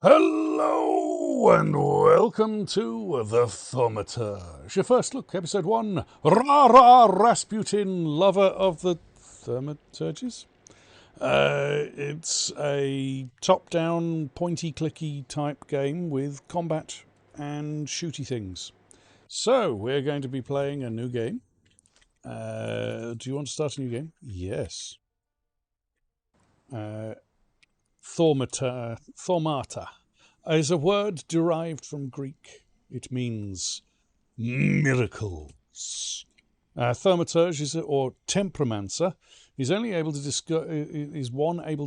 Hello and welcome to the Thaumaturge. Your first look, episode 1. Rah Rasputin, lover of the Thaumaturges. It's a top-down, pointy-clicky type game with combat and shooty things. So, we're going to be playing a new game. Do you want to start a new game? Yes. Thaumaturge is a word derived from Greek. It means miracles. Thaumaturge or temperomancer is able to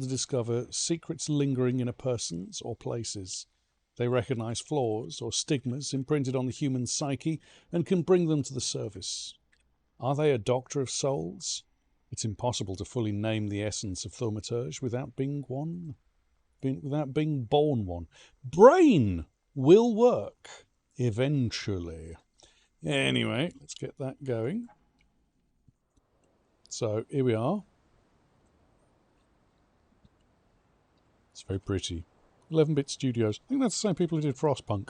discover secrets lingering in a person's or places. They recognise flaws or stigmas imprinted on the human psyche and can bring them to the surface. Are they a doctor of souls? It's impossible to fully name the essence of Thaumaturge without being one. Without being born one. Brain will work eventually. Anyway, let's get that going. So here we are. It's very pretty. 11-bit Studios. I think that's the same people who did Frostpunk.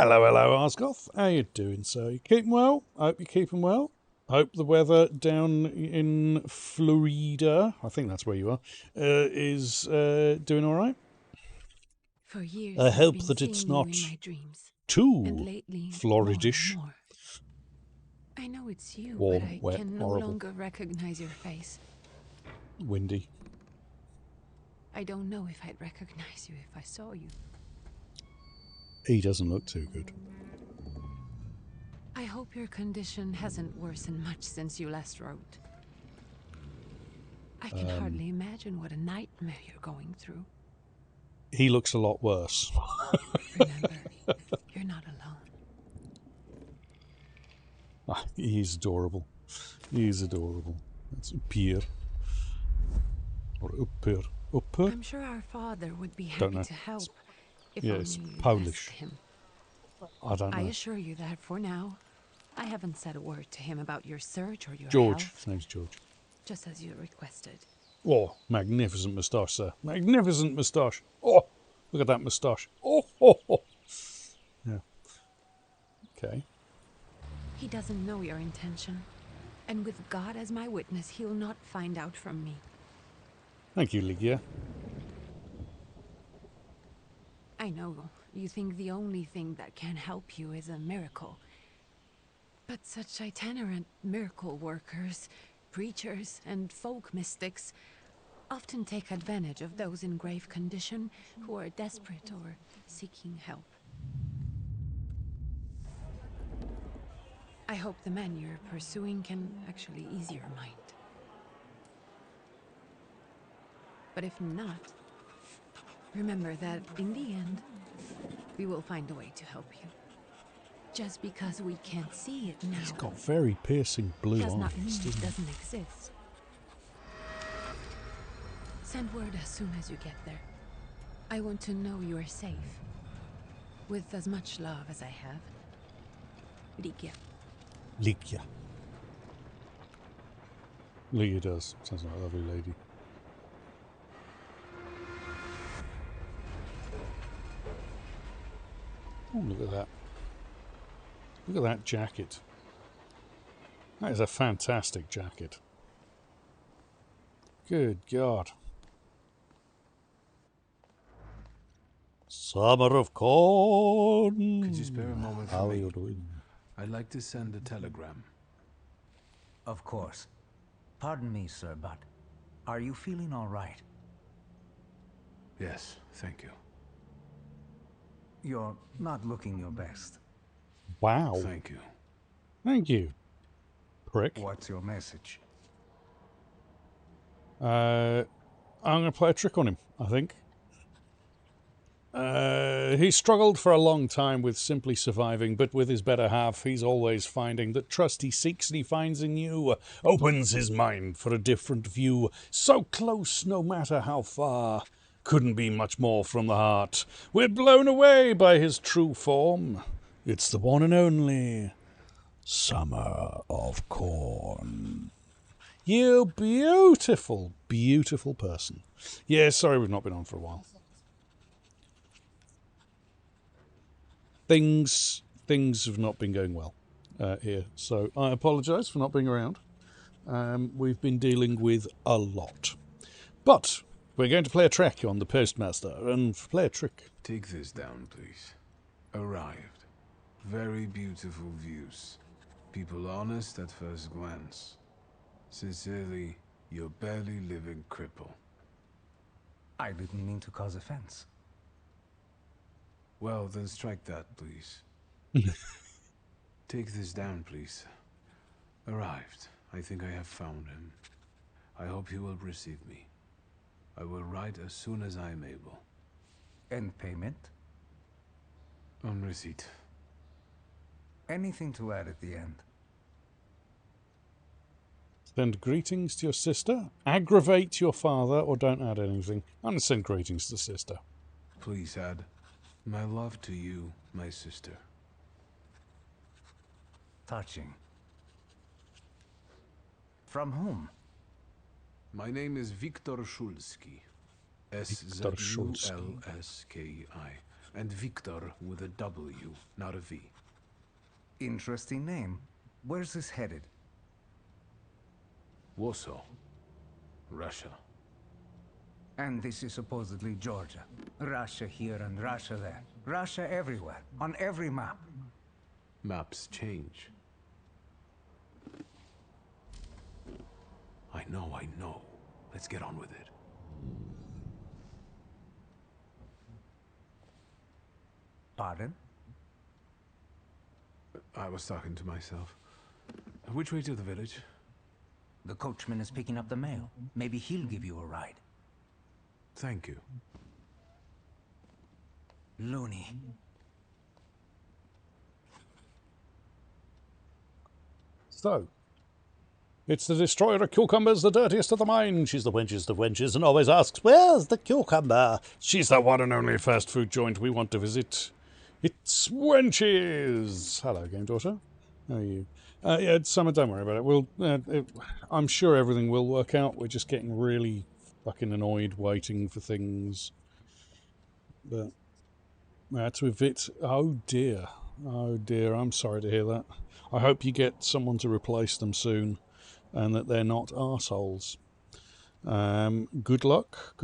Hello, Arsgoth. How you doing, sir? You keeping well? I hope you're keeping well. Hope the weather down in Florida, I think that's where you are, is doing all right. For years, I hope that it's not too Floridish. I know it's you, Warm, but I wet, can no horrible. longer recognize your face. Windy. I don't know if I'd recognize you if I saw you. He doesn't look too good. I hope your condition hasn't worsened much since you last wrote. I can hardly imagine what a nightmare you're going through. He looks a lot worse. Remember, you're not alone. He's adorable. He's adorable. That's Pierre. Or Upper. Upper? I'm sure our father would be happy to help. If it's only you Polish. asked him. I don't know. I assure you that for now, I haven't said a word to him about your search or your George. health. His name's George. Just as you requested. Oh, magnificent moustache, sir. Magnificent moustache. Oh, look at that moustache. Oh, oh, oh. Yeah. Okay. He doesn't know your intention. And with God as my witness, he'll not find out from me. Thank you, Ligia. I know you think the only thing that can help you is a miracle. But such itinerant miracle workers, preachers, and folk mystics often take advantage of those in grave condition who are desperate or seeking help. I hope the man you're pursuing can actually ease your mind. But if not, remember that in the end, we will find a way to help you. Just because we can't see it now, He's got very piercing blue does not eyes, mean doesn't it he? doesn't exist. Send word as soon as you get there. I want to know you are safe. With as much love as I have. Ligia. Ligia. Ligia does. Sounds like a lovely lady. Oh, look at that. Look at that jacket. That is a fantastic jacket. Good God. Summer of corn. Could you spare a moment How for are me? you doing? I'd like to send a telegram. Of course. Pardon me, sir, but are you feeling all right? Yes, thank you. You're not looking your best. Wow. Thank you. Thank you, prick. What's your message? I'm going to play a trick on him, I think. He struggled for a long time with simply surviving, but with his better half, he's always finding that trust he seeks and he finds in you opens his mind for a different view. So close, no matter how far, couldn't be much more from the heart. We're blown away by his true form. It's the one and only Summer of Corn. You beautiful, beautiful person. Yeah, sorry we've not been on for a while. Things have not been going well here, so I apologise for not being around. We've been dealing with a lot. But we're going to play a trick on the postmaster, and play a trick. Take this down, please. Arrived. Very beautiful views. People honest at first glance. Sincerely, your barely living cripple. I didn't mean to cause offense. Well, then strike that, please. Take this down, please. Arrived. I think I have found him. I hope he will receive me. I will write as soon as I am able. And payment? On receipt. Anything to add at the end? Send greetings to your sister. Aggravate your father, or don't add anything. I'm going to send greetings to the sister. Please add, my love to you, my sister. Touching. From whom? My name is Viktor Szulski. Viktor Szulski. S-Z-U-L-S-K-I. And Viktor with a W, not a V. Interesting name. Where's this headed? Warsaw. Russia. And this is supposedly Georgia. Russia here and Russia there. Russia everywhere, on every map. Maps change. I know. Let's get on with it. Pardon? I was talking to myself. Which way to the village? The coachman is picking up the mail. Maybe he'll give you a ride. Thank you. Loony. So, it's the destroyer of cucumbers, the dirtiest of the mine. She's the wenches of wenches and always asks, where's the cucumber? She's the one and only fast food joint we want to visit. It's Wenches! Hello, game daughter. How are you? Yeah, Summer, don't worry about it. I'm sure everything will work out. We're just getting really fucking annoyed waiting for things. But that's with it. Oh dear, I'm sorry to hear that. I hope you get someone to replace them soon, and that they're not arseholes. Good luck.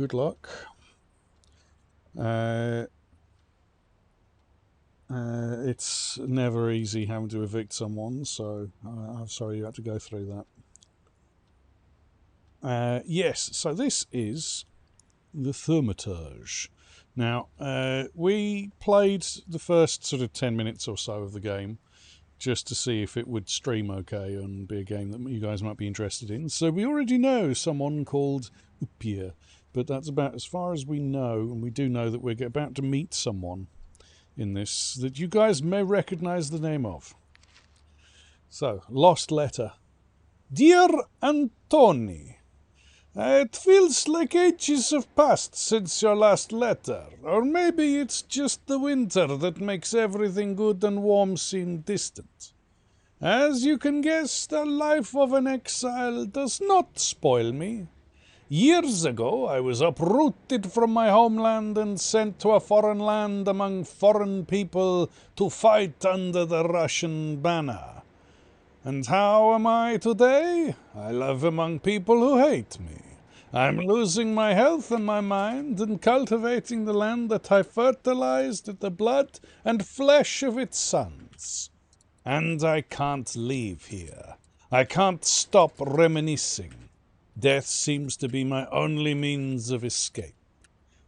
It's never easy having to evict someone, so I'm sorry you had to go through that. Yes, so this is the Thaumaturge. Now, we played the first sort of 10 minutes or so of the game just to see if it would stream okay and be a game that you guys might be interested in. So we already know someone called Upir, but that's about as far as we know, and we do know that we're about to meet someone in this that you guys may recognize the name of. So, Lost Letter. Dear Antoni, it feels like ages have passed since your last letter, or maybe it's just the winter that makes everything good and warm seem distant. As you can guess, the life of an exile does not spoil me. Years ago, I was uprooted from my homeland and sent to a foreign land among foreign people to fight under the Russian banner. And how am I today? I live among people who hate me. I'm losing my health and my mind and cultivating the land that I fertilized with the blood and flesh of its sons. And I can't leave here. I can't stop reminiscing. Death seems to be my only means of escape.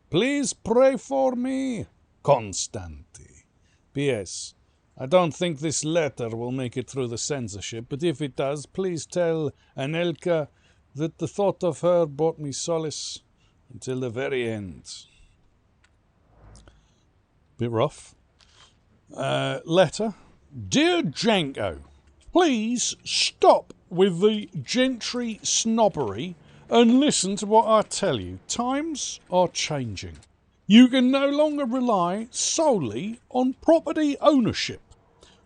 Please pray for me, Constanti. P.S. I don't think this letter will make it through the censorship, but if it does, please tell Anelka that the thought of her brought me solace until the very end. Bit rough. Letter. Dear Janko, please stop with the gentry snobbery and listen to what I tell you. Times are changing. You can no longer rely solely on property ownership.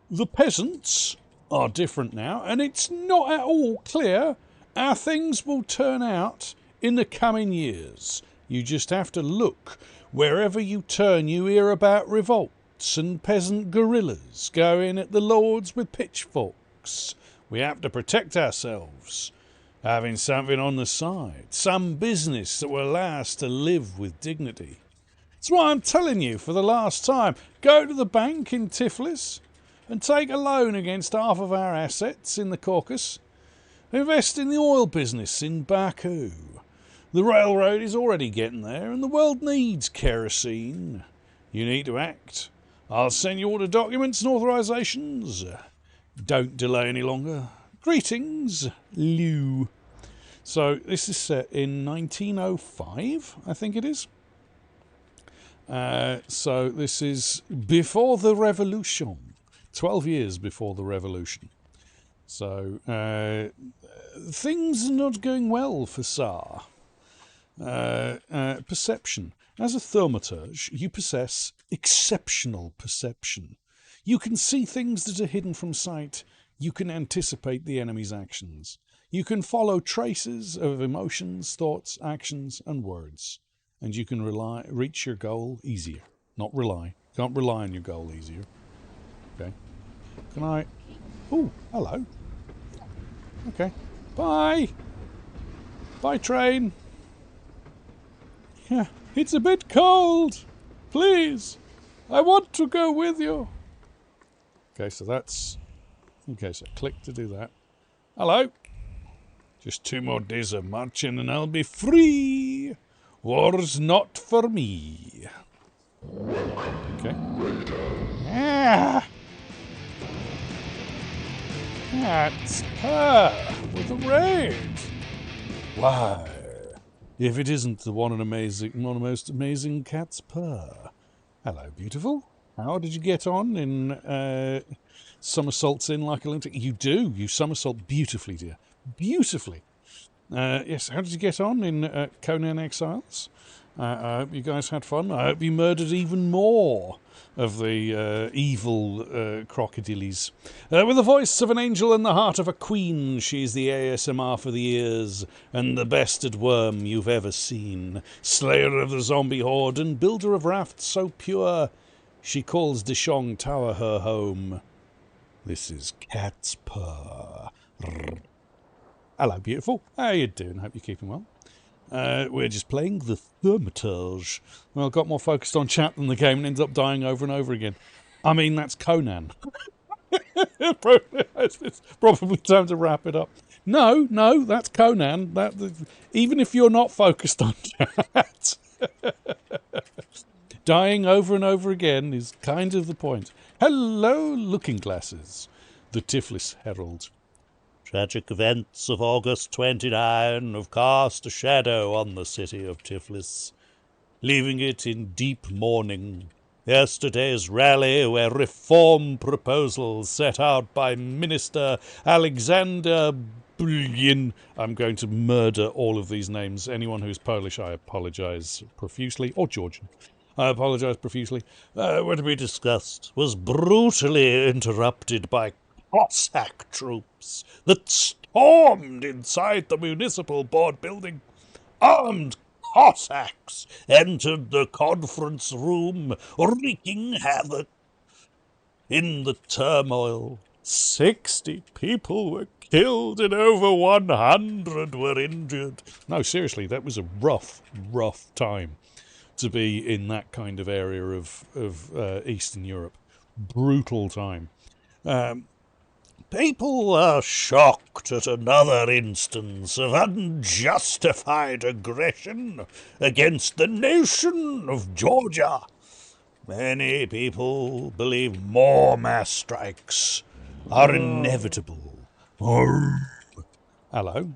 The peasants are different now, and it's not at all clear How things will turn out in the coming years. You just have to look. Wherever you turn, you hear about revolts and peasant guerrillas going at the lords with pitchforks. We have to protect ourselves, having something on the side, some business that will allow us to live with dignity. That's why I'm telling you for the last time, go to the bank in Tiflis and take a loan against half of our assets in the Caucasus. Invest in the oil business in Baku. The railroad is already getting there and the world needs kerosene. You need to act. I'll send you all the documents and authorizations. Don't delay any longer. Greetings, Lou. So this is set in 1905, I think it is. So this is before the revolution. 12 years before the revolution. So things are not going well for Tsar. Perception. As a thaumaturge, you possess exceptional perception. You can see things that are hidden from sight. You can anticipate the enemy's actions. You can follow traces of emotions, thoughts, actions, and words. And you can reach your goal easier. Not rely. You can't rely on your goal easier. Okay. Can I... Oh, hello. Okay. Bye. Bye, train. Yeah, it's a bit cold. Please. I want to go with you. Okay, so that's... Okay, so click to do that. Hello. Just 2 more days of marching and I'll be free. War's not for me. Okay. Ah! That's her with a raid. Why? If it isn't the one of the most amazing cat's purr. Hello, beautiful. How did you get on in somersaults in like a lunatic? You do. You somersault beautifully, dear. Beautifully. Yes, how did you get on in Conan Exiles? I hope you guys had fun. I hope you murdered even more of the evil crocodiles. With the voice of an angel and the heart of a queen, she's the ASMR for the ears and the bested worm you've ever seen. Slayer of the zombie horde and builder of rafts so pure, she calls Dishong Tower her home. This is Cat's Purr. Hello, beautiful. How you doing? Hope you're keeping well. We're just playing the Thaumaturge. Well, got more focused on chat than the game and ends up dying over and over again. I mean, that's Conan. It's probably time to wrap it up. No, that's Conan. Even if you're not focused on chat, dying over and over again is kind of the point. Hello, Looking Glasses. The Tiflis Herald. Tragic events of August 29 have cast a shadow on the city of Tiflis, leaving it in deep mourning. Yesterday's rally were reform proposals set out by Minister Alexander Bulgin. I'm going to murder all of these names. Anyone who's Polish, I apologise profusely, or Georgian. I apologise profusely. Were to be discussed was brutally interrupted by Cossack troops that stormed inside the municipal board building. Armed Cossacks entered the conference room, wreaking havoc. In the turmoil, 60 people were killed and over 100 were injured. No, seriously, that was a rough time to be in that kind of area of Eastern Europe. Brutal time. People are shocked at another instance of unjustified aggression against the nation of Georgia. Many people believe more mass strikes are inevitable. Hello.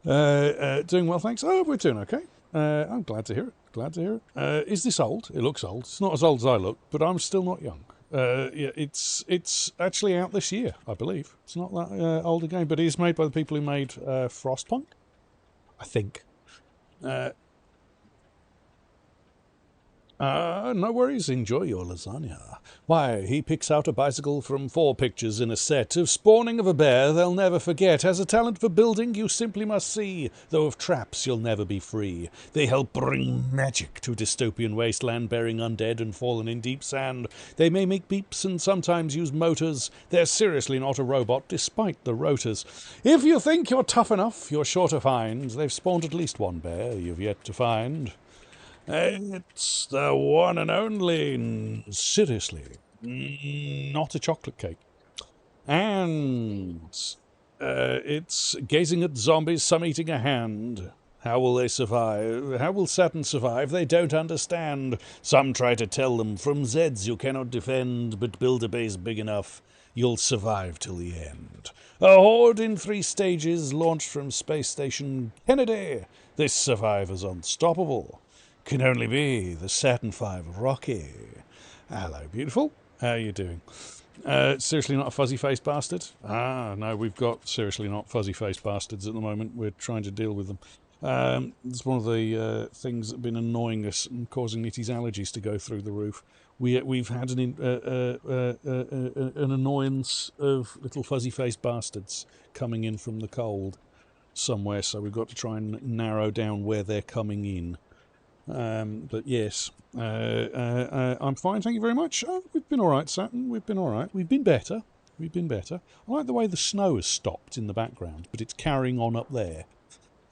Doing well, thanks. Oh, we're doing okay. I'm glad to hear it. Is this old? It looks old. It's not as old as I look, but I'm still not young. Yeah, it's actually out this year, I believe. It's not that old a game, but it is made by the people who made Frostpunk, I think. No worries, enjoy your lasagna. Why, he picks out a bicycle from 4 pictures in a set of spawning of a bear they'll never forget. Has a talent for building you simply must see, though of traps you'll never be free. They help bring magic to dystopian wasteland, bearing undead and fallen in deep sand. They may make beeps and sometimes use motors. They're seriously not a robot, despite the rotors. If you think you're tough enough, you're sure to find they've spawned at least one bear you've yet to find. It's the one and only, seriously, not a chocolate cake. And it's gazing at zombies, some eating a hand. How will they survive? How will Saturn survive? They don't understand. Some try to tell them, from Zeds you cannot defend, but build a base big enough, you'll survive till the end. A horde in 3 stages, launched from Space Station Kennedy. This survivor's unstoppable. Can only be the Saturn V Rocky. Hello, beautiful. How are you doing? Seriously not a fuzzy-faced bastard? No, we've got seriously not fuzzy-faced bastards at the moment. We're trying to deal with them. It's one of the things that have been annoying us and causing Nitty's allergies to go through the roof. We've had an annoyance of little fuzzy-faced bastards coming in from the cold somewhere, so we've got to try and narrow down where they're coming in. But yes, I'm fine, thank you very much. We've been alright, Saturn, we've been alright. We've been better. I like the way the snow has stopped in the background, but it's carrying on up there.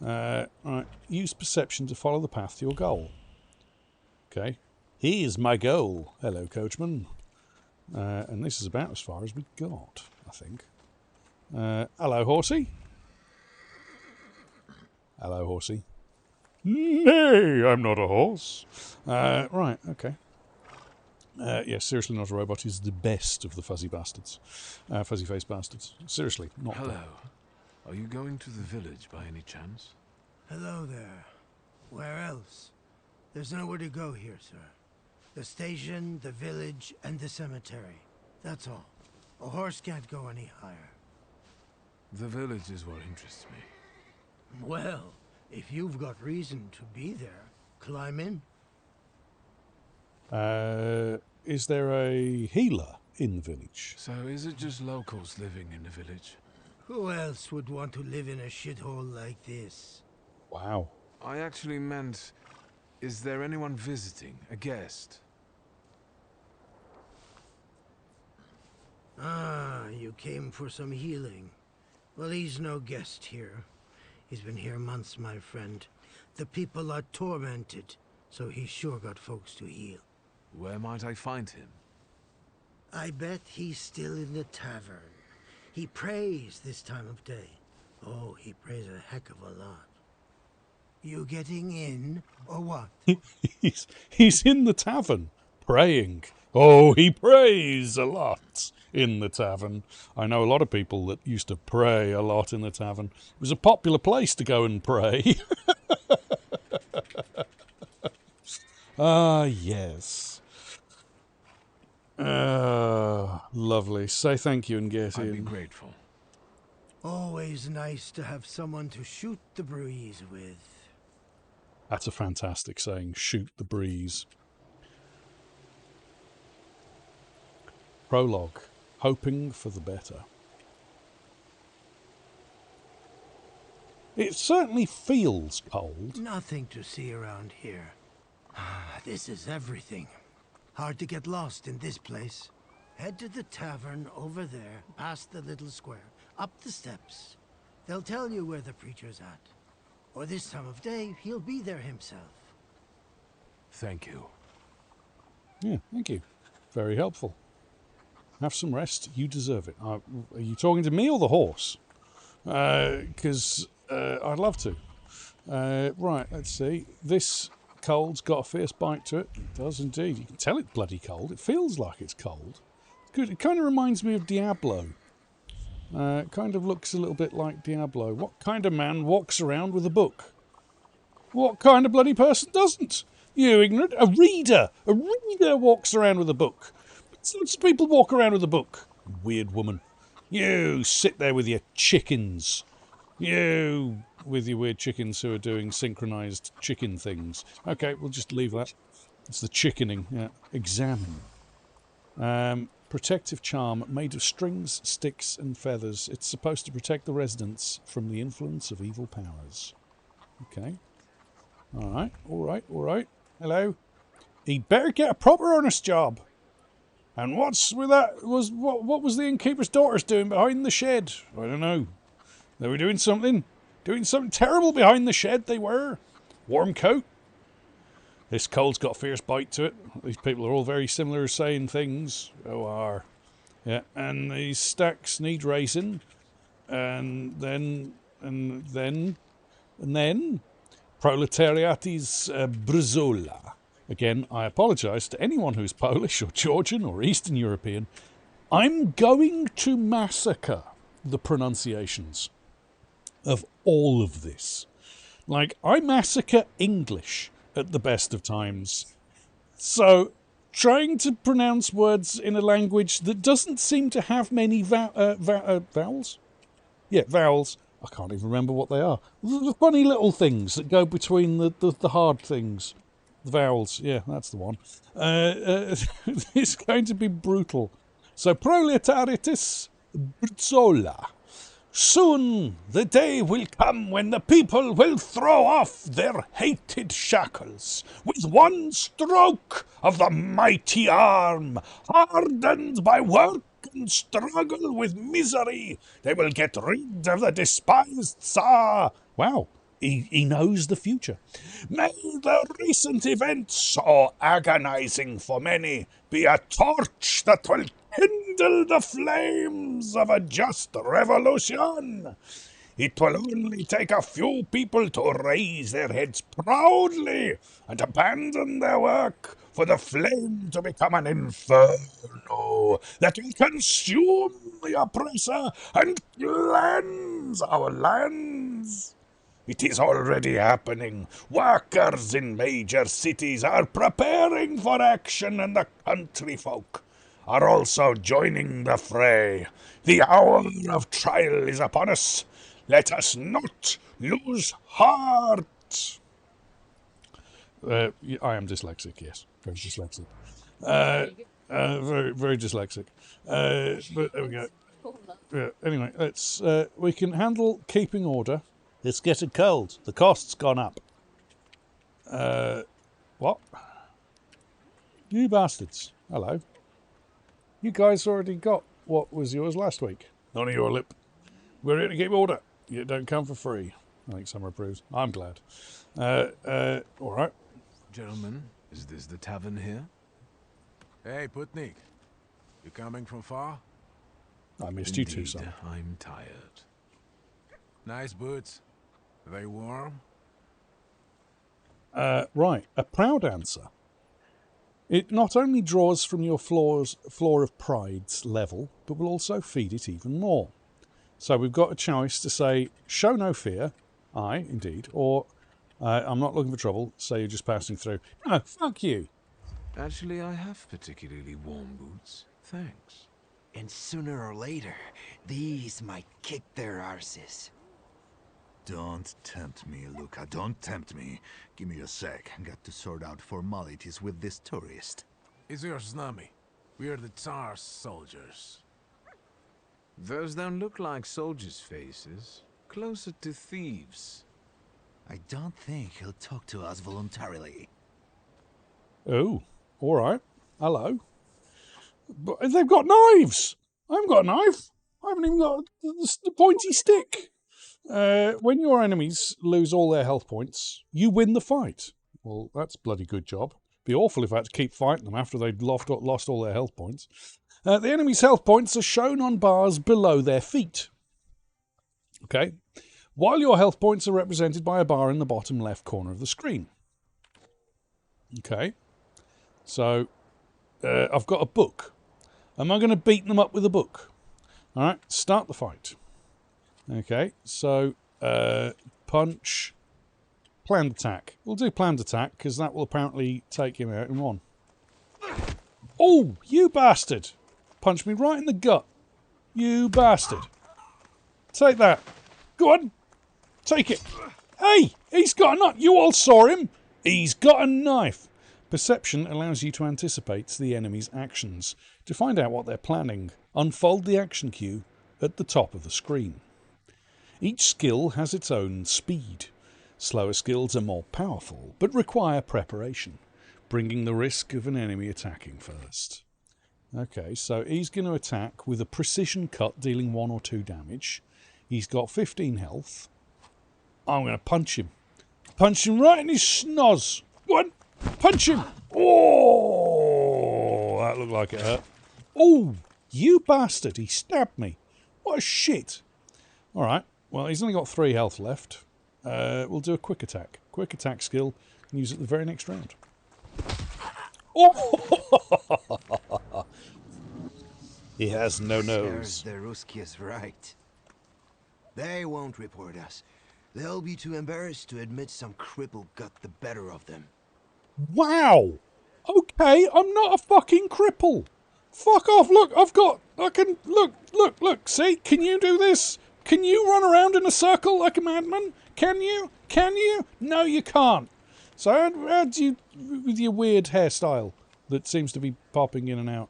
Right, use perception to follow the path to your goal. Okay, here's my goal. Hello, coachman. And this is about as far as we got, I think. Hello, horsey. Hello, horsey. Nay, I'm not a horse. Right, okay. Yes, seriously not a robot is the best of the fuzzy bastards. Fuzzy-faced bastards. Seriously, not Hello. the... Are you going to the village by any chance? Hello there. Where else? There's nowhere to go here, sir. The station, the village, and the cemetery. That's all. A horse can't go any higher. The village is what interests me. Well, if you've got reason to be there, climb in. Is there a healer in the village? So is it just locals living in the village? Who else would want to live in a shithole like this? Wow. I actually meant, is there anyone visiting, a guest? Ah, you came for some healing. Well, he's no guest here. He's been here months, my friend. The people are tormented, so he's sure got folks to heal. Where might I find him? I bet he's still in the tavern. He prays this time of day. Oh, he prays a heck of a lot. You getting in, or what? He's in the tavern, praying. Oh, he prays a lot in the tavern. I know a lot of people that used to pray a lot in the tavern. It was a popular place to go and pray. Ah, yes. Lovely. Say thank you and get in. I'd be grateful. Always nice to have someone to shoot the breeze with. That's a fantastic saying, shoot the breeze. Prologue. Hoping for the better. It certainly feels cold. Nothing to see around here. This is everything. Hard to get lost in this place. Head to the tavern over there, past the little square, up the steps. They'll tell you where the preacher's at. Or this time of day, he'll be there himself. Thank you. Yeah, thank you. Very helpful. Have some rest. You deserve it. Are you talking to me or the horse? Because I'd love to. Right, let's see. This cold's got a fierce bite to it. It does indeed. You can tell it's bloody cold. It feels like it's cold. It's good. It kind of reminds me of Diablo. It kind of looks a little bit like Diablo. What kind of man walks around with a book? What kind of bloody person doesn't? You ignorant. A reader. A reader walks around with a book. Lots of people walk around with a book. Weird woman. You sit there with your chickens. You with your weird chickens who are doing synchronized chicken things. Okay, we'll just leave that. It's the chickening. Yeah. Examine. Protective charm made of strings, sticks, and feathers. It's supposed to protect the residents from the influence of evil powers. Okay. Alright, alright, alright. Hello. He'd better get a proper honest job. And what's with that? What was the innkeeper's daughters doing behind the shed? I don't know. They were doing something terrible behind the shed, they were. Warm coat. This cold's got a fierce bite to it. These people are all very similar saying things. Oh, are. Yeah, and these stacks need raising. And then, proletariat is Brizola. Again, I apologise to anyone who's Polish or Georgian or Eastern European. I'm going to massacre the pronunciations of all of this. Like, I massacre English at the best of times. So, trying to pronounce words in a language that doesn't seem to have many vowels? Yeah, vowels. I can't even remember what they are. The funny little things that go between the hard things. The vowels. Yeah, that's the one. It's going to be brutal. So, proletariatis Brzola. Soon the day will come when the people will throw off their hated shackles with one stroke of the mighty arm, hardened by work and struggle with misery. They will get rid of the despised Tsar. Wow, he knows the future. May the recent events, so agonizing for many, be a torch that will kindle the flames of a just revolution. It will only take a few people to raise their heads proudly and abandon their work for the flame to become an inferno that will consume the oppressor and cleanse our lands. It is already happening. Workers in major cities are preparing for action, and the country folk are also joining the fray. The hour of trial is upon us. Let us not lose heart. I am dyslexic, yes. Very dyslexic. Very, very dyslexic. But there we go. Yeah, anyway, let's. We can handle keeping order. It's getting cold. The cost's gone up. What? You bastards. Hello. You guys already got what was yours last week. None of your lip. We're here to keep order. You don't come for free. I think Summer approves. I'm glad. All right. Gentlemen, is this the tavern here? Hey, Putnik. You coming from far? I missed you too, son. I'm tired. Nice boots. Are they warm? Right. A proud answer. It not only draws from your floor of pride's level, but will also feed it even more. So we've got a choice to say, show no fear, aye, indeed, or I'm not looking for trouble, say you're just passing through. No, fuck you. Actually, I have particularly warm boots. Thanks. And sooner or later, these might kick their arses. Don't tempt me, Luca. Don't tempt me. Give me a sec. Got to sort out formalities with this tourist. It's your snummy. We are the Tsar's soldiers. Those don't look like soldiers' faces. Closer to thieves. I don't think he'll talk to us voluntarily. Oh, all right. Hello. But they've got knives. I haven't got a knife. I haven't even got the pointy stick. When your enemies lose all their health points, you win the fight. Well, that's a bloody good job. Be awful if I had to keep fighting them after they'd lost all their health points. The enemy's health points are shown on bars below their feet. Okay. While your health points are represented by a bar in the bottom left corner of the screen. Okay. So, I've got a book. Am I going to beat them up with a book? All right. Start the fight. Okay, so punch, planned attack. We'll do planned attack because that will apparently take him out in one. Oh, you bastard! Punch me right in the gut. You bastard. Take that. Go on. Take it. Hey, he's got a knife. You all saw him. He's got a knife. Perception allows you to anticipate the enemy's actions. To find out what they're planning, unfold the action queue at the top of the screen. Each skill has its own speed. Slower skills are more powerful, but require preparation, bringing the risk of an enemy attacking first. Okay, so he's going to attack with a precision cut, dealing 1 or 2 damage. He's got 15 health. I'm going to punch him. Punch him right in his schnoz. Go on, punch him. Oh, that looked like it hurt. Oh, you bastard, he stabbed me. What a shit. All right, well, he's only got 3 health left. We'll do a quick attack. Quick attack skill. And use it the very next round. Oh! He has no nose. The Ruskies right. They won't report us. They'll be too embarrassed to admit some cripple got the better of them. Wow! Okay, I'm not a fucking cripple. Fuck off, look, I can, look, see? Can you do this? Can you run around in a circle like a madman? Can you? Can you? No, you can't. So how do you, with your weird hairstyle that seems to be popping in and out?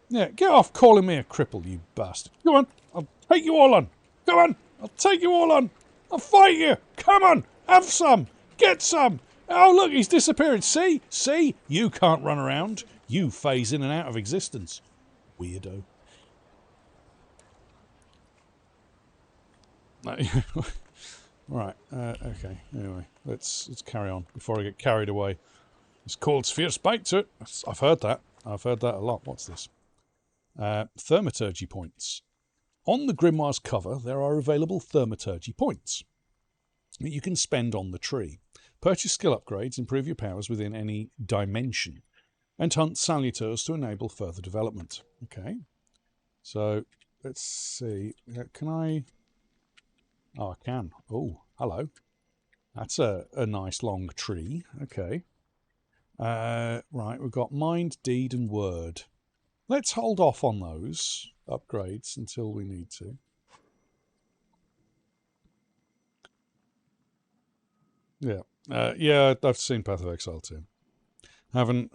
Yeah, get off calling me a cripple, you bastard. Go on, I'll take you all on. Go on, I'll take you all on. I'll fight you. Come on, have some. Get some. Oh, look, he's disappeared. See? See? You can't run around. You phase in and out of existence. Weirdo. Right, okay, anyway, let's carry on before I get carried away. It's called Fierce Bite to it. I've heard that. I've heard that a lot. What's this? Thaumaturge points. On the grimoire's cover, there are available Thaumaturge points that you can spend on the tree. Purchase skill upgrades, improve your powers within any dimension, and hunt salutors to enable further development. Okay, so let's see. Can I... Oh, I can. Oh, hello. That's a nice long tree. Okay. Right, we've got mind, deed, and word. Let's hold off on those upgrades until we need to. Yeah. Yeah, I've seen Path of Exile too. Haven't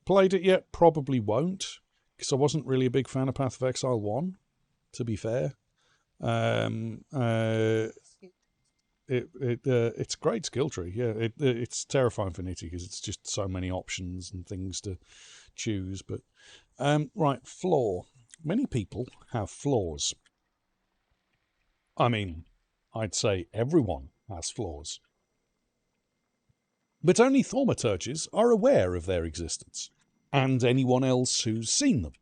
played it yet. Probably won't, because I wasn't really a big fan of Path of Exile 1, to be fair. It's a great skill tree. Yeah, it's terrifying for Nitty because it's just so many options and things to choose. But right, flaw. Many people have flaws. I mean, I'd say everyone has flaws. But only Thaumaturges are aware of their existence, and anyone else who's seen them.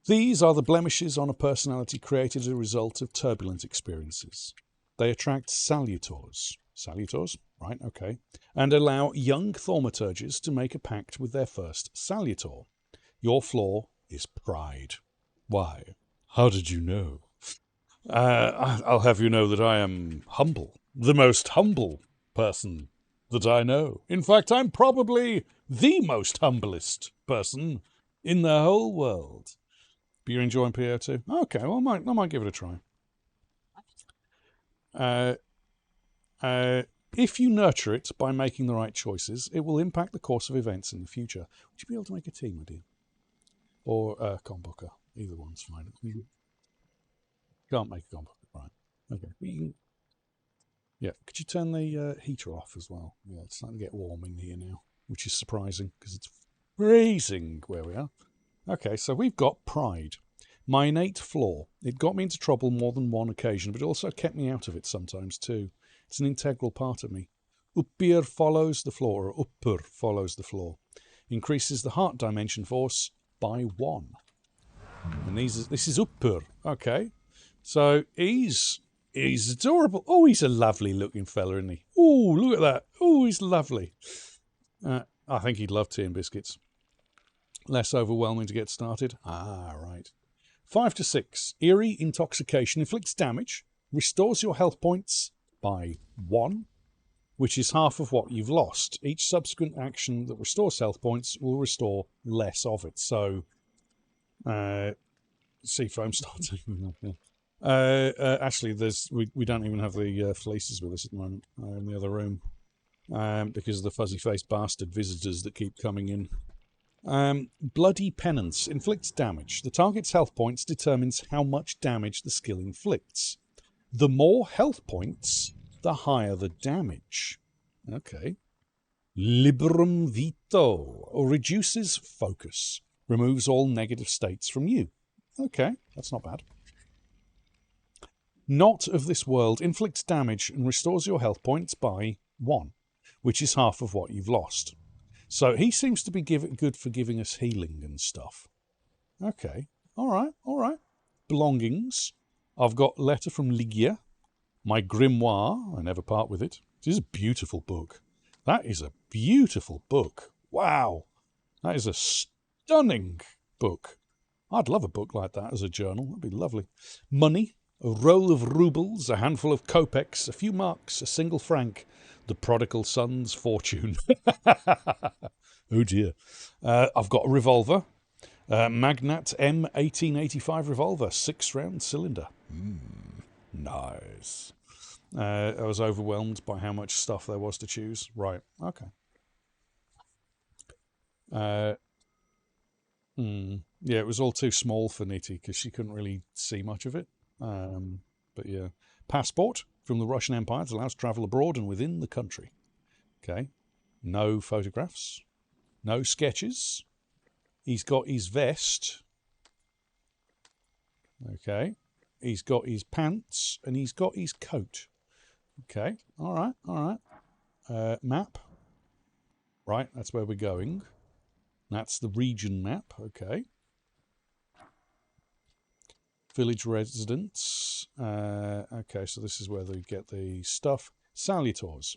These are the blemishes on a personality created as a result of turbulent experiences. They attract salutors. Salutors? Right, okay. And allow young Thaumaturges to make a pact with their first salutor. Your flaw is pride. Why? How did you know? I'll have you know that I am humble. The most humble person that I know. In fact, I'm probably the most humblest person in the whole world. But you're enjoying PO2? Okay, well, I might give it a try. If you nurture it by making the right choices, it will impact the course of events in the future. Would you be able to make a team, my dear? Or a combocker? Either one's fine. Can't make a combocker, right? Okay. Yeah, could you turn the heater off as well? Yeah, it's starting to get warm in here now, which is surprising because it's freezing where we are. Okay, so we've got pride. My innate flaw. It got me into trouble more than one occasion, but it also kept me out of it sometimes too. It's an integral part of me. Uppir follows the flaw, or uppur follows the flaw. Increases the heart dimension force by 1. And this is uppur. Okay. So he's adorable. Oh, he's a lovely looking fella, isn't he? Oh, look at that. Oh, he's lovely. I think he'd love tea and biscuits. Less overwhelming to get started. Ah, right. 5 to 6. Eerie intoxication inflicts damage, restores your health points by 1, which is half of what you've lost. Each subsequent action that restores health points will restore less of it. So, Seafoam starting. Actually, we don't even have the fleeces with us at the moment in the other room. because of the fuzzy-faced bastard visitors that keep coming in. Bloody Penance inflicts damage. The target's health points determines how much damage the skill inflicts. The more health points, the higher the damage. Okay. Liberum Vito reduces focus. Removes all negative states from you. Okay, that's not bad. Not of this world inflicts damage and restores your health points by 1, which is half of what you've lost. So he seems to be good for giving us healing and stuff. Okay, all right. Belongings. I've got Letter from Ligia. My grimoire. I never part with it. This is a beautiful book. That is a beautiful book. Wow. That is a stunning book. I'd love a book like that as a journal. That'd be lovely. Money. A roll of rubles, a handful of kopecks, a few marks, a single franc. The prodigal son's fortune. Oh dear. I've got a revolver. Magnat M1885 revolver, 6-round cylinder. Nice. I was overwhelmed by how much stuff there was to choose. Right, okay. Yeah, it was all too small for Nitty because she couldn't really see much of it. But yeah. Passport from the Russian Empire that allows travel abroad and within the country. Okay. No photographs. No sketches. He's got his vest. Okay. He's got his pants and he's got his coat. Okay. All right. Map. Right, that's where we're going. That's the region map. Okay. Village residents. Okay, so this is where they get the stuff. Salutors.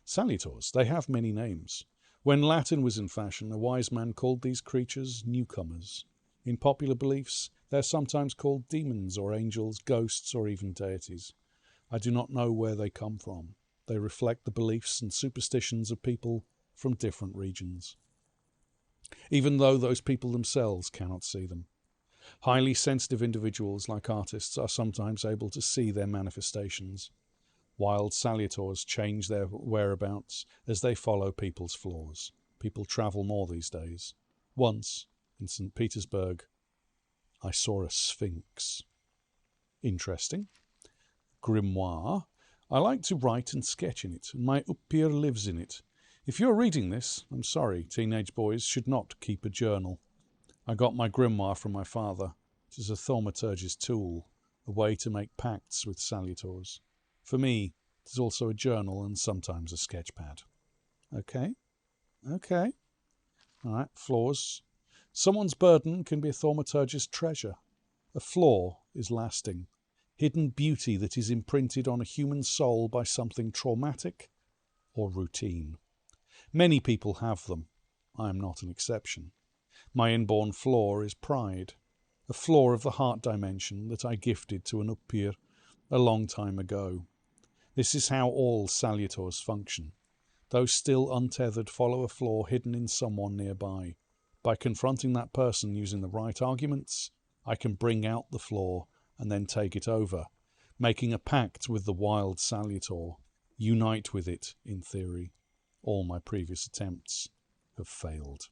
Salutors. They have many names. When Latin was in fashion, a wise man called these creatures newcomers. In popular beliefs, they're sometimes called demons or angels, ghosts, or even deities. I do not know where they come from. They reflect the beliefs and superstitions of people from different regions, even though those people themselves cannot see them. Highly sensitive individuals, like artists, are sometimes able to see their manifestations. Wild salutors change their whereabouts as they follow people's flaws. People travel more these days. Once, in St. Petersburg, I saw a sphinx. Interesting. Grimoire. I like to write and sketch in it, and my upir lives in it. If you're reading this, I'm sorry, teenage boys should not keep a journal. I got my grimoire from my father. It is a Thaumaturge's tool, a way to make pacts with salutors. For me, it is also a journal and sometimes a sketch pad. Okay. All right, flaws. Someone's burden can be a Thaumaturge's treasure. A flaw is lasting. Hidden beauty that is imprinted on a human soul by something traumatic or routine. Many people have them. I am not an exception. My inborn flaw is pride, a flaw of the heart dimension that I gifted to an upir a long time ago. This is how all salutors function. Those still untethered follow a flaw hidden in someone nearby. By confronting that person using the right arguments, I can bring out the flaw and then take it over, making a pact with the wild salutor, unite with it in theory. All my previous attempts have failed.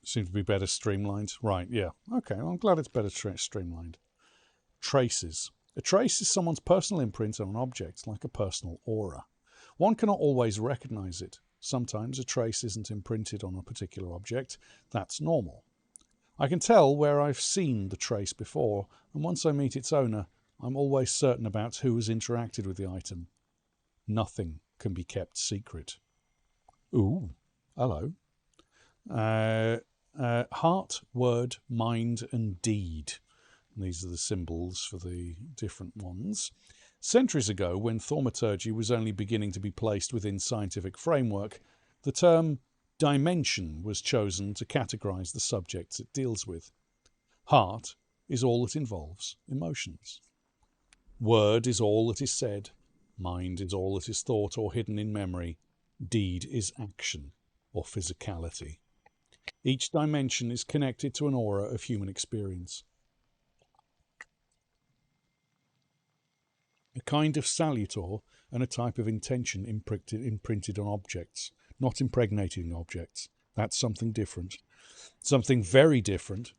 Seems to be better streamlined. Right, yeah. Okay, well, I'm glad it's better streamlined. Traces. A trace is someone's personal imprint on an object, like a personal aura. One cannot always recognize it. Sometimes a trace isn't imprinted on a particular object. That's normal. I can tell where I've seen the trace before, and once I meet its owner, I'm always certain about who has interacted with the item. Nothing can be kept secret. Ooh, hello. Heart, word, mind, and deed. These are the symbols for the different ones. Centuries ago, when thaumaturgy was only beginning to be placed within scientific framework, the term dimension was chosen to categorize the subjects it deals with. Heart is all that involves emotions. Word is all that is said. Mind is all that is thought or hidden in memory. Deed is action or physicality. Each dimension is connected to an aura of human experience. A kind of salutor and a type of intention imprinted on objects, not impregnating objects. That's something different. Something very different.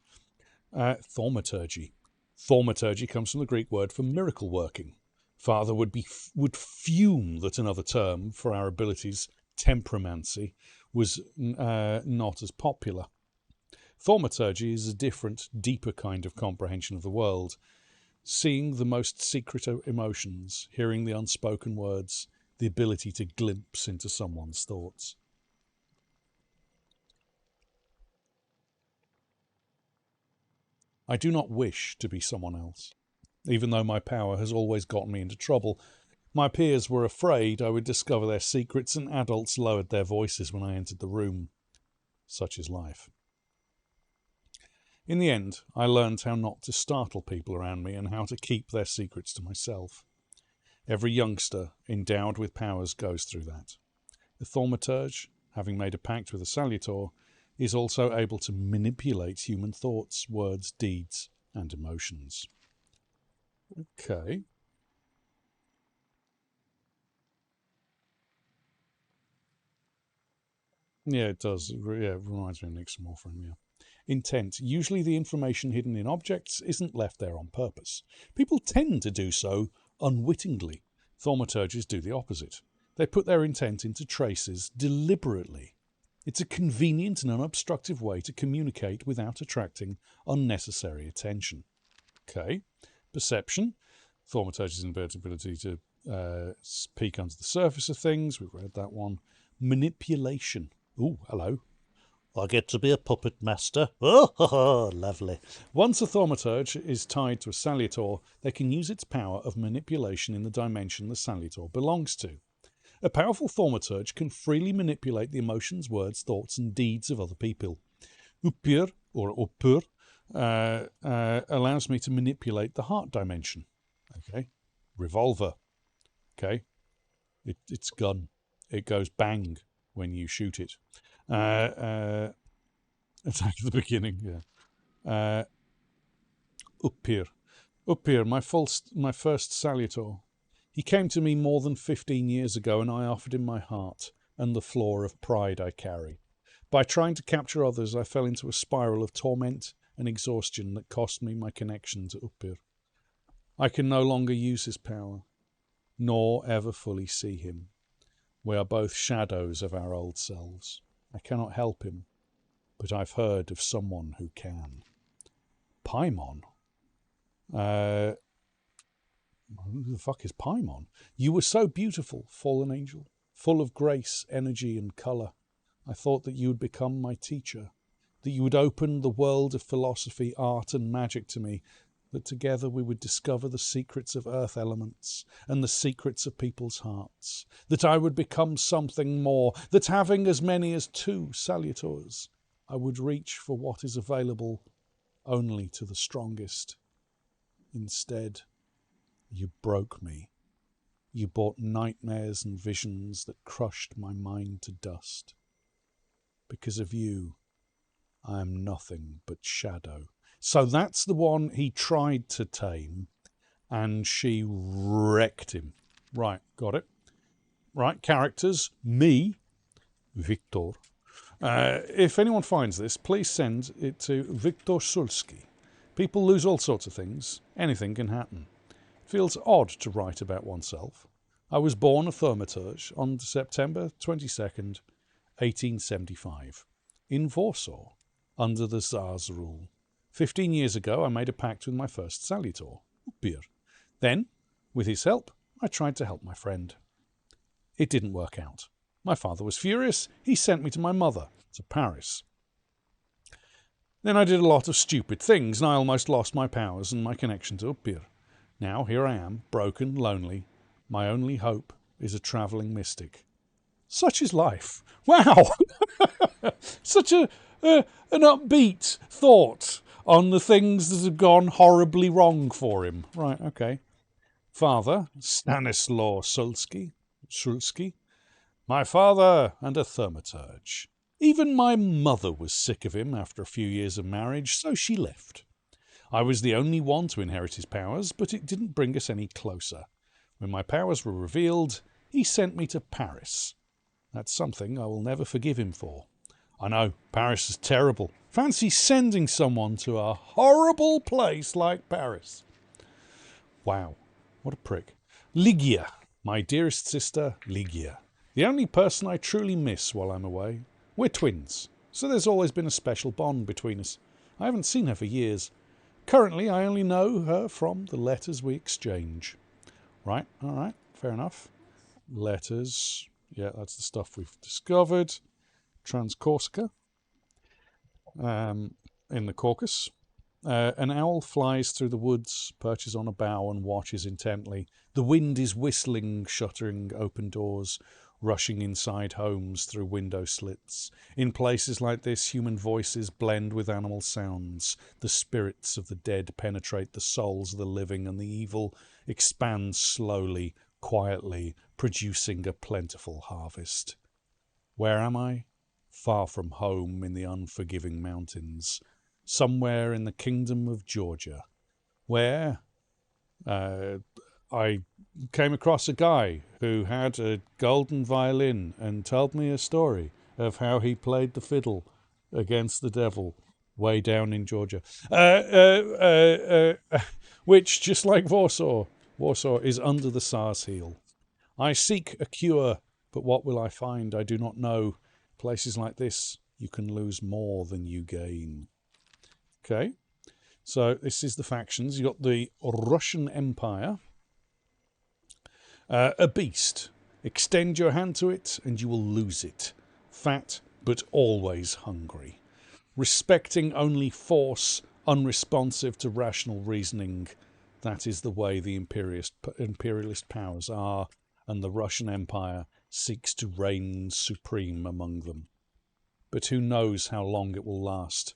Thaumaturge. Thaumaturge comes from the Greek word for miracle working. Father would fume that another term for our abilities, temperomancy, was not as popular. Thaumaturge is a different, deeper kind of comprehension of the world, seeing the most secret emotions, hearing the unspoken words, the ability to glimpse into someone's thoughts. I do not wish to be someone else, even though my power has always gotten me into trouble. My peers were afraid I would discover their secrets, and adults lowered their voices when I entered the room. Such is life. In the end, I learned how not to startle people around me and how to keep their secrets to myself. Every youngster endowed with powers goes through that. The Thaumaturge, having made a pact with a salutor, is also able to manipulate human thoughts, words, deeds, and emotions. Okay. Yeah, it does. Yeah, it reminds me of Nick's Morphine, yeah. Intent. Usually the information hidden in objects isn't left there on purpose. People tend to do so unwittingly. Thaumaturges do the opposite. They put their intent into traces deliberately. It's a convenient and unobstructive way to communicate without attracting unnecessary attention. Okay. Perception. Thaumaturge's ability to peek under the surface of things. We've read that one. Manipulation. Ooh, hello. I get to be a puppet master. Oh, lovely. Once a thaumaturge is tied to a salutor, they can use its power of manipulation in the dimension the salutor belongs to. A powerful thaumaturge can freely manipulate the emotions, words, thoughts, and deeds of other people. Uppur, or uppur, allows me to manipulate the heart dimension. Okay. Revolver. Okay. It's gun. It goes bang when you shoot it. Attack at the beginning, yeah. Uppur, my first salutor. He came to me more than 15 years ago, and I offered him my heart and the flaw of pride I carry. By trying to capture others, I fell into a spiral of torment and exhaustion that cost me my connection to Uppur. I can no longer use his power, nor ever fully see him. We are both shadows of our old selves. I cannot help him, but I've heard of someone who can. Paimon? Who the fuck is Paimon? You were so beautiful, fallen angel, full of grace, energy, and colour. I thought that you would become my teacher, that you would open the world of philosophy, art, and magic to me, that together we would discover the secrets of earth elements and the secrets of people's hearts, that I would become something more, that having as many as 2 salutors, I would reach for what is available only to the strongest. Instead, you broke me. You brought nightmares and visions that crushed my mind to dust. Because of you, I am nothing but shadow. So that's the one he tried to tame, and she wrecked him. Right, got it. Right, characters. Me, Victor. If anyone finds this, please send it to Victor Sulski. People lose all sorts of things. Anything can happen. It feels odd to write about oneself. I was born a thaumaturge on September 22nd, 1875, in Warsaw, under the Tsar's rule. 15 years ago, I made a pact with my first salutor, Uppur. Then, with his help, I tried to help my friend. It didn't work out. My father was furious. He sent me to my mother, to Paris. Then I did a lot of stupid things, and I almost lost my powers and my connection to Uppur. Now, here I am, broken, lonely. My only hope is a travelling mystic. Such is life. Wow! Such an upbeat thought on the things that have gone horribly wrong for him. Right, okay. Father, Stanislaw Sulski. My father and a thaumaturge. Even my mother was sick of him after a few years of marriage, so she left. I was the only one to inherit his powers, but it didn't bring us any closer. When my powers were revealed, he sent me to Paris. That's something I will never forgive him for. I know, Paris is terrible. Fancy sending someone to a horrible place like Paris. Wow, what a prick. Ligia, my dearest sister, Ligia. The only person I truly miss while I'm away. We're twins, so there's always been a special bond between us. I haven't seen her for years. Currently, I only know her from the letters we exchange. Right, all right, fair enough. Letters, yeah, that's the stuff we've discovered. Trans-Corsica, in the Caucasus. An owl flies through the woods, perches on a bough and watches intently. The wind is whistling, shuttering open doors, rushing inside homes through window slits. In places like this, human voices blend with animal sounds. The spirits of the dead penetrate the souls of the living, and the evil expands slowly, quietly, producing a plentiful harvest. Where am I? Far from home in the unforgiving mountains. Somewhere in the kingdom of Georgia, where I came across a guy who had a golden violin and told me a story of how he played the fiddle against the devil way down in Georgia. Which, just like Warsaw is under the Tsar's heel. I seek a cure, but what will I find? I do not know. Places like this, you can lose more than you gain. Okay, so this is the factions. You've got the Russian Empire. A beast. Extend your hand to it and you will lose it. Fat, but always hungry. Respecting only force, unresponsive to rational reasoning. That is the way the imperialist powers are, and the Russian Empire seeks to reign supreme among them. But who knows how long it will last?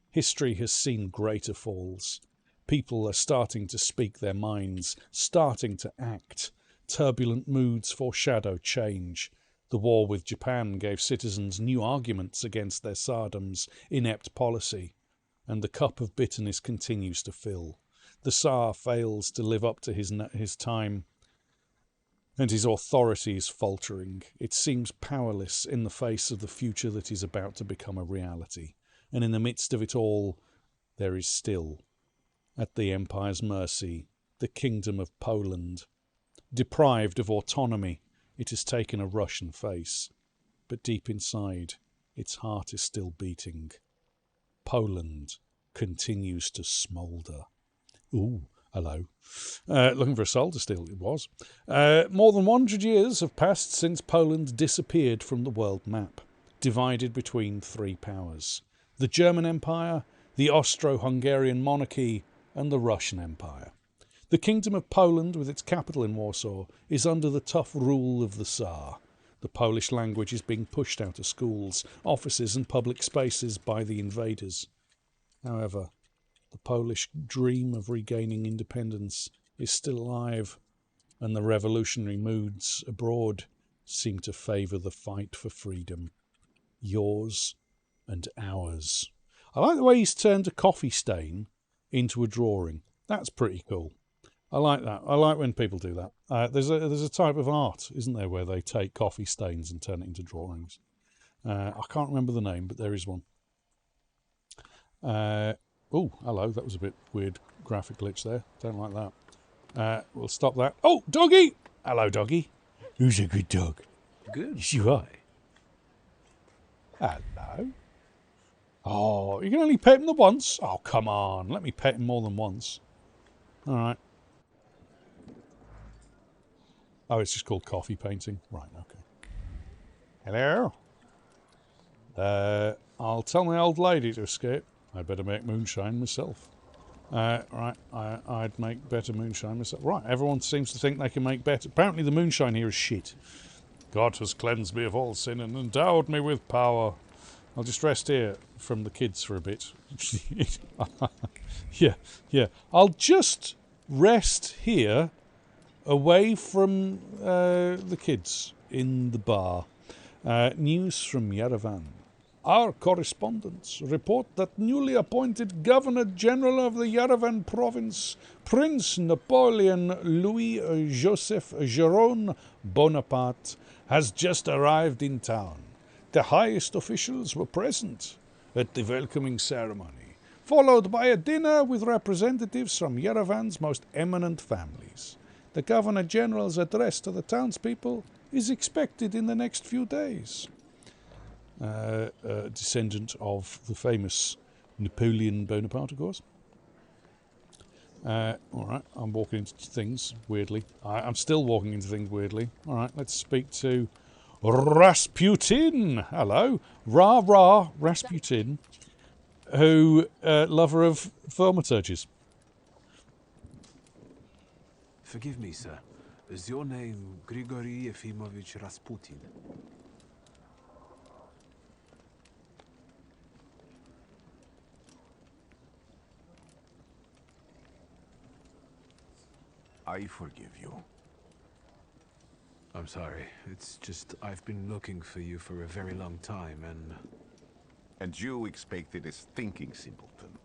History has seen greater falls. People are starting to speak their minds, starting to act. Turbulent moods foreshadow change. The war with Japan gave citizens new arguments against their Tsardom's inept policy, and the cup of bitterness continues to fill. The Tsar fails to live up to his time, and his authority is faltering. It seems powerless in the face of the future that is about to become a reality. And in the midst of it all, there is still, at the Empire's mercy, the Kingdom of Poland. Deprived of autonomy, it has taken a Russian face. But deep inside, its heart is still beating. Poland continues to smoulder. Ooh, hello. Looking for a soul to steal, it was. More than 100 years have passed since Poland disappeared from the world map, divided between three powers. The German Empire, the Austro-Hungarian monarchy, and the Russian Empire. The Kingdom of Poland, with its capital in Warsaw, is under the tough rule of the Tsar. The Polish language is being pushed out of schools, offices and public spaces by the invaders. However, the Polish dream of regaining independence is still alive, and the revolutionary moods abroad seem to favour the fight for freedom. Yours and ours. I like the way he's turned a coffee stain into a drawing. That's pretty cool. I like that. I like when people do that. There's a type of art, isn't there, where they take coffee stains and turn it into drawings. I can't remember the name, but there is one. Oh, hello. That was a bit weird graphic glitch there. Don't like that. We'll stop that. Oh, doggy! Hello, doggy. Who's a good dog? Good. Yes, you are. Hello. Oh, you can only pet him the once? Oh, come on. Let me pet him more than once. All right. Oh, it's just called coffee painting. Right, okay. Hello. I'll tell my old lady to escape. I'd better make moonshine myself. Right, I'd make better moonshine myself. Right, everyone seems to think they can make better. Apparently the moonshine here is shit. God has cleansed me of all sin and endowed me with power. I'll just rest here from the kids for a bit. Yeah. I'll just rest here away from the kids in the bar. News from Yerevan. Our correspondents report that newly appointed Governor General of the Yerevan province, Prince Napoleon Louis Joseph Jérôme Bonaparte, has just arrived in town. The highest officials were present at the welcoming ceremony, followed by a dinner with representatives from Yerevan's most eminent families. The Governor General's address to the townspeople is expected in the next few days. Descendant of the famous Napoleon Bonaparte, of course. All right, I'm walking into things weirdly. I'm still walking into things weirdly. All right, let's speak to Rasputin. Hello, Rah Rasputin, who lover of Thaumaturges. Forgive me, sir. Is your name Grigory Efimovich Rasputin? I forgive you. I'm sorry. It's just I've been looking for you for a very long time, and... And you expected a thinking simpleton,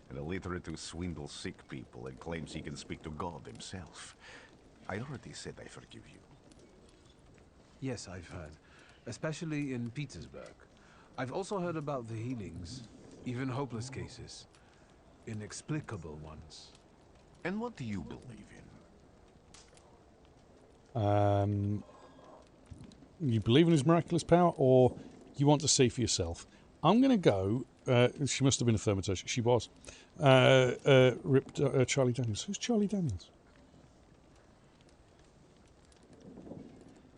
an illiterate who swindles sick people and claims he can speak to God himself. I already said I forgive you. Yes, I've heard. Especially in Petersburg. I've also heard about the healings, even hopeless cases. Inexplicable ones. And what do you believe in? You believe in his miraculous power, or you want to see for yourself? I'm going to go. She must have been a Thaumaturge. She was. Ripped Charlie Daniels. Who's Charlie Daniels?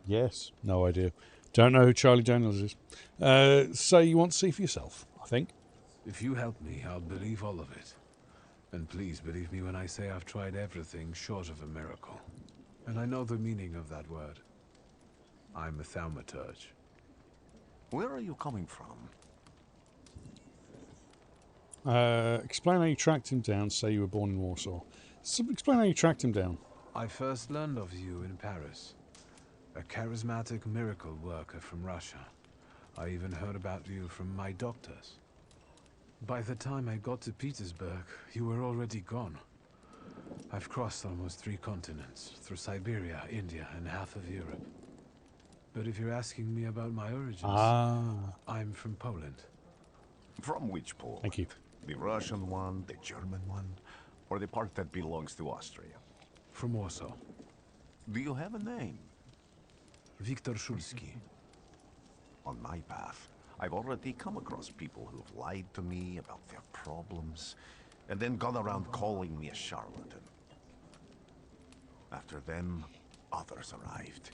Yes, no idea. Don't know who Charlie Daniels is. So you want to see for yourself, I think. If you help me, I'll believe all of it. And please believe me when I say I've tried everything short of a miracle. And I know the meaning of that word. I'm a Thaumaturge. Where are you coming from? Explain how you tracked him down. Say you were born in Warsaw. So explain how you tracked him down. I first learned of you in Paris. A charismatic miracle worker from Russia. I even heard about you from my doctors. By the time I got to Petersburg, you were already gone. I've crossed almost 3 continents, through Siberia, India, and half of Europe. But if you're asking me about my origins, I'm from Poland. From which Poland? Thank you. The Russian one, the German one, or the part that belongs to Austria? From Warsaw. Do you have a name? Wiktor Szulski. On my path, I've already come across people who've lied to me about their problems, and then gone around calling me a charlatan. After them, others arrived,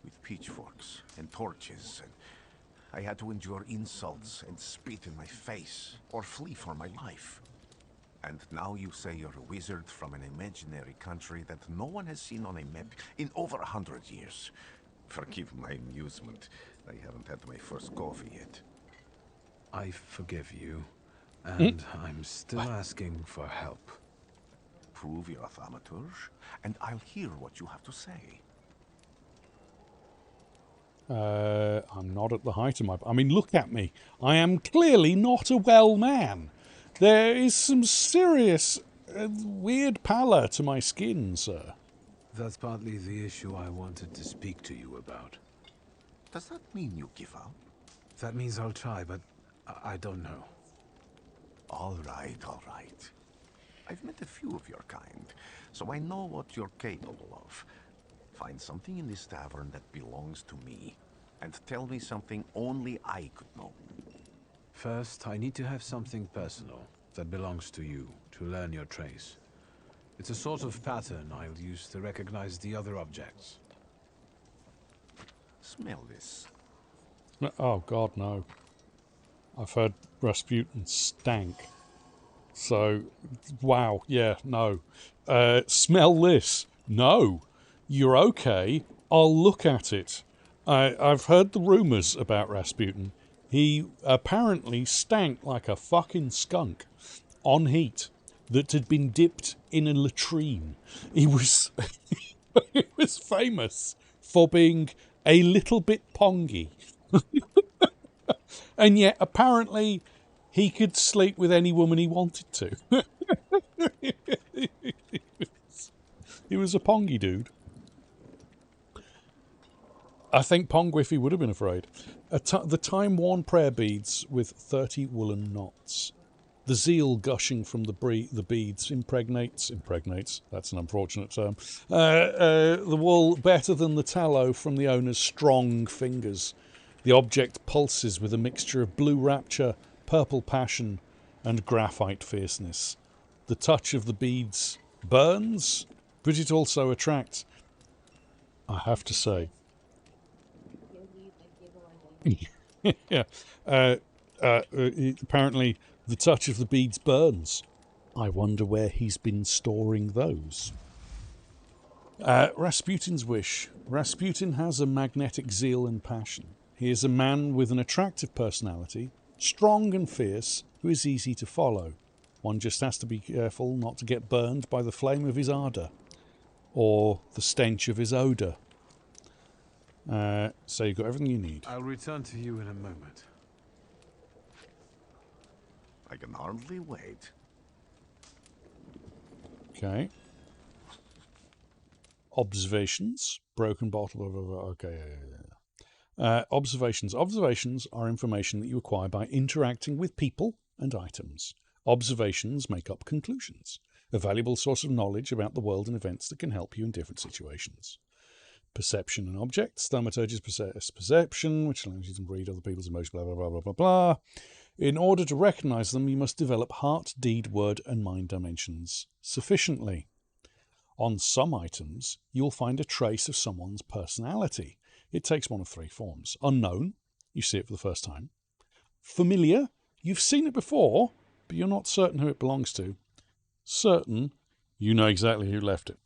with pitchforks and torches, and I had to endure insults and spit in my face, or flee for my life. And now you say you're a wizard from an imaginary country that no one has seen on a map in over 100 years. Forgive my amusement. I haven't had my first coffee yet. I forgive you, and I'm still asking for help. Prove you're a Thaumaturge, and I'll hear what you have to say. I'm not at the height of my... I mean, look at me. I am clearly not a well man. There is some serious, weird pallor to my skin, sir. That's partly the issue I wanted to speak to you about. Does that mean you give up? That means I'll try, but I don't know. All right, all right. I've met a few of your kind, so I know what you're capable of. Find something in this tavern that belongs to me, and tell me something only I could know. First, I need to have something personal that belongs to you to learn your trace. It's a sort of pattern I'll use to recognize the other objects. Smell this. Oh, God, no. I've heard Rasputin stank. So, wow, yeah, no. Smell this. No. You're okay. I'll look at it. I've heard the rumours about Rasputin. He apparently stank like a fucking skunk on heat that had been dipped in a latrine. He was, he was famous for being a little bit pongy. And yet, apparently, he could sleep with any woman he wanted to. He was a pongy dude. I think Pongwiffy would have been afraid. The time-worn prayer beads with 30 woolen knots. The zeal gushing from the beads impregnates, that's an unfortunate term, the wool better than the tallow from the owner's strong fingers. The object pulses with a mixture of blue rapture, purple passion, and graphite fierceness. The touch of the beads burns, but it also attracts. I have to say. Yeah. Apparently, the touch of the beads burns. I wonder where he's been storing those. Rasputin's wish. Rasputin has a magnetic zeal and passion. He is a man with an attractive personality, strong and fierce, who is easy to follow. One just has to be careful not to get burned by the flame of his ardour, or the stench of his odour. So you've got everything you need. I'll return to you in a moment. I can hardly wait. Okay. Observations. Broken bottle. Okay. Observations. Observations are information that you acquire by interacting with people and items. Observations make up conclusions, a valuable source of knowledge about the world and events that can help you in different situations. Perception and objects. Thaumaturges possess perception, which allows you to read other people's emotions, blah, blah, blah, blah, blah, blah. In order to recognize them, you must develop heart, deed, word, and mind dimensions sufficiently. On some items, you'll find a trace of someone's personality. It takes one of three forms. Unknown, you see it for the first time. Familiar, you've seen it before, but you're not certain who it belongs to. Certain, you know exactly who left it.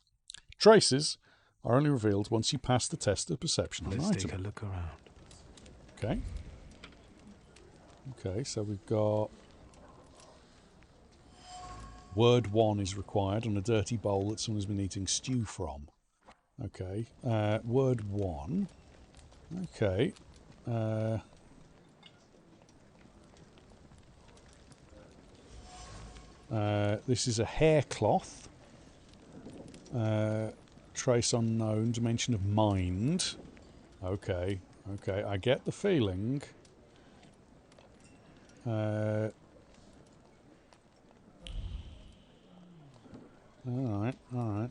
Traces are only revealed once you pass the test of perception on an item. Let's take a look around. Okay. Okay, so we've got... Word 1 is required on a dirty bowl that someone's been eating stew from. Okay. Word 1. Okay. This is a hair cloth. Trace unknown. Dimension of mind. Okay. Okay. I get the feeling. Alright.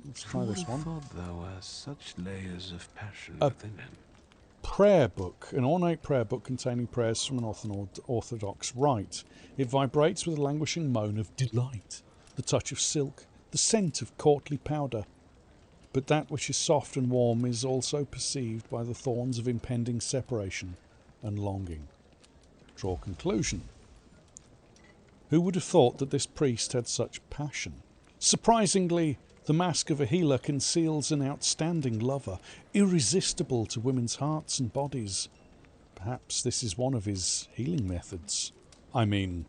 Let's try this one. Who would have thought there were such layers of passion within him? Prayer book, an ornate prayer book containing prayers from an Orthodox rite. It vibrates with a languishing moan of delight, the touch of silk, the scent of courtly powder. But that which is soft and warm is also perceived by the thorns of impending separation and longing. Draw conclusion. Who would have thought that this priest had such passion? Surprisingly, the mask of a healer conceals an outstanding lover, irresistible to women's hearts and bodies. Perhaps this is one of his healing methods. I mean,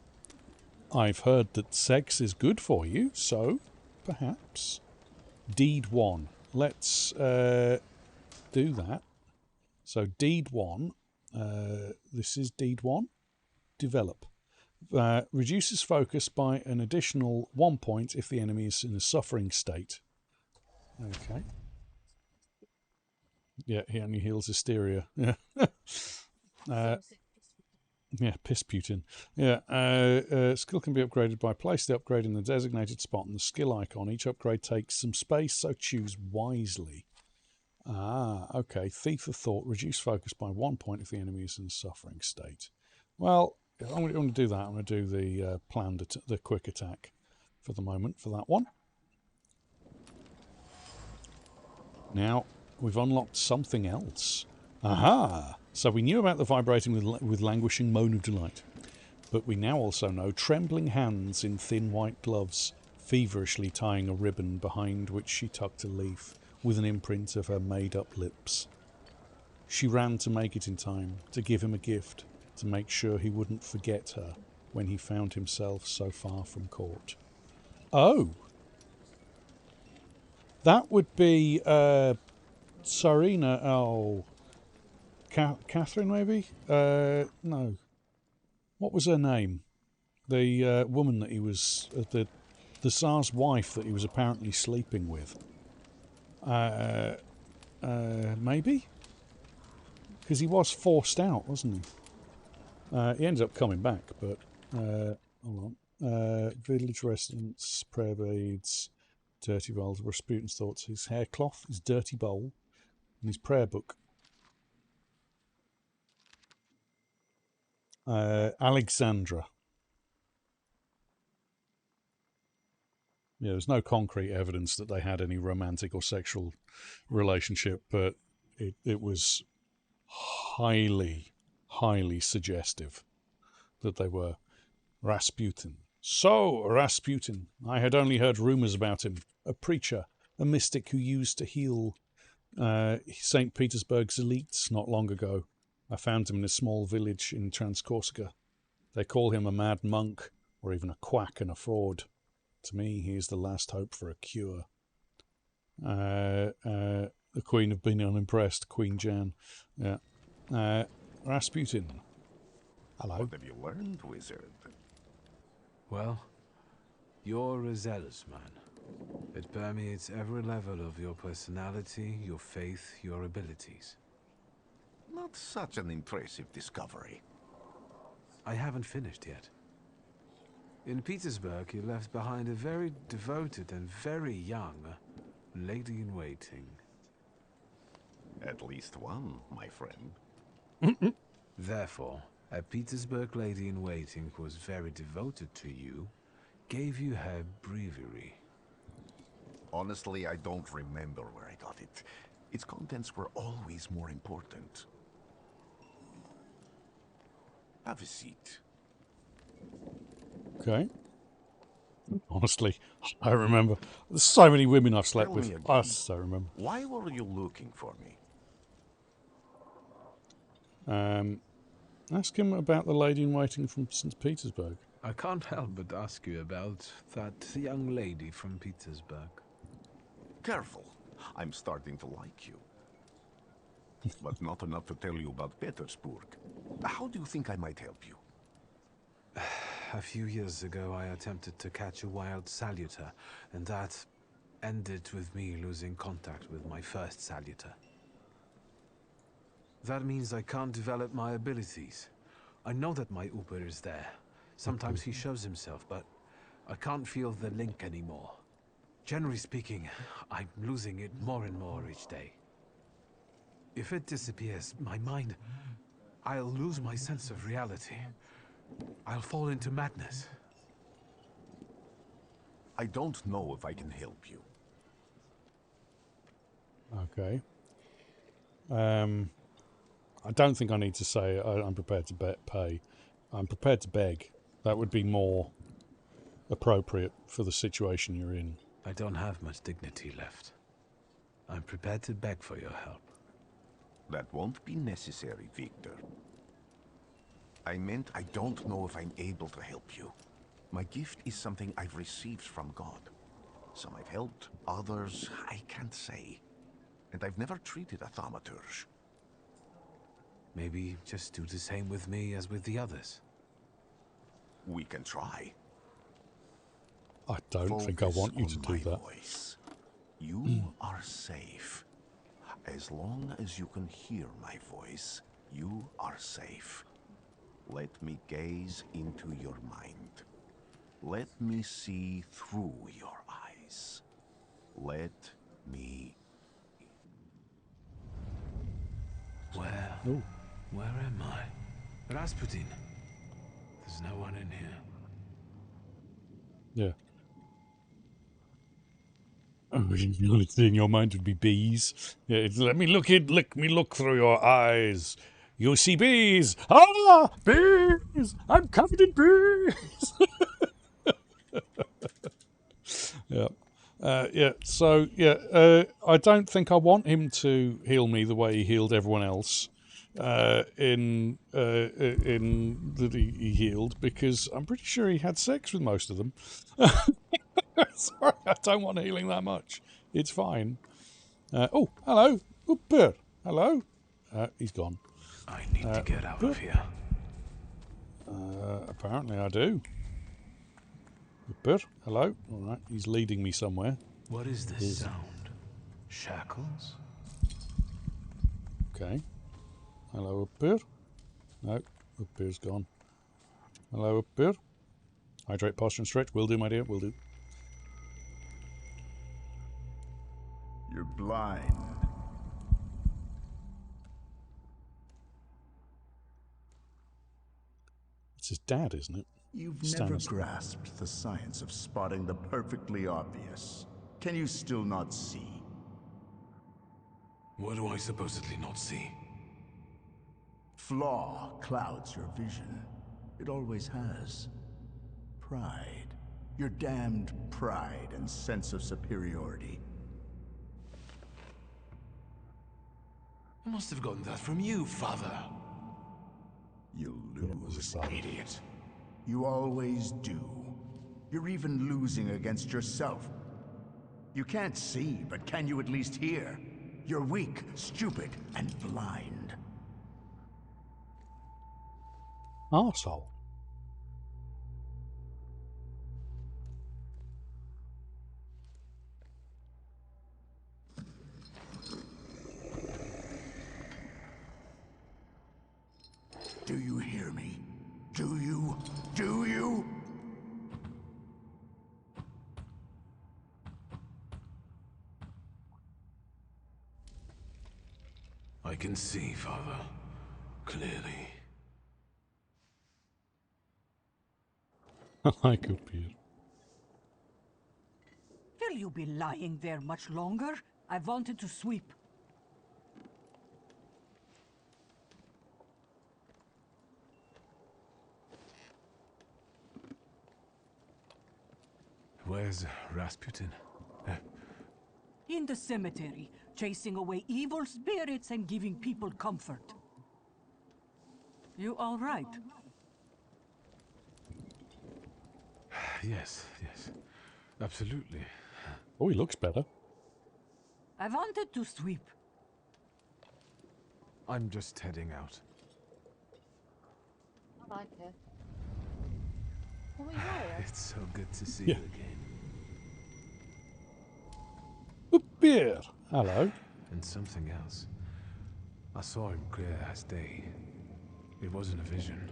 I've heard that sex is good for you, so perhaps. Deed 1. Let's do that. So deed 1. This is deed 1. Develop. Reduces focus by an additional 1 point if the enemy is in a suffering state. Okay. Yeah, he only heals hysteria. Yeah. Yeah, piss Putin. Yeah, skill can be upgraded by place the upgrade in the designated spot on the skill icon. Each upgrade takes some space, so choose wisely. Okay. Thief of Thought. Reduce focus by 1 point if the enemy is in a suffering state. Well, I'm going to do that. I'm going to do the the quick attack for the moment for that one. Now, we've unlocked something else. Aha! So we knew about the vibrating with languishing moan of delight. But we now also know trembling hands in thin white gloves, feverishly tying a ribbon behind which she tucked a leaf, with an imprint of her made-up lips. She ran to make it in time, to give him a gift, to make sure he wouldn't forget her when he found himself so far from court. Oh! That would be Sarina. Oh, Catherine, maybe? No. What was her name? The woman that he was... the Tsar's wife that he was apparently sleeping with. Maybe? Because he was forced out, wasn't he? He ended up coming back, but... hold on. Village residents, prayer beads, dirty bowls, Rasputin's thoughts, his hair cloth, his dirty bowl, and his prayer book. Alexandra. Yeah, there's no concrete evidence that they had any romantic or sexual relationship, but it was highly, highly suggestive that they were. Rasputin. So, Rasputin. I had only heard rumours about him. A preacher, a mystic who used to heal St. Petersburg's elites not long ago. I found him in a small village in Transcorsica. They call him a mad monk, or even a quack and a fraud. To me, he is the last hope for a cure. The Queen have been unimpressed. Queen Jan. Yeah. Rasputin. Hello. What have you learned, wizard? Well, you're a zealous man. It permeates every level of your personality, your faith, your abilities. Not such an impressive discovery. I haven't finished yet. In Petersburg, you left behind a very devoted and very young lady-in-waiting. At least one, my friend. Therefore, a Petersburg lady-in-waiting who was very devoted to you, gave you her breviary. Honestly, I don't remember where I got it. Its contents were always more important. Have a seat. Okay. Honestly, I remember. There's so many women I've slept Tell me with. again. I so remember. Why were you looking for me? Ask him about the lady-in-waiting from St. Petersburg. I can't help but ask you about that young lady from Petersburg. Careful. I'm starting to like you. But not enough to tell you about Petersburg. How do you think I might help you? A few years ago, I attempted to catch a wild saluter, and that ended with me losing contact with my first saluter. That means I can't develop my abilities. I know that my Uber is there. Sometimes he shows himself, but I can't feel the link anymore. Generally speaking, I'm losing it more and more each day. If it disappears, my mind, I'll lose my sense of reality. I'll fall into madness. I don't know if I can help you. Okay. I don't think I need to say I'm prepared to pay. I'm prepared to beg. That would be more appropriate for the situation you're in. I don't have much dignity left. I'm prepared to beg for your help. That won't be necessary, Victor. I meant I don't know if I'm able to help you. My gift is something I've received from God. Some I've helped, others I can't say. And I've never treated a Thaumaturge. Maybe just do the same with me as with the others. We can try. I don't think I want you to do that. Voice. You are safe. As long as you can hear my voice, you are safe. Let me gaze into your mind. Let me see through your eyes. Let me... Where am I? Rasputin. There's no one in here. Yeah. Oh, the only thing in your mind would be bees. Yeah, let me look through your eyes. You see bees. Ah, bees! I'm covered in bees. Yeah. I don't think I want him to heal me the way he healed everyone else in that he healed, because I'm pretty sure he had sex with most of them. Sorry, I don't want healing that much. It's fine. Oh, hello. Hello. He's gone. I need to get out of here. Apparently I do. Upper, hello. All right, he's leading me somewhere. What is this sound? Shackles? Okay. Hello, Upper. No, Upper's gone. Hello, Upper. Hydrate, posture, and stretch. Will do, my dear. Will do. You're blind. It's his dad, isn't it? You've Stannis. never grasped the science of spotting the perfectly obvious. Can you still not see? What do I supposedly not see? Flaw clouds your vision. It always has. Pride. Your damned pride and sense of superiority. I must have gotten that from you, father. You'll was lose, a son. idiot. You always do. You're even losing against yourself. You can't see, but can you at least hear? You're weak, stupid, and blind. Arsehole. Do you hear me? Do you? Do you? I can see, father. Clearly. I like Upper. Will you be lying there much longer? I wanted to sweep. Where's Rasputin? In the cemetery, chasing away evil spirits and giving people comfort. You all right? Yes, yes. Absolutely. Oh, he looks better. I wanted to sweep. I'm just heading out. I like it. Oh, yeah. It's so good to see Yeah. you again. Upper. Hello. And something else. I saw him clear as day. It wasn't a vision.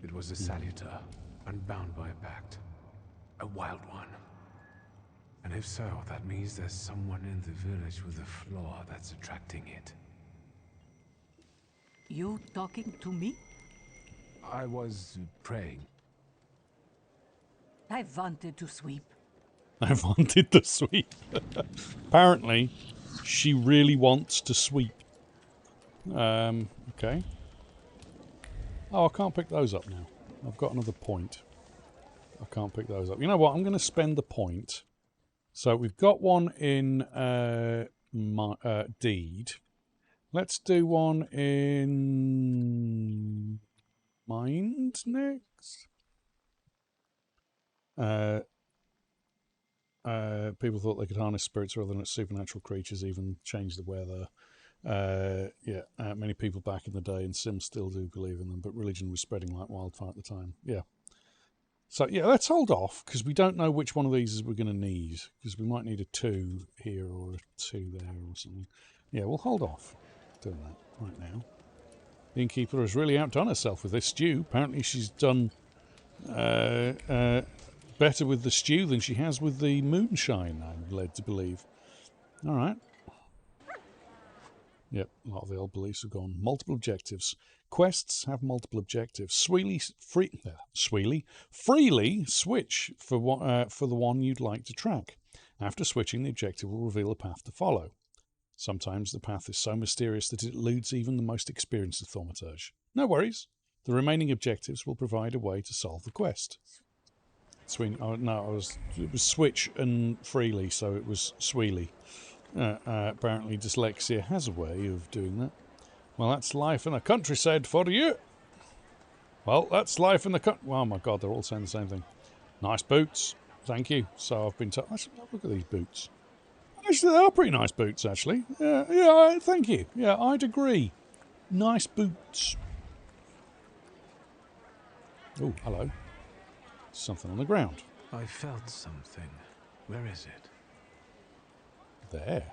It was a salutar, unbound by a pact. A wild one. And if so, that means there's someone in the village with a flaw that's attracting it. You talking to me? I was praying. I wanted to sweep. I wanted to sweep. Apparently, she really wants to sweep. Okay. Oh, I can't pick those up now. I've got another point. I can't pick those up. You know what? I'm going to spend the point. So we've got one in deed. Let's do one in mind next. People thought they could harness spirits rather than supernatural creatures, even change the weather. Many people back in the day, and Sims still do believe in them, but religion was spreading like wildfire at the time. Yeah. So, yeah, let's hold off, because we don't know which one of these we're going to need, because we might need a 2 here or a 2 there or something. Yeah, we'll hold off doing that right now. The innkeeper has really outdone herself with this stew. Apparently she's done better with the stew than she has with the moonshine, I'm led to believe. All right. Yep, a lot of the old beliefs have gone. Multiple objectives. Quests have multiple objectives. Freely switch for the one you'd like to track. After switching, the objective will reveal a path to follow. Sometimes the path is so mysterious that it eludes even the most experienced of Thaumaturge. No worries. The remaining objectives will provide a way to solve the quest. It was switch and freely, so it was Sweely. Apparently dyslexia has a way of doing that. Well, that's life in the countryside for you. Well, that's life in the country. Oh my God, they're all saying the same thing. Nice boots. Thank you. So I've been told. Look at these boots. Actually, they are pretty nice boots, actually. Yeah, thank you. Yeah, I'd agree. Nice boots. Oh, hello. Something on the ground. I felt something. Where is it? There.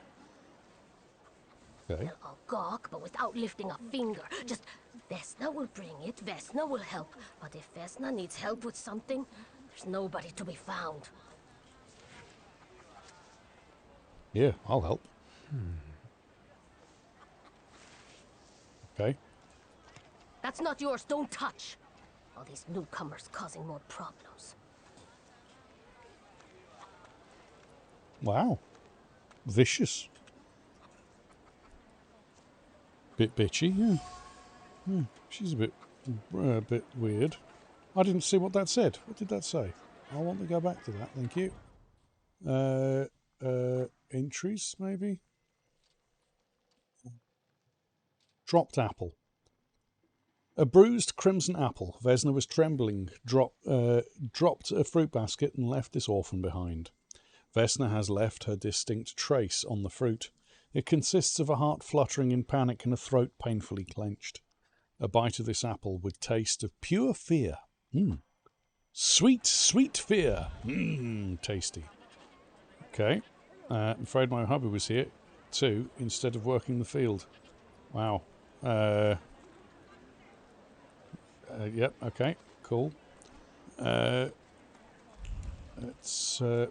Okay. I'll gawk, but without lifting a finger. Just, Vesna will bring it, Vesna will help. But if Vesna needs help with something, there's nobody to be found. Yeah, I'll help. Okay. That's not yours, don't touch. All these newcomers causing more problems. Wow. Vicious. Bit bitchy, yeah. She's a bit weird. I didn't see what that said. What did that say? I want to go back to that, thank you. Entries, maybe? Dropped apple. A bruised crimson apple. Vesna was trembling, dropped a fruit basket and left this orphan behind. Vesna has left her distinct trace on the fruit. It consists of a heart fluttering in panic and a throat painfully clenched. A bite of this apple with taste of pure fear. Sweet, sweet fear. Tasty. Okay. I'm afraid my hubby was here too, instead of working the field. Wow. Yep, okay, cool. Let's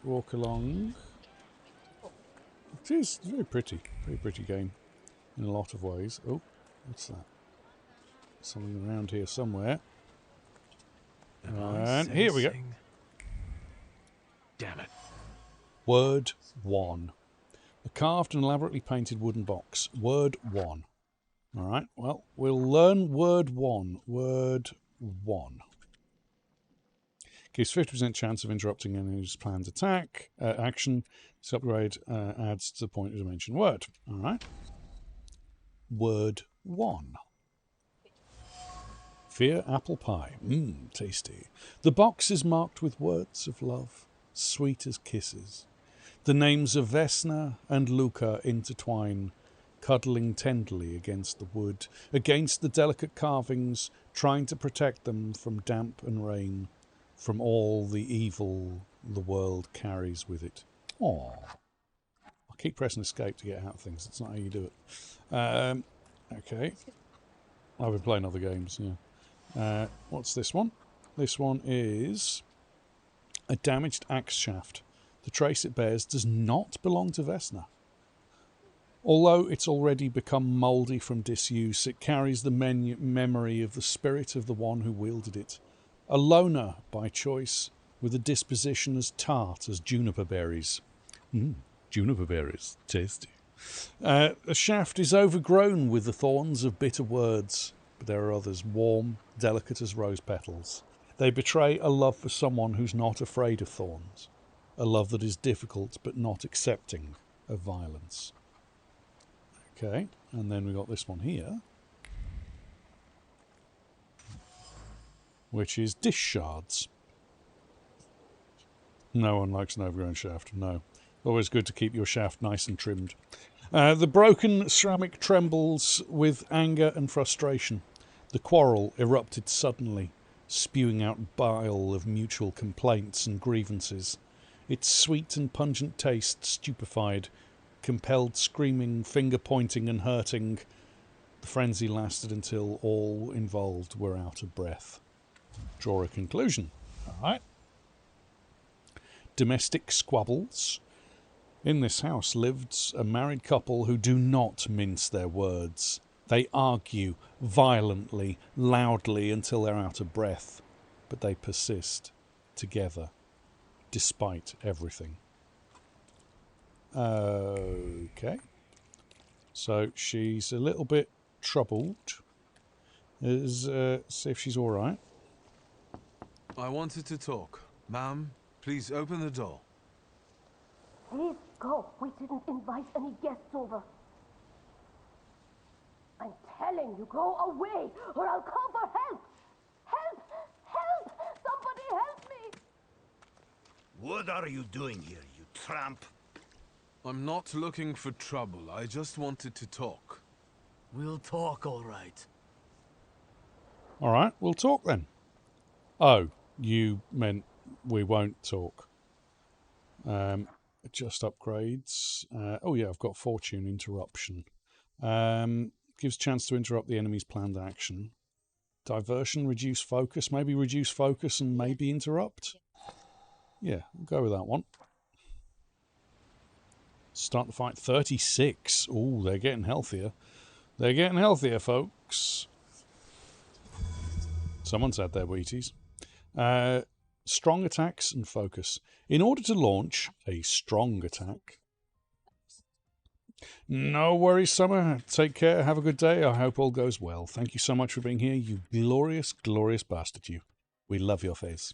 walk along. It is very pretty game in a lot of ways. Oh, what's that? Something around here somewhere. And here we go. Damn it. Word 1. A carved and elaborately painted wooden box. Word 1. Alright, well, we'll learn word 1. Word 1. Gives 50% chance of interrupting enemy's planned attack. Action. This upgrade adds to the point of dimension word. Alright. Word 1. Fear apple pie. Tasty. The box is marked with words of love, sweet as kisses. The names of Vesna and Luca intertwine, cuddling tenderly against the wood, against the delicate carvings, trying to protect them from damp and rain, from all the evil the world carries with it. Aww. I'll keep pressing escape to get out of things. That's not how you do it. Okay. I've been playing other games, yeah. What's this one? This one is a damaged axe shaft. The trace it bears does not belong to Vesna. Although it's already become mouldy from disuse, it carries the memory of the spirit of the one who wielded it. A loner by choice, with a disposition as tart as juniper berries. Juniper berries, tasty. The shaft is overgrown with the thorns of bitter words, but there are others, warm, delicate as rose petals. They betray a love for someone who's not afraid of thorns, a love that is difficult but not accepting of violence. Okay, and then we got this one here, which is dish shards. No one likes an overgrown shaft, no. Always good to keep your shaft nice and trimmed. The broken ceramic trembles with anger and frustration. The quarrel erupted suddenly, spewing out bile of mutual complaints and grievances. Its sweet and pungent taste stupefied, compelled screaming, finger-pointing and hurting. The frenzy lasted until all involved were out of breath. Draw a conclusion. All right. Domestic squabbles. In this house lived a married couple who do not mince their words. They argue violently, loudly, until they're out of breath. But they persist together, despite everything. Okay. So she's a little bit troubled. See if she's all right. I wanted to talk. Ma'am, please open the door. Please go. We didn't invite any guests over. I'm telling you, go away, or I'll call for help. Help! Help! Somebody help me! What are you doing here, you tramp? I'm not looking for trouble. I just wanted to talk. We'll talk, all right. All right, we'll talk then. Oh, you meant we won't talk. Just upgrades. Oh yeah, I've got Fortune Interruption. Gives chance to interrupt the enemy's planned action. Diversion, reduce focus. Maybe reduce focus and maybe interrupt. Yeah, we'll go with that one. Start the fight. 36. Oh, they're getting healthier. They're getting healthier, folks. Someone's had their Wheaties. Strong attacks and focus. In order to launch a strong attack. No worries, Summer. Take care. Have a good day. I hope all goes well. Thank you so much for being here, you glorious, glorious bastard, you. We love your face.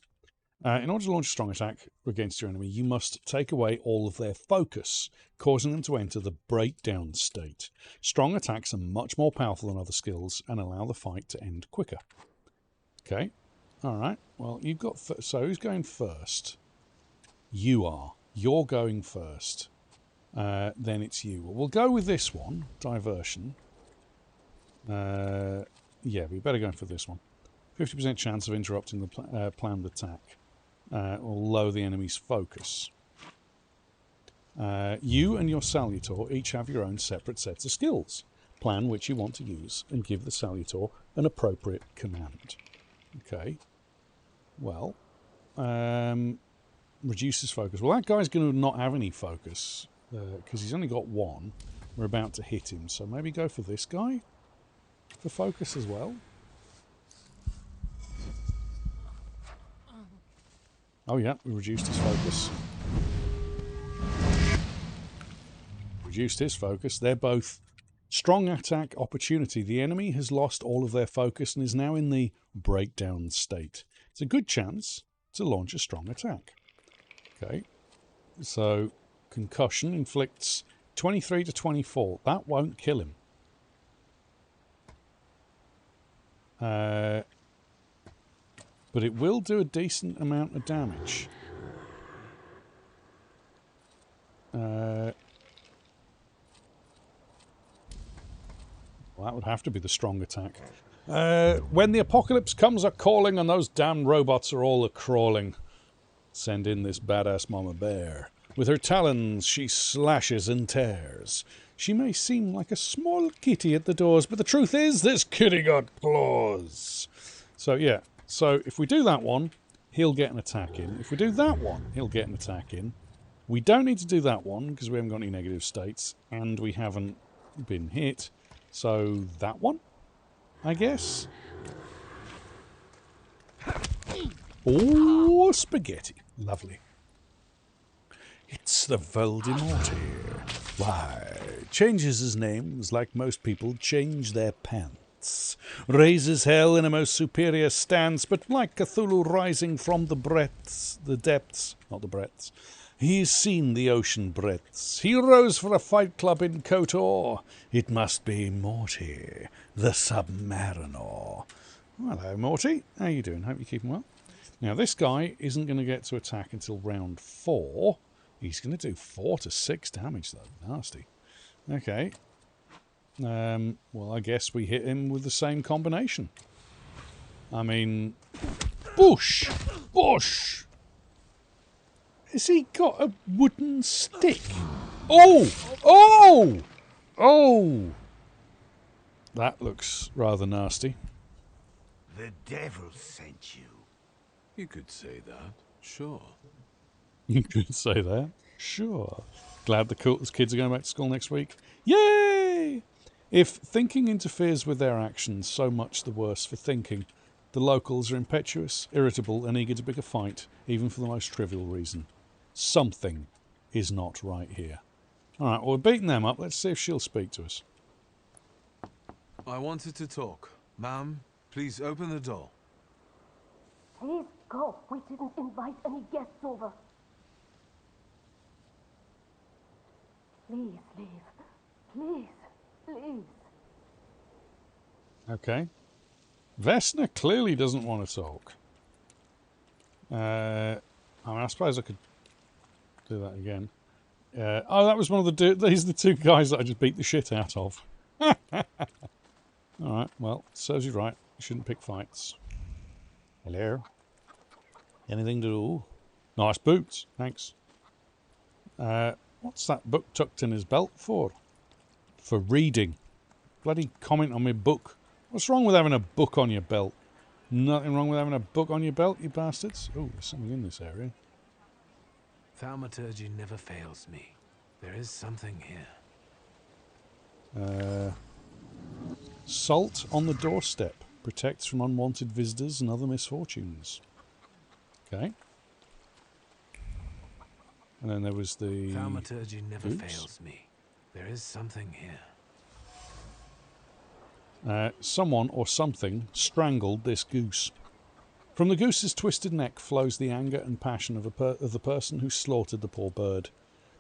In order to launch a strong attack against your enemy, you must take away all of their focus, causing them to enter the breakdown state. Strong attacks are much more powerful than other skills and allow the fight to end quicker. Okay. All right. Well, you've got... So who's going first? You are. You're going first. Then it's you. We'll go with this one. Diversion. Yeah, we better go for this one. 50% chance of interrupting the planned attack. Or lower the enemy's focus. You and your Salutor each have your own separate sets of skills. Plan which you want to use and give the Salutor an appropriate command. Okay. Well, reduces focus. Well, that guy's going to not have any focus because he's only got one. We're about to hit him, so maybe go for this guy for focus as well. Oh yeah, we reduced his focus. Reduced his focus. They're both strong attack opportunity. The enemy has lost all of their focus and is now in the breakdown state. It's a good chance to launch a strong attack. Okay, so concussion inflicts 23 to 24. That won't kill him. But it will do a decent amount of damage. Well, that would have to be the strong attack. When the apocalypse comes a-calling and those damn robots are all a-crawling, send in this badass mama bear. With her talons she slashes and tears. She may seem like a small kitty at the doors, but the truth is this kitty got claws. So yeah. So if we do that one, he'll get an attack in. If we do that one, he'll get an attack in. We don't need to do that one because we haven't got any negative states and we haven't been hit. So that one, I guess. Oh, spaghetti. Lovely. It's the Voldemort here. Why, changes his names like most people change their pants. Raises hell in a most superior stance, but like Cthulhu rising from the depths, not the breadths, he's seen the ocean breadths. He rose for a fight club in KOTOR. It must be Morty, the Submariner. Hello, Morty. How you doing? Hope you're keeping well. Now, this guy isn't going to get to attack until round 4. He's going to do 4 to 6 damage, though. Nasty. Okay. Well, I guess we hit him with the same combination. I mean... Bush! Bush! Has he got a wooden stick? Oh! Oh! Oh! That looks rather nasty. The devil sent you. You could say that, sure. You could say that, sure. Glad the kids are going back to school next week. Yay! If thinking interferes with their actions, so much the worse for thinking. The locals are impetuous, irritable, and eager to pick a fight, even for the most trivial reason. Something is not right here. All right, well, we're beating them up. Let's see if she'll speak to us. I wanted to talk. Ma'am, please open the door. Please go. We didn't invite any guests over. Please leave. Please. Please. Okay. Vesna clearly doesn't want to talk. I mean, I suppose I could do that again. Oh, that was one of these are the two guys that I just beat the shit out of. Alright, well, serves you right. You shouldn't pick fights. Hello? Anything to do? Nice boots, thanks. What's that book tucked in his belt for? For reading. Bloody comment on my book. What's wrong with having a book on your belt? Nothing wrong with having a book on your belt, you bastards. Oh, there's something in this area. Thaumaturge never fails me. There is something here. Salt on the doorstep. Protects from unwanted visitors and other misfortunes. Okay. And then there was the... Thaumaturge never goose. fails me. There is something here. Someone or something strangled this goose. From the goose's twisted neck flows the anger and passion of the person who slaughtered the poor bird.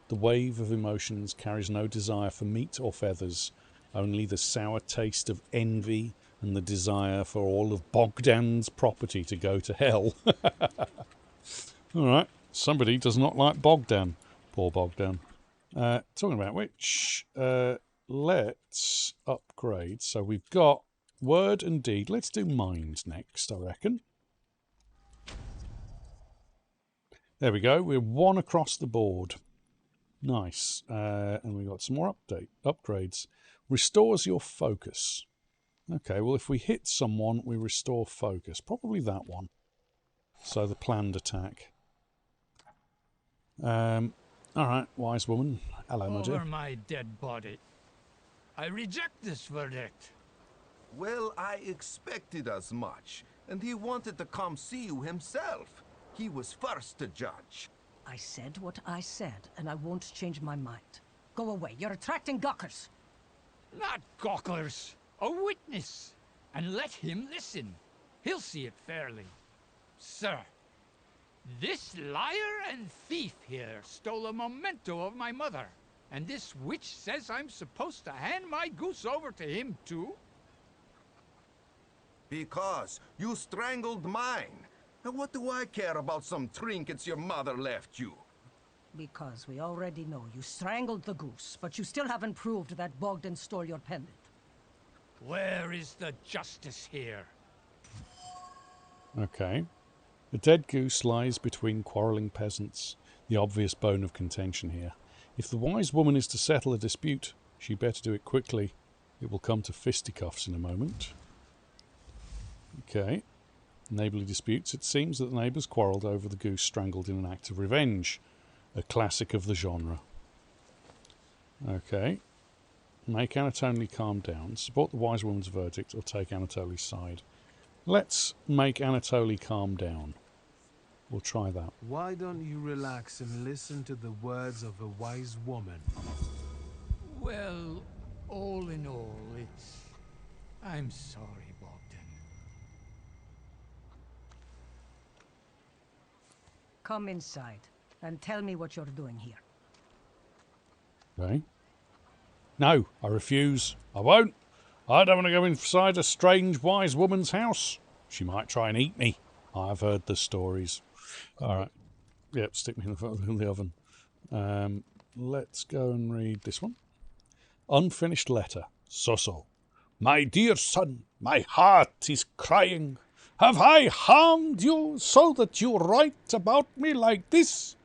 The wave of emotions carries no desire for meat or feathers, only the sour taste of envy and the desire for all of Bogdan's property to go to hell. Alright, somebody does not like Bogdan. Poor Bogdan. Talking about which, let's upgrade. So we've got word and deed. Let's do mind next, I reckon. There we go. We're one across the board. Nice. And we got some more upgrades. Restores your focus. Okay, well, if we hit someone, we restore focus. Probably that one. So the planned attack. All right, wise woman. Hello, my dear. Over my dead body. I reject this verdict. Well, I expected as much, and he wanted to come see you himself. He was first to judge. I said what I said, and I won't change my mind. Go away. You're attracting gawkers. Not gawkers. A witness. And let him listen. He'll see it fairly. Sir, this liar and thief here stole a memento of my mother. And this witch says I'm supposed to hand my goose over to him too? Because you strangled mine. And what do I care about some trinkets your mother left you? Because we already know you strangled the goose, but you still haven't proved that Bogdan stole your pendant. Where is the justice here? Okay. The dead goose lies between quarrelling peasants, the obvious bone of contention here. If the wise woman is to settle a dispute, she better do it quickly. It will come to fisticuffs in a moment. Okay. Neighbourly disputes. It seems that the neighbours quarrelled over the goose strangled in an act of revenge. A classic of the genre. Okay. Make Anatoly calm down. Support the wise woman's verdict or take Anatoly's side. Let's make Anatoly calm down. We'll try that. Why don't you relax and listen to the words of a wise woman? Well, all in all, it's... I'm sorry, Bogdan. Come inside and tell me what you're doing here. Okay. No, I refuse. I won't. I don't want to go inside a strange wise woman's house. She might try and eat me. I've heard the stories. All right. Yep, stick me in the oven. Let's go and read this one. Unfinished letter. So. My dear son, my heart is crying. Have I harmed you so that you write about me like this?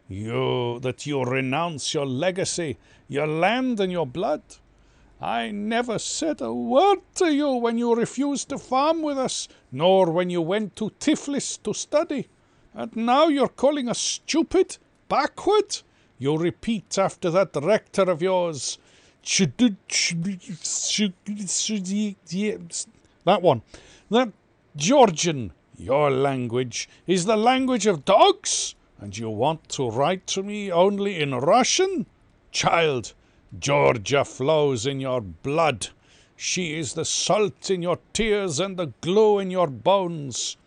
That you renounce your legacy, your land and your blood? I never said a word to you when you refused to farm with us, nor when you went to Tiflis to study. And now you're calling us stupid? Backward? You repeat after that rector of yours. That one. That Georgian, your language, is the language of dogs? And you want to write to me only in Russian? Child, Georgia flows in your blood. She is the salt in your tears and the glue in your bones.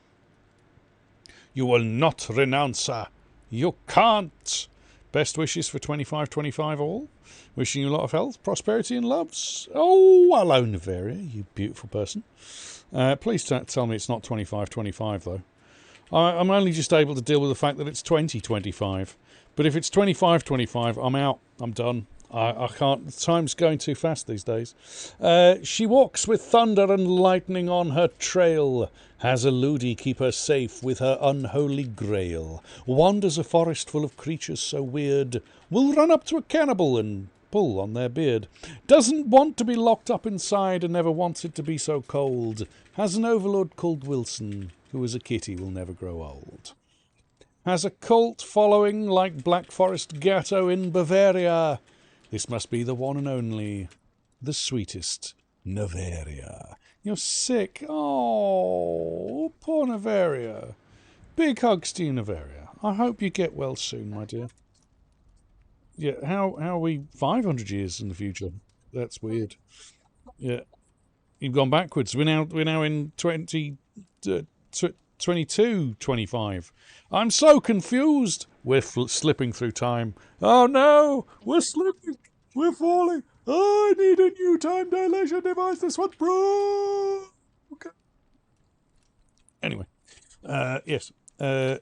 You will not renounce her. You can't. Best wishes for 25-25 all. Wishing you a lot of health, prosperity and loves. Oh, hello, Neveria, you beautiful person. Please tell me it's not 25-25 though. I'm only just able to deal with the fact that it's 20-25. But if it's 25-25, I'm out. I'm done. I can't. Time's going too fast these days. She walks with thunder and lightning on her trail. Has a Ludi keep her safe with her unholy grail. Wanders a forest full of creatures so weird. Will run up to a cannibal and pull on their beard. Doesn't want to be locked up inside and never wants it to be so cold. Has an overlord called Wilson, who as a kitty will never grow old. Has a cult following like Black Forest Gatto in Bavaria. This must be the one and only, the sweetest, Navaria. You're sick. Oh, poor Navaria. Big hugs to you, Navaria. I hope you get well soon, my dear. Yeah, how are we 500 years in the future? That's weird. Yeah, you've gone backwards. We're now in 22, 25. I'm so confused. We're slipping through time. Oh no, we're slipping. We're falling. Oh, I need a new time dilation device. This one's broke. Okay. Anyway, yes. How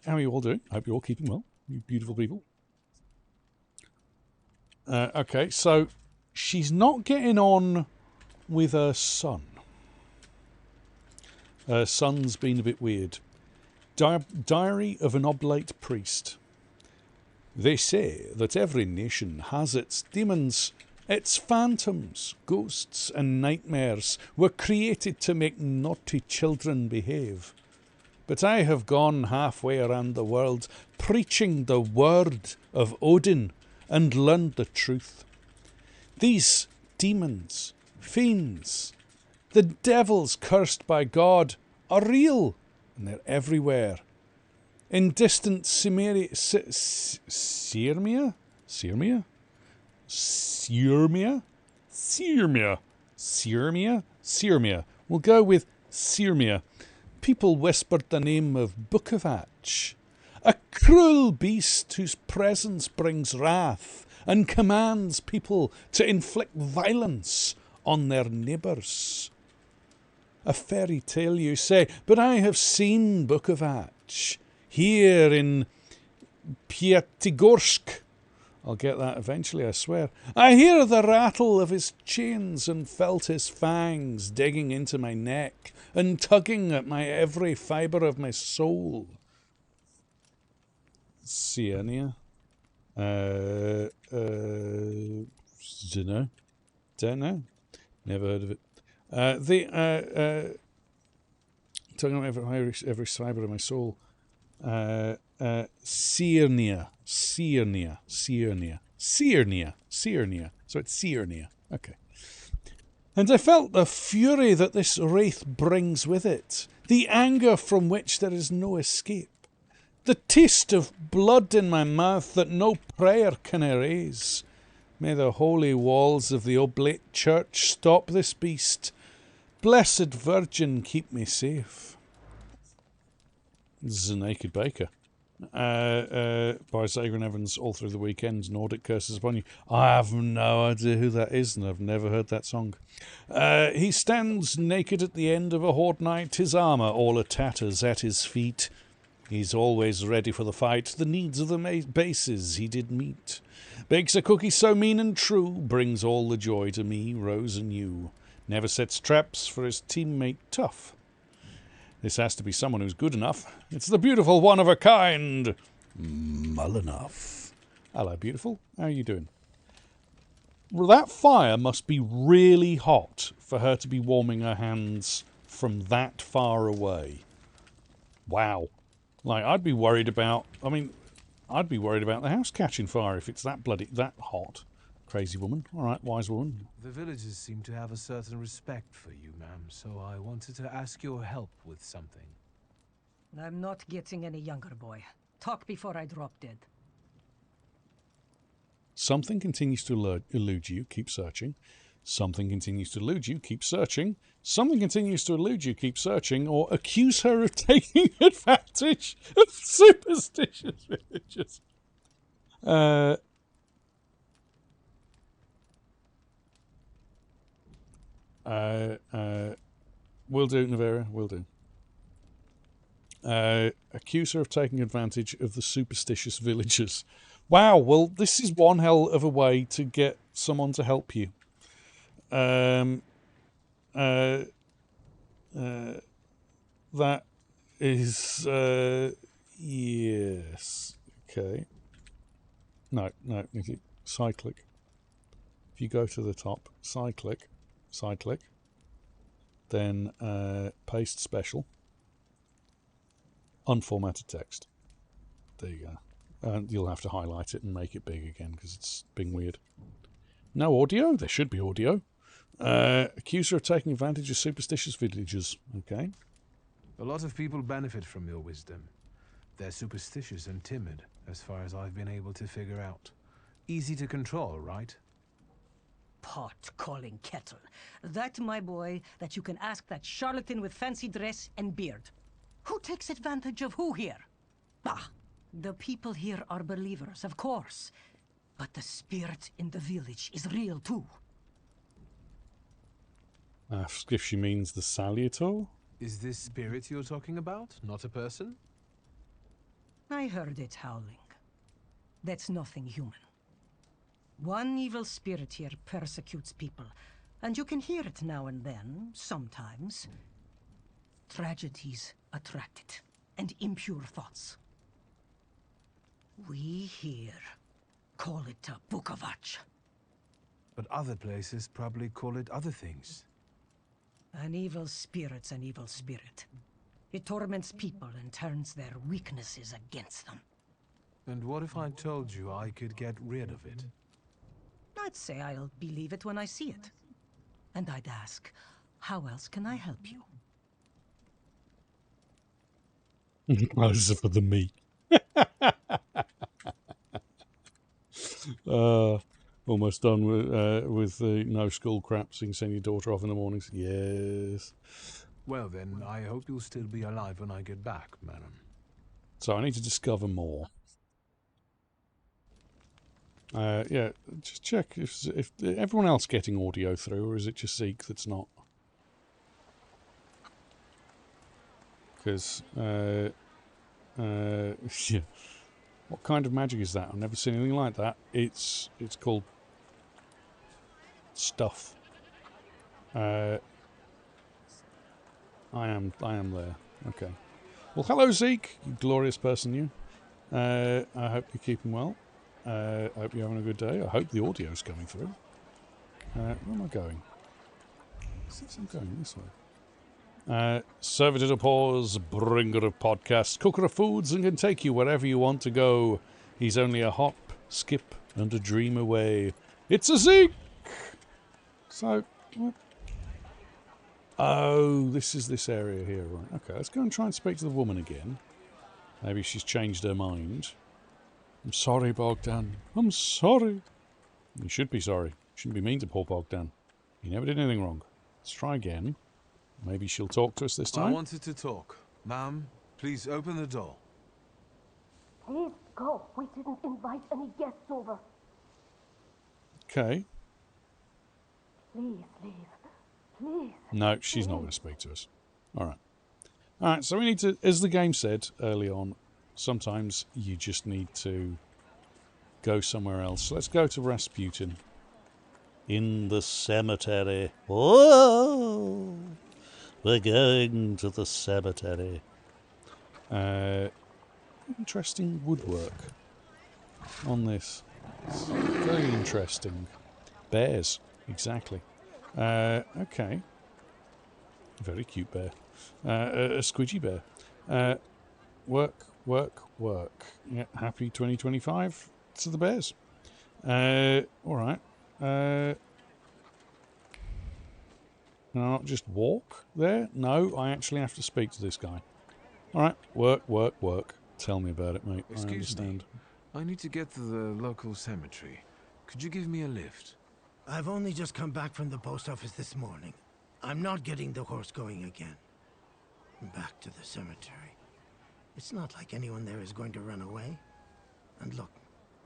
are you all doing? I hope you're all keeping well, you beautiful people. Okay, so she's not getting on with her son. Her son's been a bit weird. Diary of an Oblate Priest. They say that every nation has its demons. Its phantoms, ghosts and nightmares were created to make naughty children behave. But I have gone halfway around the world preaching the word of Odin and learned the truth. These demons, fiends, the devils cursed by God are real, and they're everywhere. In distant Sirmia? We'll go with Sirmia. People whispered the name of Bukovac, a cruel beast whose presence brings wrath and commands people to inflict violence on their neighbours. A fairy tale, you say, but I have seen Bukovac here in Pyatigorsk. I'll get that eventually, I swear. I hear the rattle of his chains and felt his fangs digging into my neck and tugging at my every fibre of my soul. Sienia? Don't know. Never heard of it. Tugging at every fibre of my soul. Sirnia. So it's Sirnia. Okay. And I felt the fury that this wraith brings with it, the anger from which there is no escape, the taste of blood in my mouth that no prayer can erase. May the holy walls of the oblate church stop this beast. Blessed Virgin, keep me safe. This is a Naked Baker. By Zagreb Evans, all through the weekend. Nordic curses upon you. I have no idea who that is, and I've never heard that song. He stands naked at the end of a horde night, his armour all a tatters at his feet. He's always ready for the fight, the needs of the bases he did meet. Bakes a cookie so mean and true, brings all the joy to me, Rose and you. Never sets traps for his teammate Tough. This has to be someone who's good enough. It's the beautiful one of a kind, Mullinough. Hello, beautiful. How are you doing? Well, that fire must be really hot for her to be warming her hands from that far away. Wow. Like, I'd be worried about the house catching fire if it's that hot. Crazy woman. All right, wise woman. The villagers seem to have a certain respect for you, ma'am, so I wanted to ask your help with something. I'm not getting any younger, boy. Talk before I drop dead. Something continues to elude you. Keep searching. Something continues to elude you. Keep searching. Something continues to elude you. Keep searching. Or accuse her of taking advantage of superstitious villagers. Will do, Navera, will do. Accuse her of taking advantage of the superstitious villagers. Wow, well, this is one hell of a way to get someone to help you. That is, yes. Okay. No, side click. If you go to the top, side click, then paste special, unformatted text. There you go. And you'll have to highlight it and make it big again because it's being weird. No audio? There should be audio. Accuse her of taking advantage of superstitious villagers. Okay. A lot of people benefit from your wisdom. They're superstitious and timid, as far as I've been able to figure out. Easy to control, right? Pot calling kettle. That, my boy, that you can ask that charlatan with fancy dress and beard. Who takes advantage of who here? Bah! The people here are believers, of course. But the spirit in the village is real too. Ask if she means the Salutor? Is this spirit you're talking about, not a person? I heard it howling. That's nothing human. One evil spirit here persecutes people, and you can hear it now and then, sometimes. Tragedies attract it, and impure thoughts. We here call it a Bukovach. But other places probably call it other things. An evil spirit's an evil spirit. It torments people and turns their weaknesses against them. And what if I told you I could get rid of it? I'd say I'll believe it when I see it. And I'd ask, how else can I help you? Those are for the meat. Almost done with the no school crap, so you can send your daughter off in the mornings. Yes. Well then, I hope you'll still be alive when I get back, madam. So I need to discover more. Yeah, just check if everyone else getting audio through, or is it just Zeke that's not? Because, yeah. What kind of magic is that? I've never seen anything like that. It's called stuff. I am there. Okay. Well, hello Zeke, you glorious person you. I hope you're keeping well. I hope you're having a good day. I hope the audio's coming through. Where am I going? I'm going this way. Servitor to pause, bringer of podcasts, cooker of foods, and can take you wherever you want to go. He's only a hop, skip, and a dream away. It's a Zeke! So, what? Oh, this is this area here, right. Okay, let's go and try and speak to the woman again. Maybe she's changed her mind. I'm sorry, Bogdan. I'm sorry. You should be sorry. You shouldn't be mean to poor Bogdan. He never did anything wrong. Let's try again. Maybe she'll talk to us this time. I wanted to talk. Ma'am, please open the door. Please go. We didn't invite any guests over. Okay. Please leave. Please. No, she's not going to speak to us. All right. All right, so we need to, as the game said early on, sometimes you just need to go somewhere else. So let's go to Rasputin. In the cemetery. Whoa! We're going to the cemetery. Interesting woodwork on this. Very interesting. Bears, exactly. Okay. Very cute bear. A squidgy bear. Work. Yeah, happy 2025 to the bears. Alright. Can I not just walk there? No, I actually have to speak to this guy. Alright, work. Tell me about it, mate. Excuse I understand. Me. I need to get to the local cemetery. Could you give me a lift? I've only just come back from the post office this morning. I'm not getting the horse going again. Back to the cemetery. It's not like anyone there is going to run away. And look,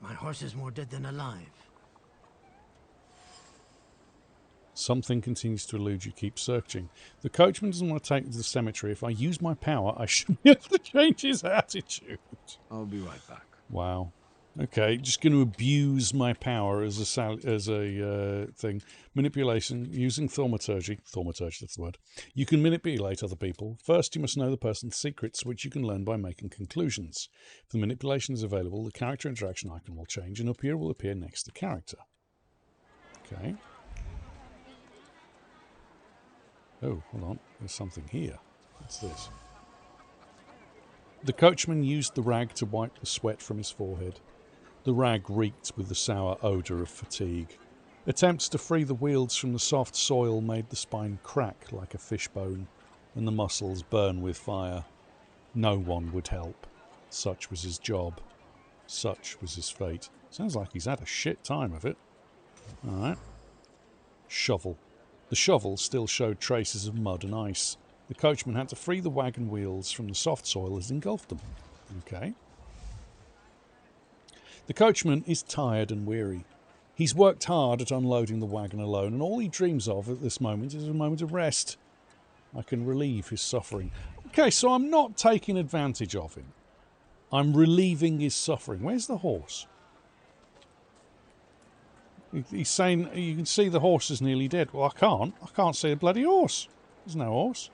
my horse is more dead than alive. Something continues to elude you. Keep searching. The coachman doesn't want to take me to the cemetery. If I use my power, I should be able to change his attitude. I'll be right back. Wow. Okay, just going to abuse my power as a thing. Manipulation using thaumaturgy. Thaumaturge, that's the word. You can manipulate other people. First, you must know the person's secrets, which you can learn by making conclusions. If the manipulation is available, the character interaction icon will change, and up here will appear next to character. Okay. Oh, hold on. There's something here. What's this? The coachman used the rag to wipe the sweat from his forehead. The rag reeked with the sour odour of fatigue. Attempts to free the wheels from the soft soil made the spine crack like a fishbone, and the muscles burn with fire. No one would help. Such was his job. Such was his fate. Sounds like he's had a shit time of it. Alright. Shovel. The shovel still showed traces of mud and ice. The coachman had to free the wagon wheels from the soft soil that engulfed them. Okay. The coachman is tired and weary. He's worked hard at unloading the wagon alone, and all he dreams of at this moment is a moment of rest. I can relieve his suffering. Okay, so I'm not taking advantage of him. I'm relieving his suffering. Where's the horse? He's saying you can see the horse is nearly dead. Well, I can't see a bloody horse. There's no horse.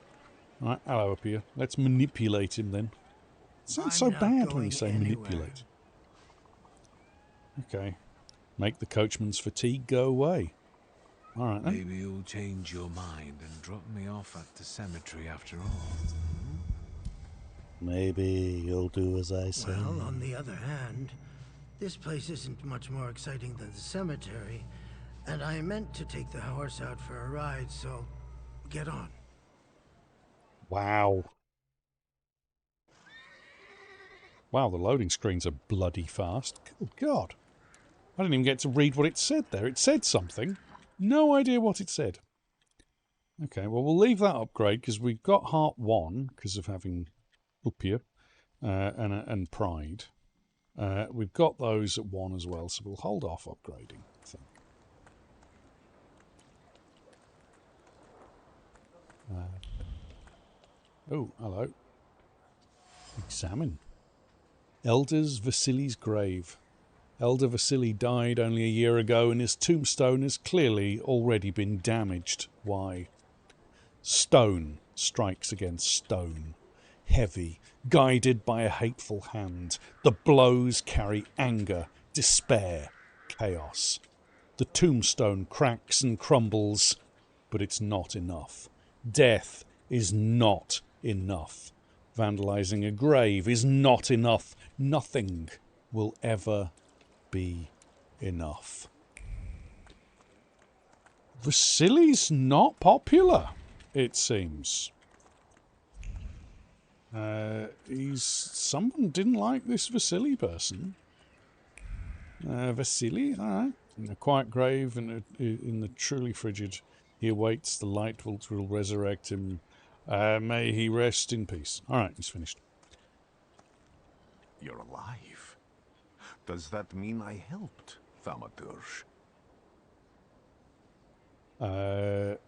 Right, hello up here. Let's manipulate him then. It sounds so bad when you say manipulate. Okay. Make the coachman's fatigue go away. Alright then. Maybe you'll change your mind and drop me off at the cemetery after all. Maybe you'll do as I say. Well, on the other hand, this place isn't much more exciting than the cemetery, and I meant to take the horse out for a ride, so get on. Wow. Wow, the loading screens are bloody fast. Good God. I didn't even get to read what it said there. It said something. No idea what it said. Okay, well, we'll leave that upgrade because we've got Heart 1 because of having Upia and Pride. We've got those at 1 as well, so we'll hold off upgrading, I think. Oh, hello. Examine. Elders Vasily's grave. Elder Vasily died only a year ago, and his tombstone has clearly already been damaged. Why? Stone strikes against stone. Heavy, guided by a hateful hand. The blows carry anger, despair, chaos. The tombstone cracks and crumbles, but it's not enough. Death is not enough. Vandalizing a grave is not enough. Nothing will ever be enough. Vasily's not popular, it seems. Someone didn't like this Vasily person. Vasily, alright. In a quiet grave in the truly frigid, he awaits. The light will resurrect him. May he rest in peace. Alright, he's finished. You're alive. Does that mean I helped, Thaumaturge?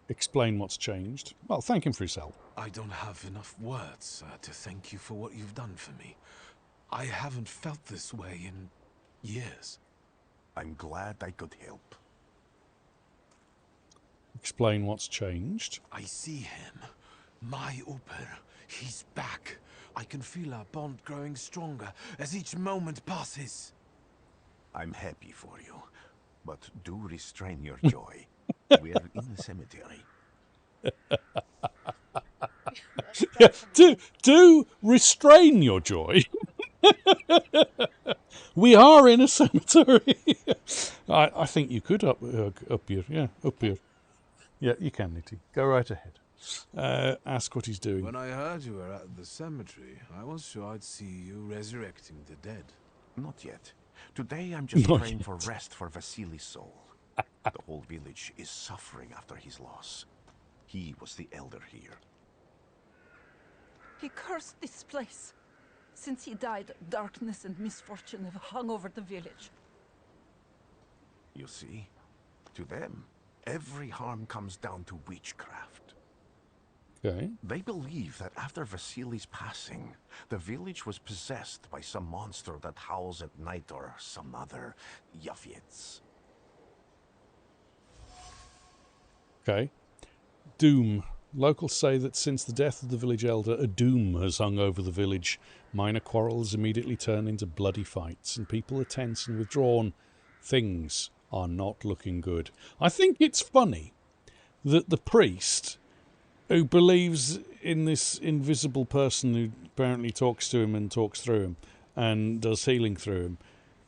Explain what's changed. Well, thank him for his help. I don't have enough words to thank you for what you've done for me. I haven't felt this way in years. I'm glad I could help. Explain what's changed. I see him. My Uper. He's back. I can feel our bond growing stronger as each moment passes. I'm happy for you, but do restrain your joy. We're in the cemetery. Yeah, do restrain your joy. We are in a cemetery. I think you could up here. Yeah, up here. Yeah, you can, Nitty. Go right ahead. Ask what he's doing. When I heard you were at the cemetery, I was sure I'd see you resurrecting the dead. Not yet. Today I'm just praying for rest for Vasily's soul. The whole village is suffering after his loss. He was the elder here. He cursed this place. Since he died, darkness and misfortune have hung over the village. You see, to them, every harm comes down to witchcraft. Okay. They believe that after Vasily's passing, the village was possessed by some monster that howls at night or some other Yafyets. Okay. Doom. Locals say that since the death of the village elder, a doom has hung over the village. Minor quarrels immediately turn into bloody fights, and people are tense and withdrawn. Things are not looking good. I think it's funny that the priest, who believes in this invisible person who apparently talks to him and talks through him and does healing through him,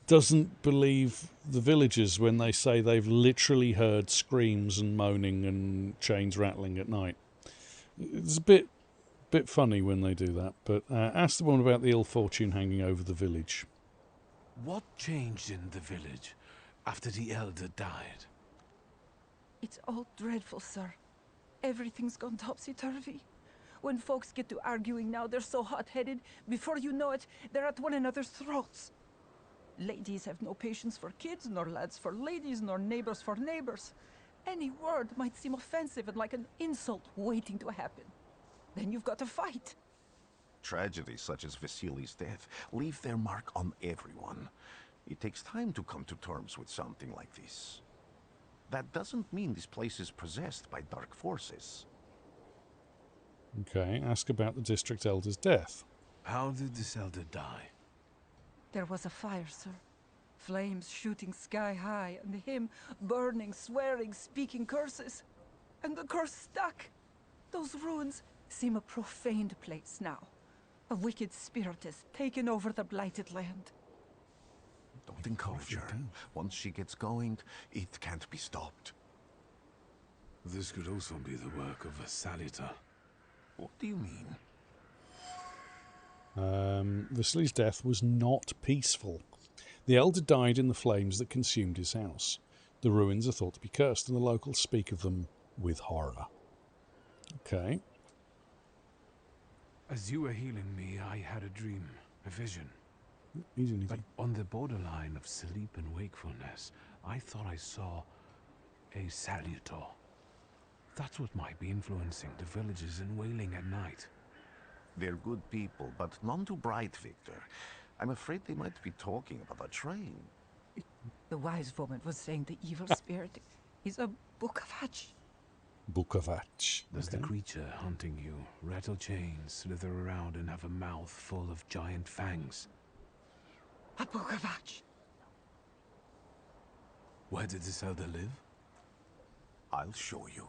doesn't believe the villagers when they say they've literally heard screams and moaning and chains rattling at night. It's a bit funny when they do that, but ask the woman about the ill fortune hanging over the village. What changed in the village after the elder died? It's all dreadful, sir. Everything's gone topsy-turvy. When folks get to arguing now, they're so hot-headed, before you know it, they're at one another's throats. Ladies have no patience for kids, nor lads for ladies, nor neighbors for neighbors. Any word might seem offensive and like an insult waiting to happen. Then you've got to fight. Tragedies such as Vasily's death leave their mark on everyone. It takes time to come to terms with something like this. That doesn't mean this place is possessed by dark forces. Okay, ask about the district elder's death. How did this elder die? There was a fire, sir. Flames shooting sky high, and him burning, swearing, speaking curses. And the curse stuck. Those ruins seem a profaned place now. A wicked spirit has taken over the blighted land. Don't encourage her. Once she gets going, it can't be stopped. This could also be the work of a Salita. What do you mean? Vasily's death was not peaceful. The elder died in the flames that consumed his house. The ruins are thought to be cursed, and the locals speak of them with horror. Okay. As you were healing me, I had a dream, a vision. Easy. But on the borderline of sleep and wakefulness, I thought I saw a Salutor. That's what might be influencing the villagers in Wailing at night. They're good people, but none too bright, Victor. I'm afraid they might be talking about a train. The wise woman was saying the evil spirit is a Bukovach. Bukovach. Does the creature hunting you rattle chains, slither around, and have a mouth full of giant fangs? A Bukovach. Where did this elder live? I'll show you.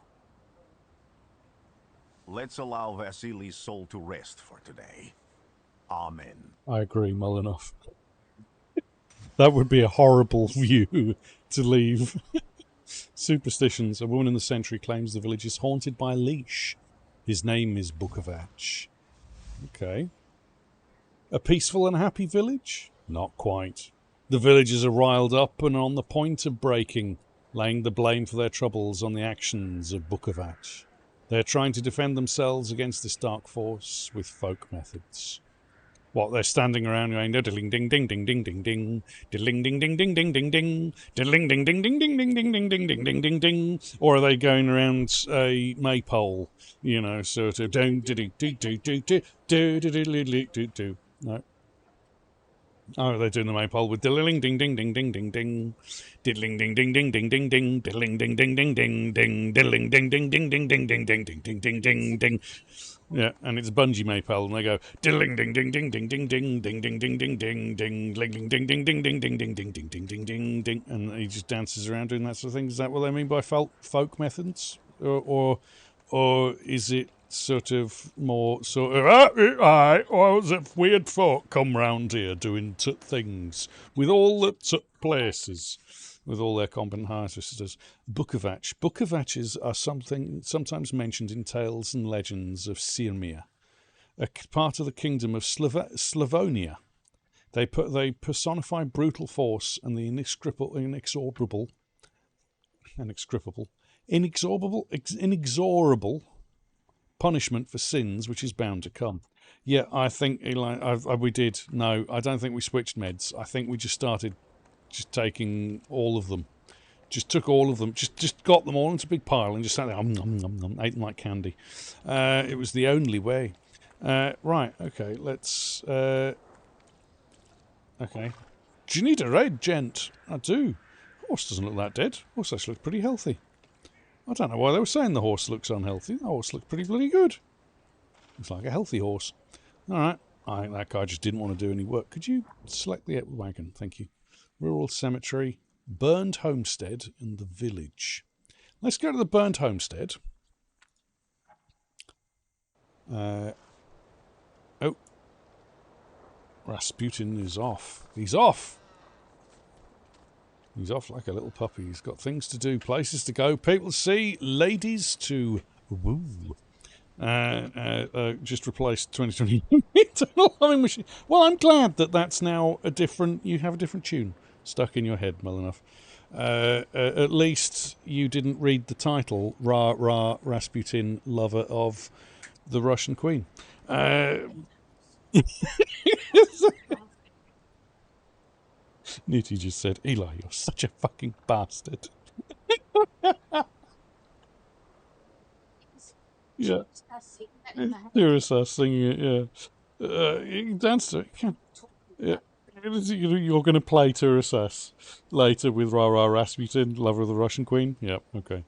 Let's allow Vasily's soul to rest for today. Amen. I agree, Molyneux. That would be a horrible view to leave. Superstitions. A woman in the century claims the village is haunted by a leash. His name is Bukovach. Okay. A peaceful and happy village? Not quite. The villagers are riled up and on the point of breaking, laying the blame for their troubles on the actions of Bukovach. They're trying to defend themselves against this dark force with folk methods. What, they're standing around going diddling ding ding ding ding ding ding, diddling ding ding ding ding ding ding, diddling ding ding ding ding ding ding ding ding ding ding ding ding, or are they going around a maypole, you know, sort of do do do do do do do do do do do. No. Oh, they're doing the maypole with diddling ding ding ding ding ding ding, diddling ding ding ding ding ding ding, diddling ding ding ding ding ding, diddling ding ding ding ding ding ding ding ding ding ding ding ding. Yeah, and it's a bungee maypole, and they go diddling ding ding ding ding ding ding ding ding ding ding ding ding, ding ding ding ding ding ding ding ding ding ding ding ding ding, and he just dances around doing that sort of thing. Is that what they mean by folk methods, or is it sort of more sort of if weird folk come round here doing things with all the places with all their competent higher sisters? Bukovaches are sometimes mentioned in tales and legends of Sirmia, a part of the kingdom of Slavonia. They personify brutal force and the inexorable punishment for sins which is bound to come. Yeah, I think, Eli, we did. No, I don't think we switched meds. I think we just started taking all of them Just took all of them, just got them all into a big pile and just sat there, ate them like candy. It was the only way. Right, okay, let's... okay. Do you need a raid, gent? I do. Horse doesn't look that dead. Horse actually looks pretty healthy. I don't know why they were saying the horse looks unhealthy. The horse looks pretty bloody good. Looks like a healthy horse. Alright, I think that guy just didn't want to do any work. Could you select the wagon? Thank you. Rural cemetery, burned homestead, and the village. Let's go to the burned homestead. Oh. Rasputin is off. He's off! He's off like a little puppy. He's got things to do, places to go, people to see, ladies to woo. Just replaced 2020 Eternal Humming Machine. Well, I'm glad that that's now a different... You have a different tune stuck in your head, Melinoff. At least you didn't read the title, Ra Ra Rasputin, lover of the Russian Queen. Nitty just said, Eli, you're such a fucking bastard. Yeah. Here's us singing it, yeah. You can dance to it. Yeah. You're going to play Turasas later with Ra Ra Rasputin, lover of the Russian Queen? Yep, okay.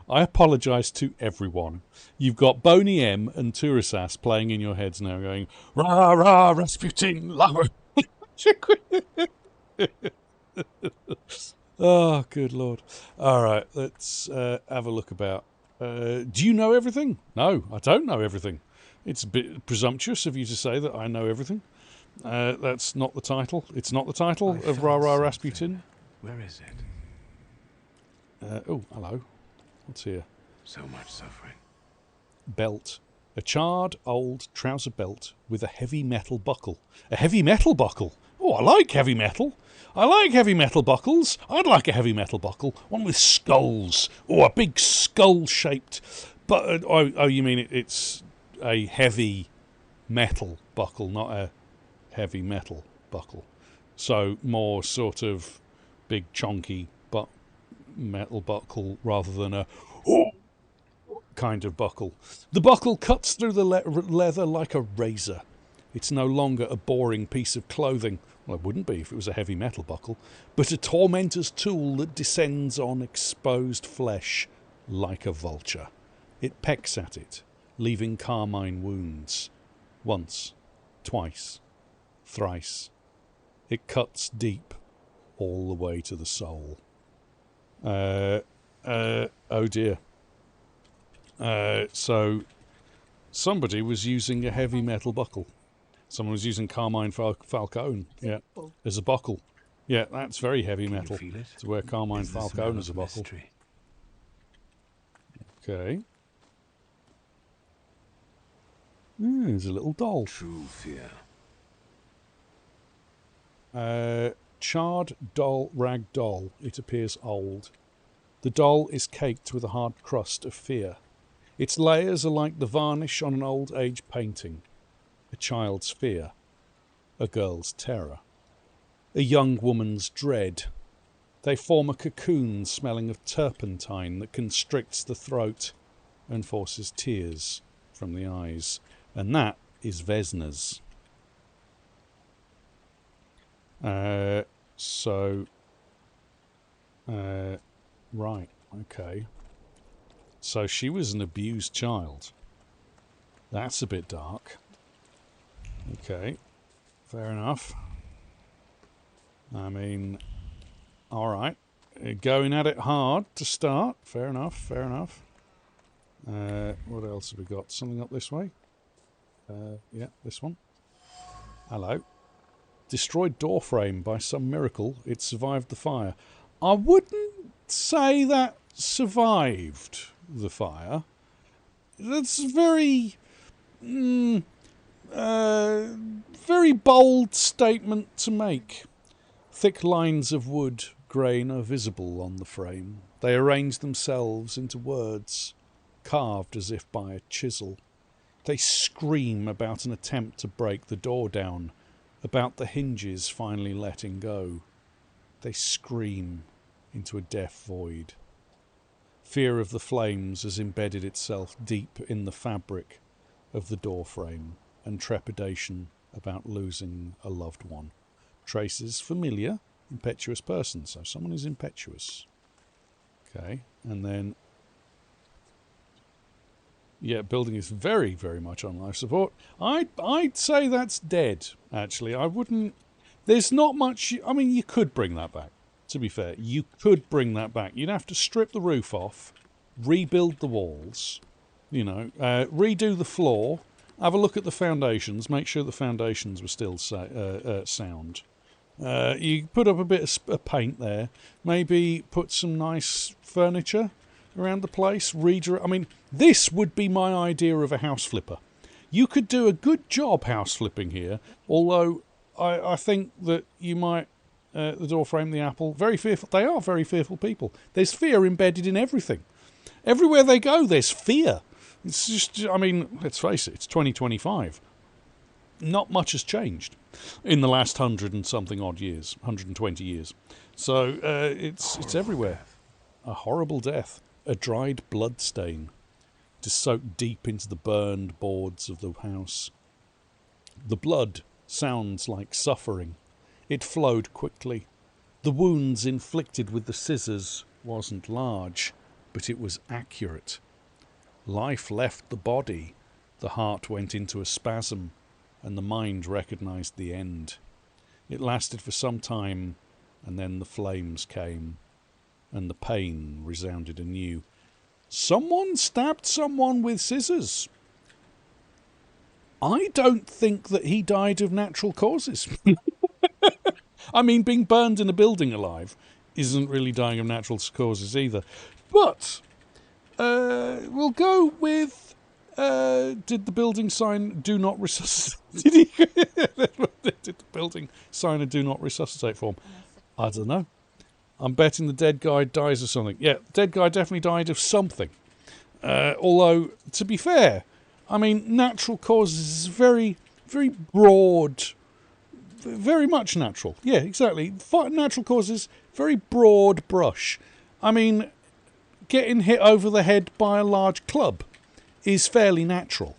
I apologise to everyone. You've got Boney M and Turasas playing in your heads now going, Ra Ra Rasputin, lover of the Russian Queen. Oh, good Lord. All right, let's have a look about. Do you know everything? No, I don't know everything. It's a bit presumptuous of you to say that I know everything. That's not the title. It's not the title of Ra Ra Rasputin. Where is it? Oh, hello. What's here? So much suffering. Belt. A charred, old trouser belt with a heavy metal buckle. A heavy metal buckle? Oh, I like heavy metal. I like heavy metal buckles. I'd like a heavy metal buckle. One with skulls. Oh, a big skull-shaped... But oh, you mean it's a heavy metal buckle, not a heavy metal buckle. So more sort of big, chonky metal buckle rather than a kind of buckle. The buckle cuts through the leather like a razor. It's no longer a boring piece of clothing. Well, it wouldn't be if it was a heavy metal buckle, but a tormentor's tool that descends on exposed flesh like a vulture. It pecks at it, leaving carmine wounds. Once, twice, thrice. It cuts deep, all the way to the soul. Oh dear. So, somebody was using a heavy metal buckle. Someone was using Carmine Falcone, yeah, as a buckle. Yeah, that's very heavy metal to wear Carmine Falcone as a buckle. Okay. There's a little doll. True fear. Charred rag doll. It appears old. The doll is caked with a hard crust of fear. Its layers are like the varnish on an old age painting. A child's fear, a girl's terror, a young woman's dread. They form a cocoon smelling of turpentine that constricts the throat and forces tears from the eyes. And that is Vesna's. Right, okay. So she was an abused child. That's a bit dark. Okay, fair enough. I mean, alright. Going at it hard to start. Fair enough, fair enough. What else have we got? Something up this way? Yeah, this one. Hello. Destroyed door frame by some miracle. It survived the fire. I wouldn't say that survived the fire. That's very... very bold statement to make. Thick lines of wood grain are visible on the frame. They arrange themselves into words, carved as if by a chisel. They scream about an attempt to break the door down, about the hinges finally letting go. They scream into a deaf void. Fear of the flames has embedded itself deep in the fabric of the doorframe, and trepidation about losing a loved one. Traces familiar, impetuous person. So someone is impetuous. Okay, and then... yeah, building is very, very much on life support. I'd say that's dead, actually. I wouldn't... there's not much... I mean, you could bring that back, to be fair. You could bring that back. You'd have to strip the roof off, rebuild the walls, you know, redo the floor, have a look at the foundations, make sure the foundations were still sound. You put up a bit of paint there, maybe put some nice furniture around the place, I mean, this would be my idea of a house flipper. You could do a good job house flipping here, although I think that you might, the door frame, the apple, very fearful. They are very fearful people. There's fear embedded in everything. Everywhere they go, there's fear. It's just, I mean, let's face it, it's 2025. Not much has changed in the last 100 and something odd years, 120 years. So it's everywhere. A horrible death. A dried blood stain to soak deep into the burned boards of the house. The blood sounds like suffering. It flowed quickly. The wounds inflicted with the scissors wasn't large, but it was accurate. Life left the body. The heart went into a spasm, and the mind recognized the end. It lasted for some time, and then the flames came, and the pain resounded anew. Someone stabbed someone with scissors. I don't think that he died of natural causes. I mean, being burned in a building alive isn't really dying of natural causes either. But we'll go with... did the building sign do not resuscitate? Did the building sign a do not resuscitate form? I don't know. I'm betting the dead guy dies of something. Yeah, the dead guy definitely died of something. Although, to be fair, I mean, natural causes is very, very broad... very much natural. Yeah, exactly. Natural causes, very broad brush. I mean, getting hit over the head by a large club is fairly natural.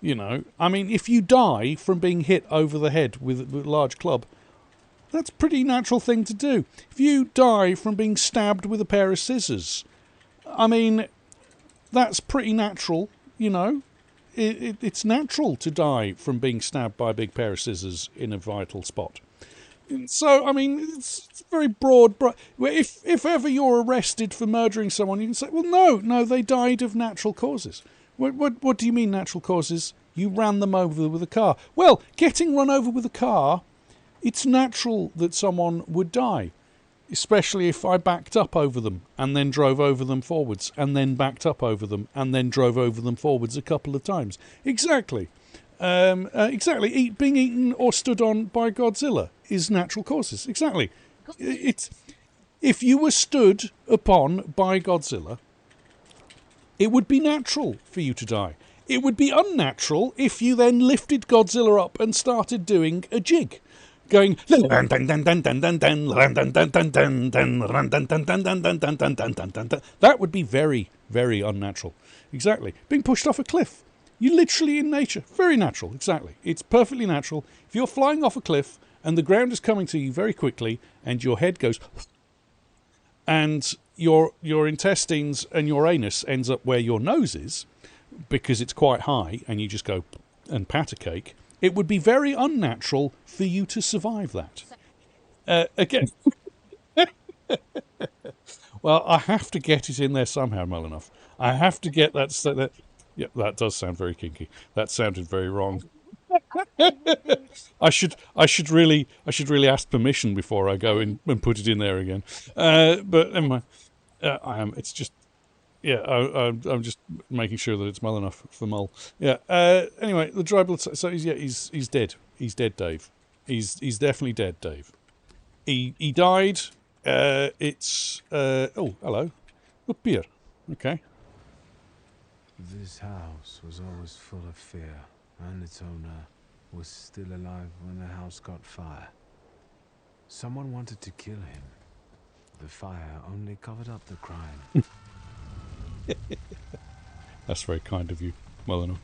You know, I mean, if you die from being hit over the head with a large club, that's a pretty natural thing to do. If you die from being stabbed with a pair of scissors, I mean, that's pretty natural, you know. It's natural to die from being stabbed by a big pair of scissors in a vital spot. So, I mean, it's very broad. If ever you're arrested for murdering someone, you can say, well, no, they died of natural causes. What do you mean natural causes? You ran them over with a car. Well, getting run over with a car, it's natural that someone would die. Especially if I backed up over them and then drove over them forwards and then backed up over them and then drove over them forwards a couple of times. Exactly. Exactly. Being eaten or stood on by Godzilla is natural causes. Exactly. If you were stood upon by Godzilla, it would be natural for you to die. It would be unnatural if you then lifted Godzilla up and started doing a jig. Going that would be very, very unnatural. Exactly. Being pushed off a cliff. You literally in nature. Very natural. Exactly. It's perfectly natural. If you're flying off a cliff and the ground is coming to you very quickly and your head goes and your intestines and your anus ends up where your nose is because it's quite high and you just go and pat a cake, it would be very unnatural for you to survive that. Again, well, I have to get it in there somehow, Melinoff. I have to get that. Yeah, that does sound very kinky. That sounded very wrong. I should really ask permission before I go in and put it in there again. But never mind. I am. It's just. Yeah, I'm just making sure that it's well enough for Mull. Yeah. Anyway, the dry blood. So he's dead. He's dead, Dave. He's definitely dead, Dave. He died. It's oh, hello, up here. Okay. This house was always full of fear, and its owner was still alive when the house caught fire. Someone wanted to kill him. The fire only covered up the crime. That's very kind of you. Well enough.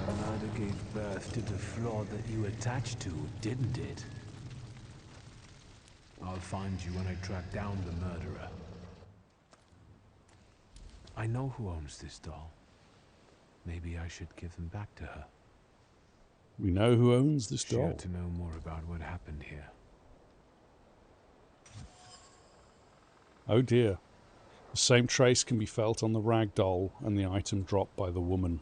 The murder gave birth to the flaw that you attached to, didn't it? I'll find you when I track down the murderer. I know who owns this doll. Maybe I should give them back to her. We know who owns this doll. She ought to know more about what happened here. Oh dear. The same trace can be felt on the rag doll and the item dropped by the woman.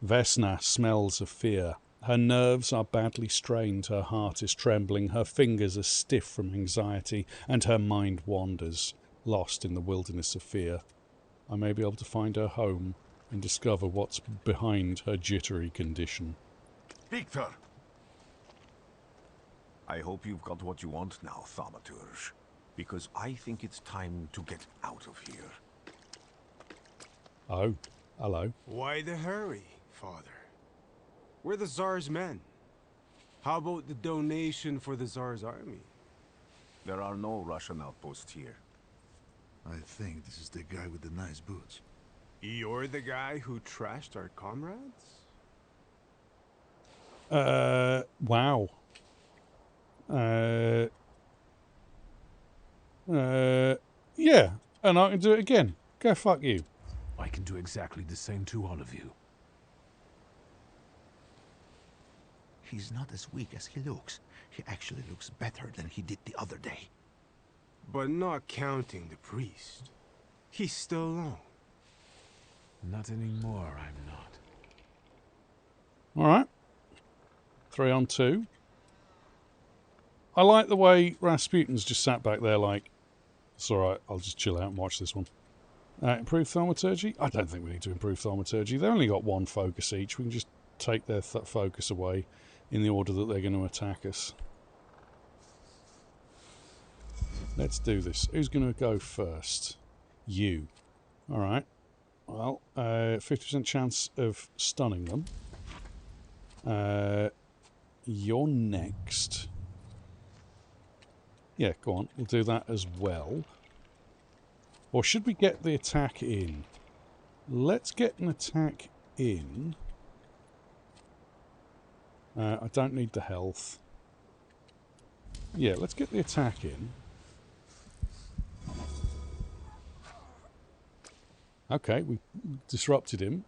Vesna smells of fear. Her nerves are badly strained, her heart is trembling, her fingers are stiff from anxiety, and her mind wanders, lost in the wilderness of fear. I may be able to find her home and discover what's behind her jittery condition. Victor! I hope you've got what you want now, Thaumaturge, because I think it's time to get out of here. Oh, hello. Why the hurry, Father? We're the Tsar's men. How about the donation for the Tsar's army? There are no Russian outposts here. I think this is the guy with the nice boots. You're the guy who trashed our comrades? Wow. Yeah, and I can do it again. Go fuck you. I can do exactly the same to all of you. He's not as weak as he looks. He actually looks better than he did the other day. But not counting the priest. He's still alone. Not anymore, I'm not. Alright. 3 on 2. I like the way Rasputin's just sat back there like, it's alright, I'll just chill out and watch this one. Improve Thaumaturge? I don't think we need to improve Thaumaturge. They've only got 1 focus each. We can just take their focus away in the order that they're going to attack us. Let's do this. Who's going to go first? You. Alright. Well, 50% chance of stunning them. You're next. Yeah, go on. We'll do that as well. Or should we get the attack in? Let's get an attack in. I don't need the health. Yeah, let's get the attack in. Okay, we disrupted him.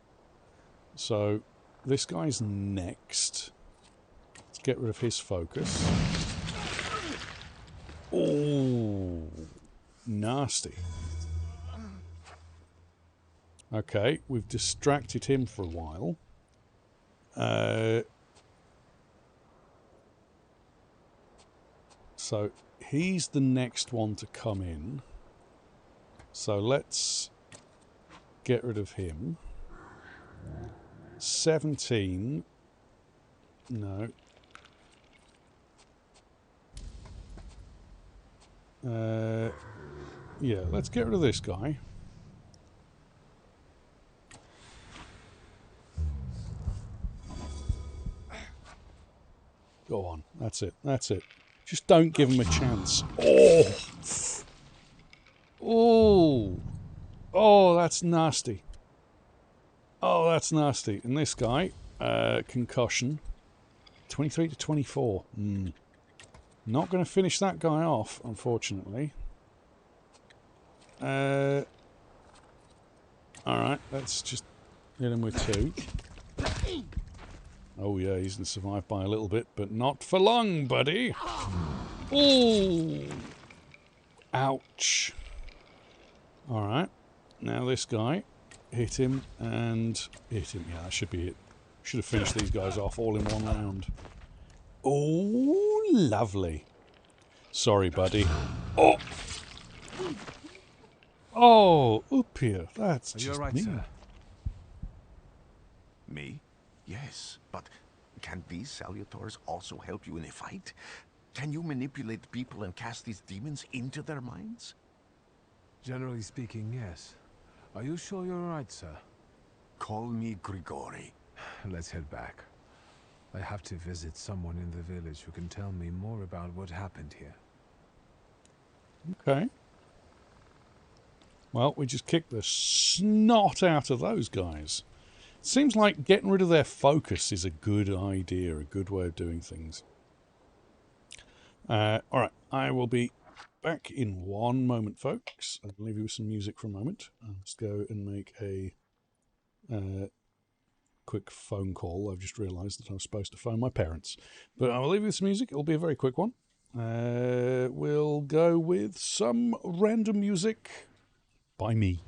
So, this guy's next. Let's get rid of his focus. Oh, nasty. Okay, we've distracted him for a while. So, he's the next one to come in. So, let's get rid of him. 17. No. Yeah, let's get rid of this guy. Go on. That's it. That's it. Just don't give him a chance. Oh! Oh! Oh, that's nasty. Oh, that's nasty. And this guy, concussion. 23 to 24. Not going to finish that guy off, unfortunately. Alright, let's just hit him with 2. Oh yeah, he's going to survive by a little bit, but not for long, buddy. Ooh! Ouch. Alright, now this guy. Hit him and hit him. Yeah, that should be it. Should have finished these guys off all in one round. Oh, lovely. Sorry, buddy. Oh! Oh, up here. That's just right, me. sir? Me? Yes, but can these salutors also help you in a fight? Can you manipulate people and cast these demons into their minds? Generally speaking, yes. Are you sure you're right, sir? Call me Grigori. Let's head back. I have to visit someone in the village who can tell me more about what happened here. Okay. Well, we just kicked the snot out of those guys. Seems like getting rid of their focus is a good idea, a good way of doing things. Alright, I will be back in one moment, folks. I'll leave you with some music for a moment. I'll just go and make a quick phone call. I've just realised that I was supposed to phone my parents. But I will leave you with some music. It'll be a very quick one. We'll go with some random music by me.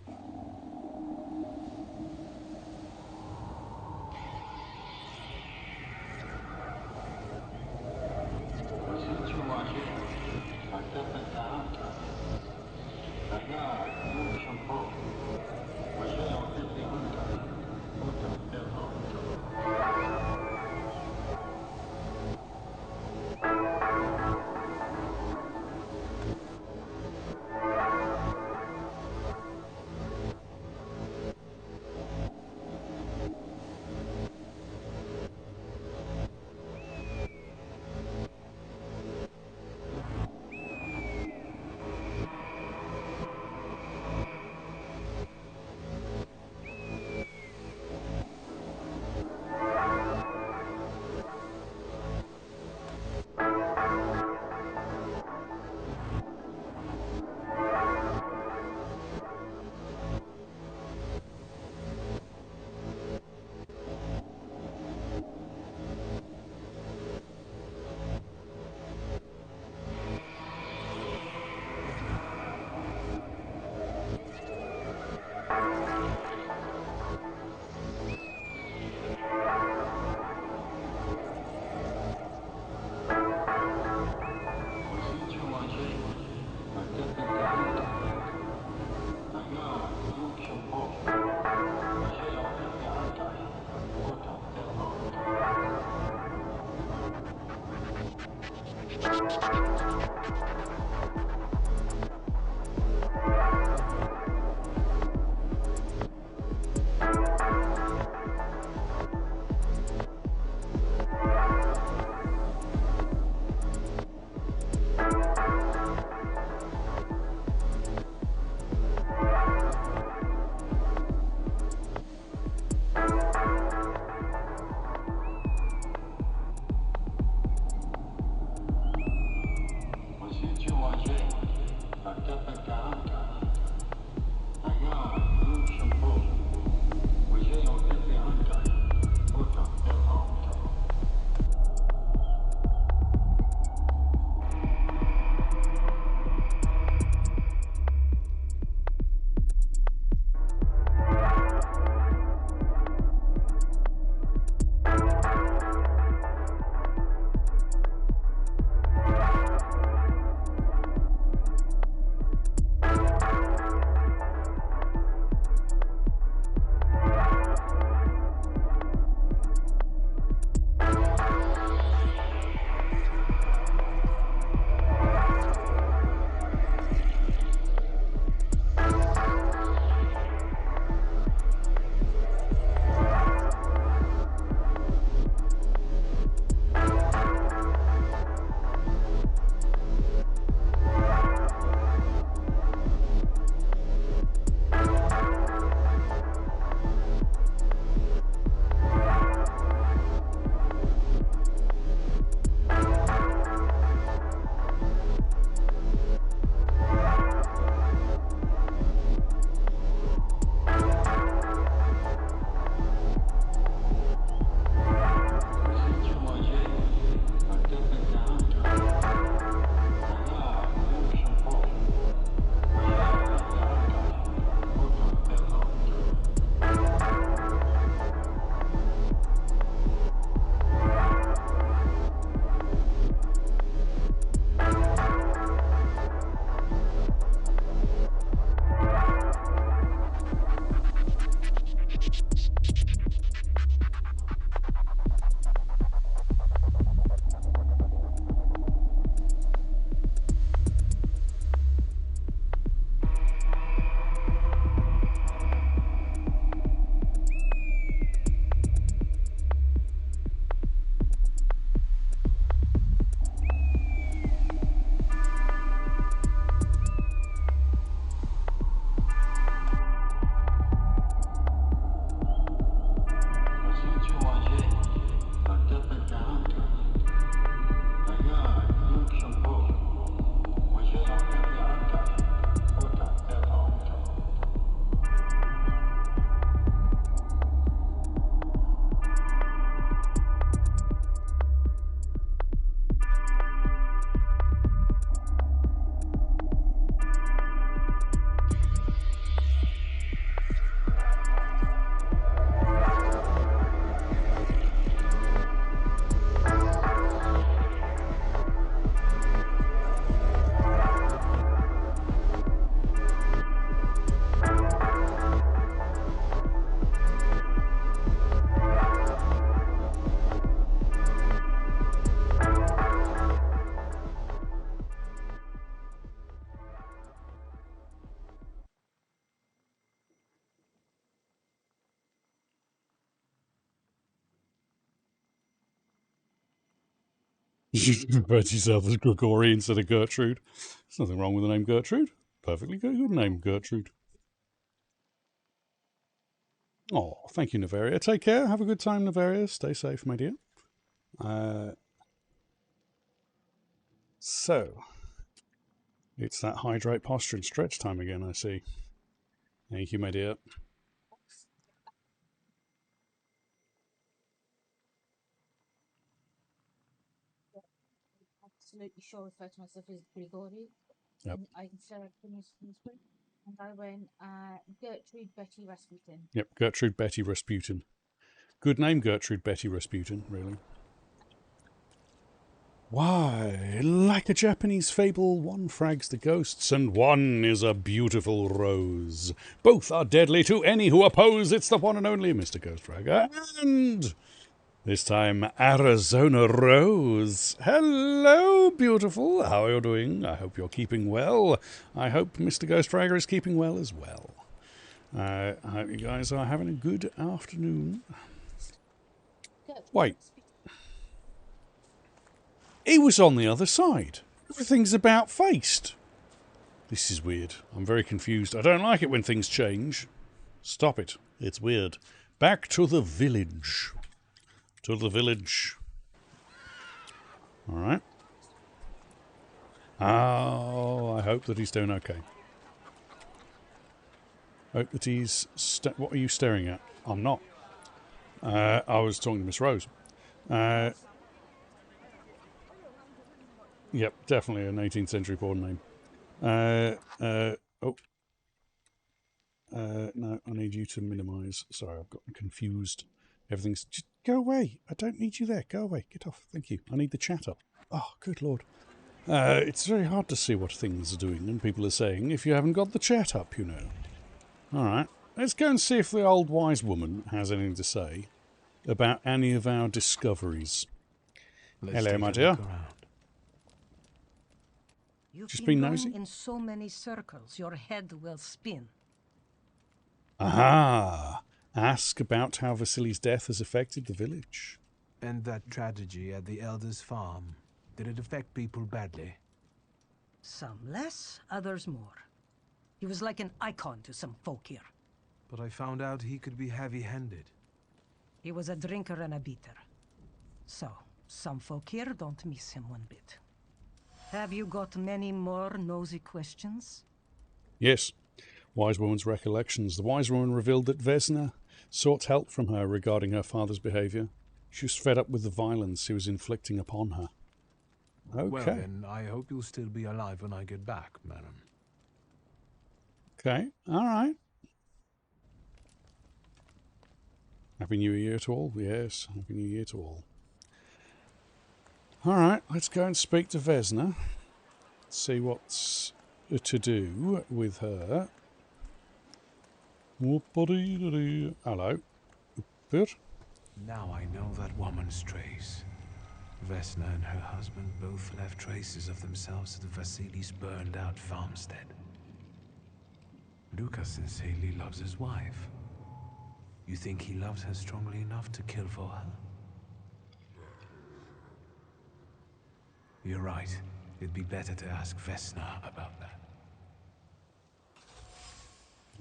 You refer to yourself as Gregory instead of Gertrude. There's nothing wrong with the name Gertrude. Perfectly good name, Gertrude. Oh, thank you, Nevaria. Take care. Have a good time, Nevaria. Stay safe, my dear. So, it's that hydrate, posture, and stretch time again, I see. Thank you, my dear. Absolutely sure refer to myself as Grigori. Yep. And I can stare at the screen. And I went Gertrude Betty Rasputin. Yep, Gertrude Betty Rasputin. Good name, Gertrude Betty Rasputin, really. Why, like a Japanese fable, one frags the ghosts and one is a beautiful rose. Both are deadly to any who oppose. It's the one and only Mr. Ghostfragger. And this time, Arizona Rose. Hello, beautiful. How are you doing? I hope you're keeping well. I hope Mr. Ghostfragger is keeping well as well. I hope you guys are having a good afternoon. Wait. He was on the other side. Everything's about faced. This is weird. I'm very confused. I don't like it when things change. Stop it. It's weird. Back to the village. To the village. All right. Oh, I hope that he's doing okay. Hope that he's... What are you staring at? I'm not. I was talking to Miss Rose. Yep, definitely an 18th century born name. No, I need you to minimise. Sorry, I've gotten confused. Everything's... Just go away. I don't need you there. Go away. Get off. Thank you. I need the chat up. Oh, good lord. It's very hard to see what things are doing and people are saying if you haven't got the chat up, you know. Alright, let's go and see if the old wise woman has anything to say about any of our discoveries. Hello, my dear. You've Just been been going nosy? in so many circles, your head will spin. Aha! Ask about how Vasily's death has affected the village. And that tragedy at the Elder's farm. Did it affect people badly? Some less, others more. He was like an icon to some folk here. But I found out he could be heavy-handed. He was a drinker and a beater. So, some folk here don't miss him one bit. Have you got many more nosy questions? Yes. Wise woman's recollections. The wise woman revealed that Vesna sought help from her regarding her father's behaviour. She was fed up with the violence he was inflicting upon her. Okay. Well then, I hope you'll still be alive when I get back, madam. Okay, alright. Happy New Year to all. Yes, Happy New Year to all. Alright, let's go and speak to Vesna. See what's to do with her. Hello. Good. Now I know that woman's trace. Vesna and her husband both left traces of themselves at the Vasily's burned-out farmstead. Lucas sincerely loves his wife. You think he loves her strongly enough to kill for her? You're right. It'd be better to ask Vesna about that.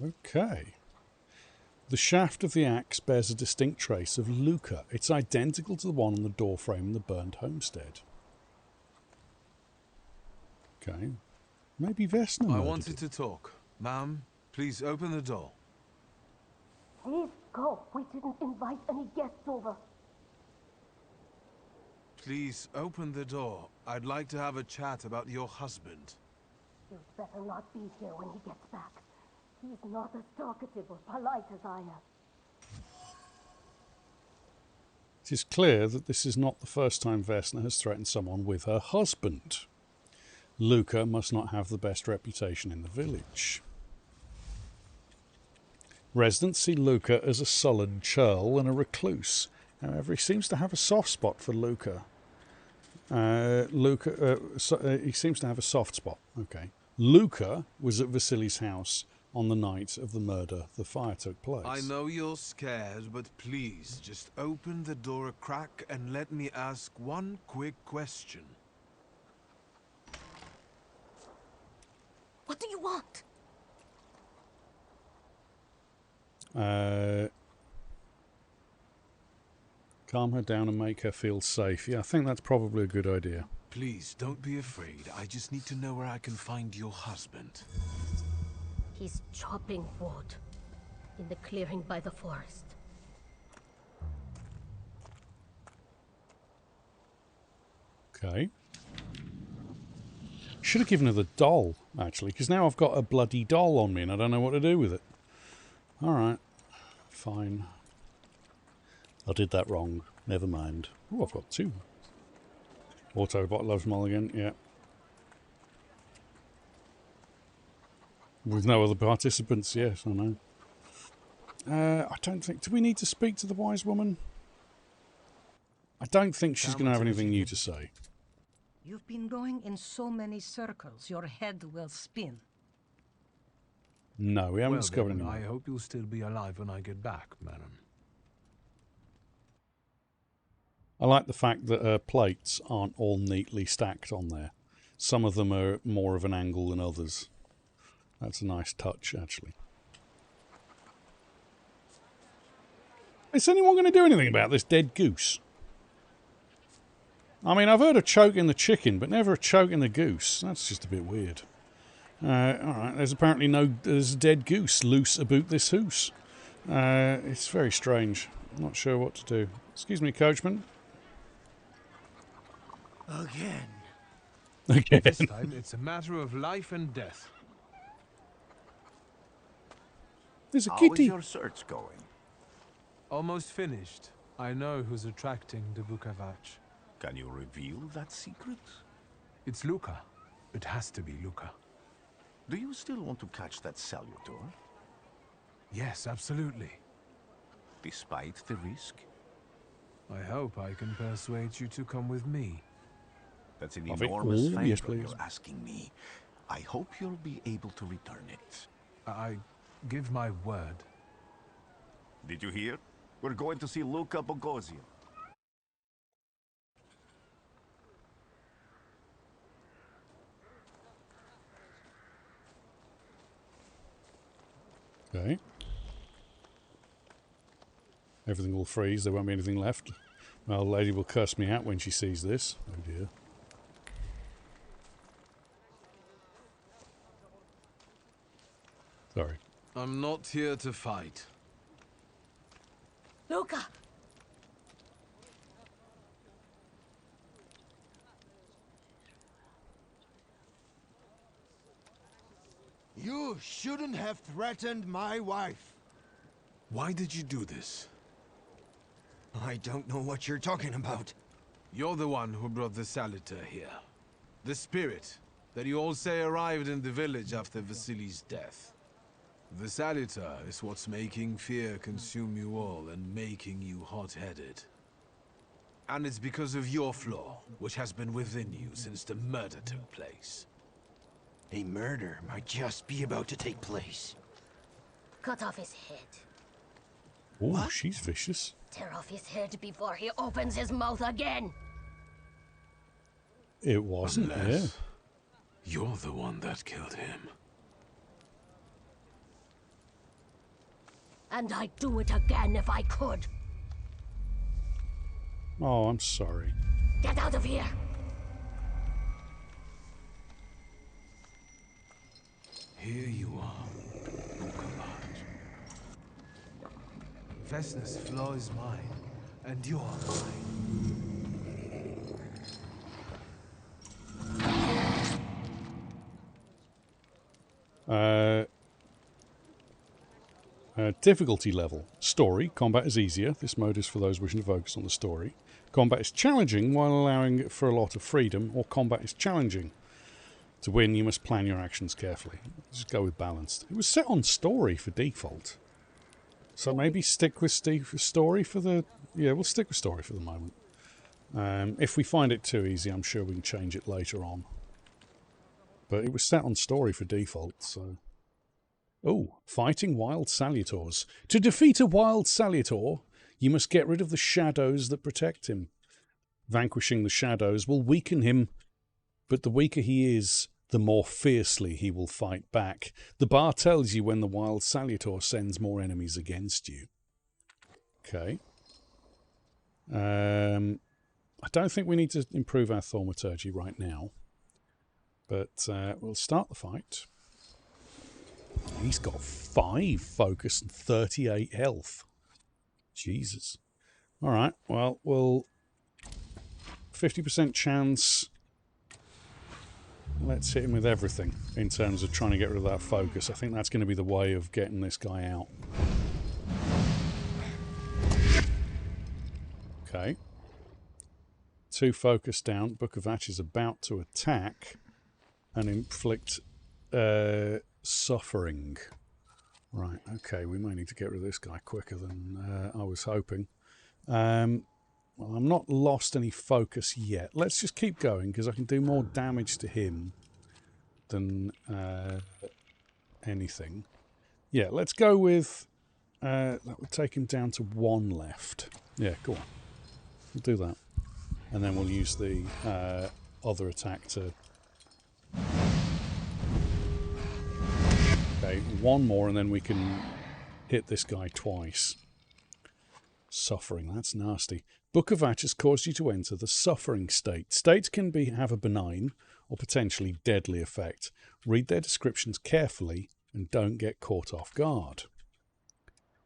Okay. The shaft of the axe bears a distinct trace of Luca. It's identical to the one on the doorframe in the burned homestead. Okay. Maybe Vesna I murdered wanted it. to talk. Ma'am, please open the door. Please go. We didn't invite any guests over. Please open the door. I'd like to have a chat about your husband. You'd better not be here when he gets back. He's not as talkative or polite as I am. It is clear that this is not the first time Vesna has threatened someone with her husband. Luca must not have the best reputation in the village. Residents see Luca as a sullen churl and a recluse. However, he seems to have a soft spot for Luca. He seems to have a soft spot. Okay. Luca was at Vasily's house on the night of the murder the fire took place. I know you're scared, but please, just open the door a crack and let me ask one quick question. What do you want? Calm her down and make her feel safe. Yeah, I think that's probably a good idea. Please, don't be afraid. I just need to know where I can find your husband. He's chopping wood in the clearing by the forest. Okay. Should have given her the doll, actually, because now I've got a bloody doll on me and I don't know what to do with it. Alright. Fine. I did that wrong. Never mind. Oh, I've got 2. Autobot loves Mulligan, yeah. With no other participants, yes, I know. I don't think... Do we need to speak to the wise woman? I don't think she's going to have anything new to say. You've been going in so many circles, your head will spin. No, we haven't discovered then, anything. I hope you'll still be alive when I get back, madam. I like the fact that her plates aren't all neatly stacked on there. Some of them are more of an angle than others. That's a nice touch, actually. Is anyone going to do anything about this dead goose? I mean, I've heard of choking the chicken, but never a choke in the goose. That's just a bit weird. Alright, there's apparently there's a dead goose loose about this house. It's very strange. I'm not sure what to do. Excuse me, coachman. Again. Again. This time it's a matter of life and death. There's a How kitty. is your search going? Almost finished. I know who's attracting the Bukavach. Can you reveal that secret? It's Luca. It has to be Luca. Do you still want to catch that Salutor? Yes, absolutely. Despite the risk? I hope I can persuade you to come with me. That's an Of it enormous all? favor Yes, please. you're asking me. I hope you'll be able to return it. I give my word. Did you hear? We're going to see Luca Bogosian. Okay. Everything will freeze. There won't be anything left. My old lady will curse me out when she sees this. Oh dear. Sorry. I'm not here to fight. Luca! You shouldn't have threatened my wife. Why did you do this? I don't know what you're talking about. You're the one who brought the Salutor here. The spirit that you all say arrived in the village after Vasily's death. The Salutor is what's making fear consume you all and making you hot-headed. And it's because of your flaw, which has been within you since the murder took place. A murder might just be about to take place. Cut off his head. Oh, she's vicious. Tear off his head before he opens his mouth again. It wasn't, Unless you're the one that killed him. And I'd do it again if I could. Oh, I'm sorry. Get out of here! Here you are, Bukavach. Vesna's flaw is mine, and you're mine. Difficulty level. Story. Combat is easier. This mode is for those wishing to focus on the story. Combat is challenging while allowing for a lot of freedom, or combat is challenging. To win, you must plan your actions carefully. Just go with balanced. It was set on story for default. So maybe stick with story for the... Yeah, we'll stick with story for the moment. If we find it too easy, I'm sure we can change it later on. But it was set on story for default, so... Oh, fighting wild salutors. To defeat a wild salutor, you must get rid of the shadows that protect him. Vanquishing the shadows will weaken him, but the weaker he is, the more fiercely he will fight back. The bar tells you when the wild salutor sends more enemies against you. Okay. I don't think we need to improve our Thaumaturge right now, but we'll start the fight. He's got 5 focus and 38 health. Jesus. Alright, well, we'll... 50% chance. Let's hit him with everything in terms of trying to get rid of that focus. I think that's going to be the way of getting this guy out. Okay. 2 focus down. Book of Ash is about to attack and inflict suffering. Right, okay, we may need to get rid of this guy quicker than I was hoping. Well, I'm not lost any focus yet. Let's just keep going, because I can do more damage to him than anything. Yeah, let's go with... that would take him down to 1 left. Yeah, go on. We'll do that. And then we'll use the other attack to... Okay, 1 more, and then we can hit this guy twice. Suffering, that's nasty. Book of Ash has caused you to enter the suffering state. States can have a benign or potentially deadly effect. Read their descriptions carefully and don't get caught off guard.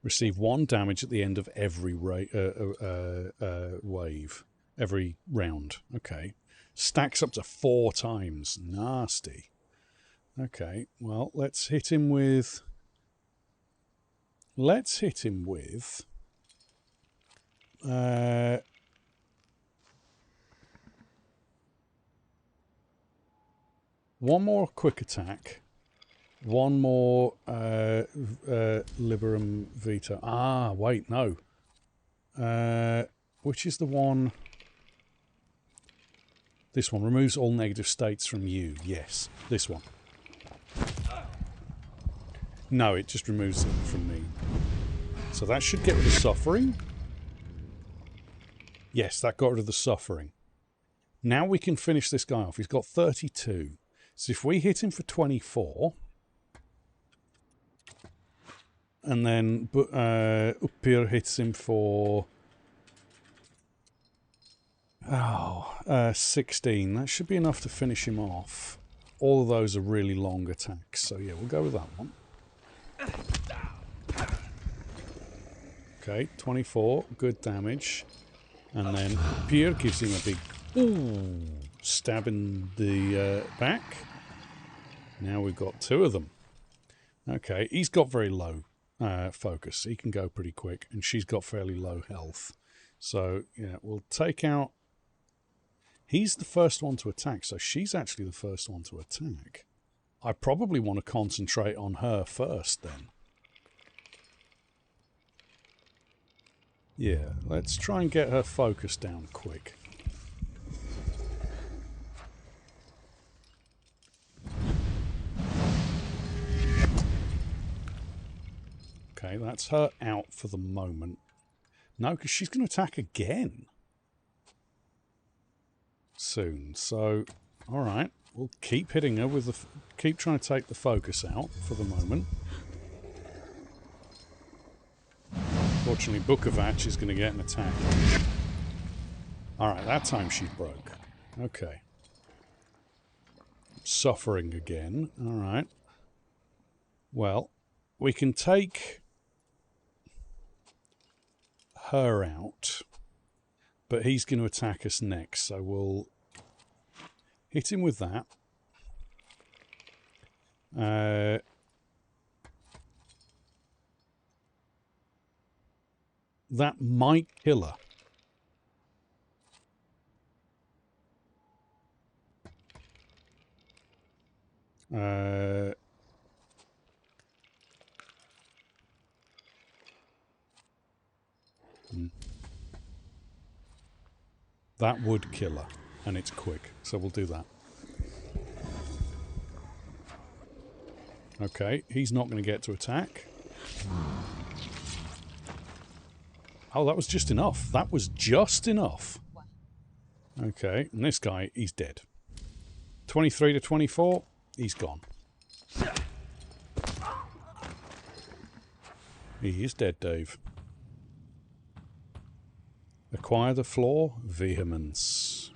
Receive 1 damage at the end of every wave. Every round. Okay. Stacks up to 4 times. Nasty. Okay, well, let's hit him with... one more quick attack. 1 more Liberum Vitae. Ah, wait, no. Which is the one... This one. Removes all negative states from you. Yes, this one. No, it just removes it from me. So that should get rid of suffering. Yes, that got rid of the suffering. Now we can finish this guy off. He's got 32. So if we hit him for 24... And then Uppir hits him for... 16. That should be enough to finish him off. All of those are really long attacks. So yeah, we'll go with that one. Okay, 24. Good damage. And then Uppir gives him a big stab in the back. Now we've got 2 of them. Okay, he's got very low focus. He can go pretty quick. And she's got fairly low health. So, yeah, we'll take out... He's the first one to attack, so she's actually the first one to attack. I probably want to concentrate on her first, then. Yeah, let's try and get her focus down quick. Okay, that's her out for the moment. No, because she's going to attack again soon. So, all right, we'll keep hitting her with the... keep trying to take the focus out for the moment. Fortunately, Book of Ash is going to get an attack. All right, that time she broke. Okay. Suffering again. All right. Well, we can take her out, but he's going to attack us next, so we'll hit him with that. That might kill her. That would kill her, and it's quick, so we'll do that. Okay, he's not going to get to attack. Oh, that was just enough. That was just enough. Okay, and this guy, he's dead. 23 to 24, he's gone. He is dead, Dave. Acquire the floor, vehemence.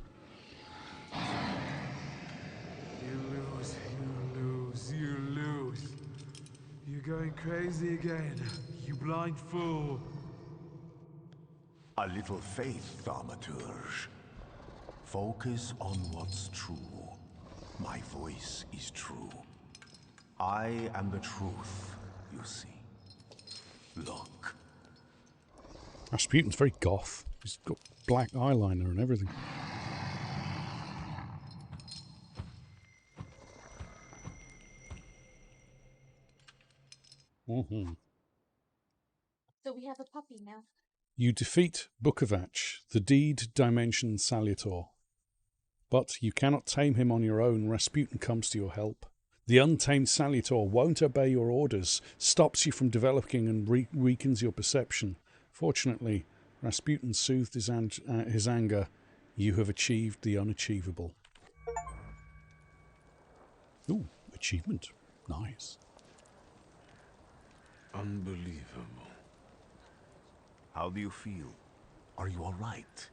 You lose, you lose, you lose. You're going crazy again, you blind fool. A little faith, Thaumaturge. Focus on what's true. My voice is true. I am the truth, you see. Look. Rasputin's very goth. He's got black eyeliner and everything. So we have a puppy now. You defeat Bukovac, the deed dimension Salutor. But you cannot tame him on your own. Rasputin comes to your help. The untamed Salutor won't obey your orders, stops you from developing and weakens your perception. Fortunately, Rasputin soothed his anger. You have achieved the unachievable. Ooh, achievement. Nice. Unbelievable. How do you feel? Are you all right?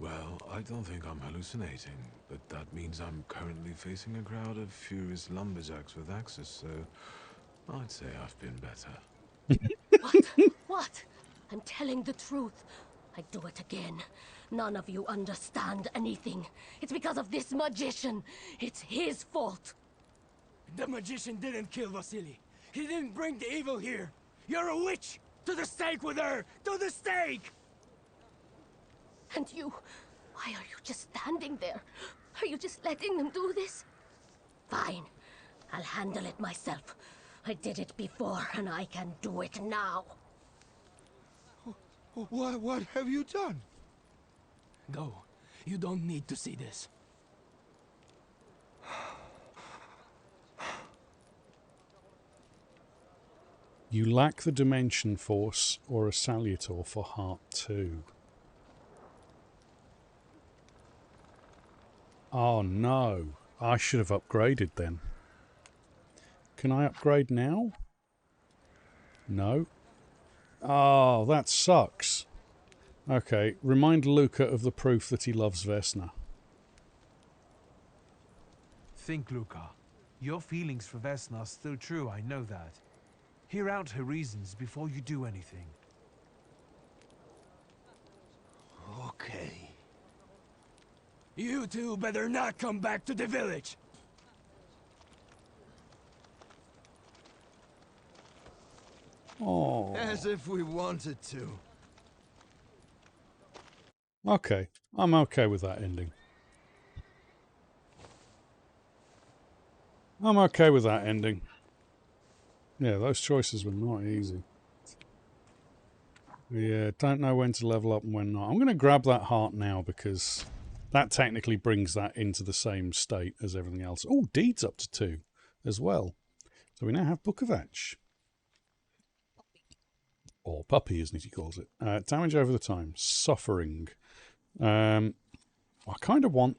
Well, I don't think I'm hallucinating, but that means I'm currently facing a crowd of furious lumberjacks with axes, so I'd say I've been better. What? What? I'm telling the truth. I do it again. None of you understand anything. It's because of this magician. It's his fault. The magician didn't kill Vasily. He didn't bring the evil here. You're a witch! To the stake with her! To the stake! And you... why are you just standing there? Are you just letting them do this? Fine. I'll handle it myself. I did it before, and I can do it now. What have you done? Go. You don't need to see this. You lack the Dimension Force or a Salutor for Heart 2. Oh no, I should have upgraded then. Can I upgrade now? No. Oh, that sucks. Okay, remind Luca of the proof that he loves Vesna. Think, Luca. Your feelings for Vesna are still true, I know that. Hear out her reasons before you do anything. Okay. You two better not come back to the village. Oh. As if we wanted to. Okay, I'm okay with that ending. I'm okay with that ending. Yeah, those choices were not easy. Yeah, don't know when to level up and when not. I'm going to grab that heart now because that technically brings that into the same state as everything else. Oh, deeds up to 2 as well. So we now have Bukovac. Or puppy, isn't it, he calls it. Damage over the time. Suffering. I kind of want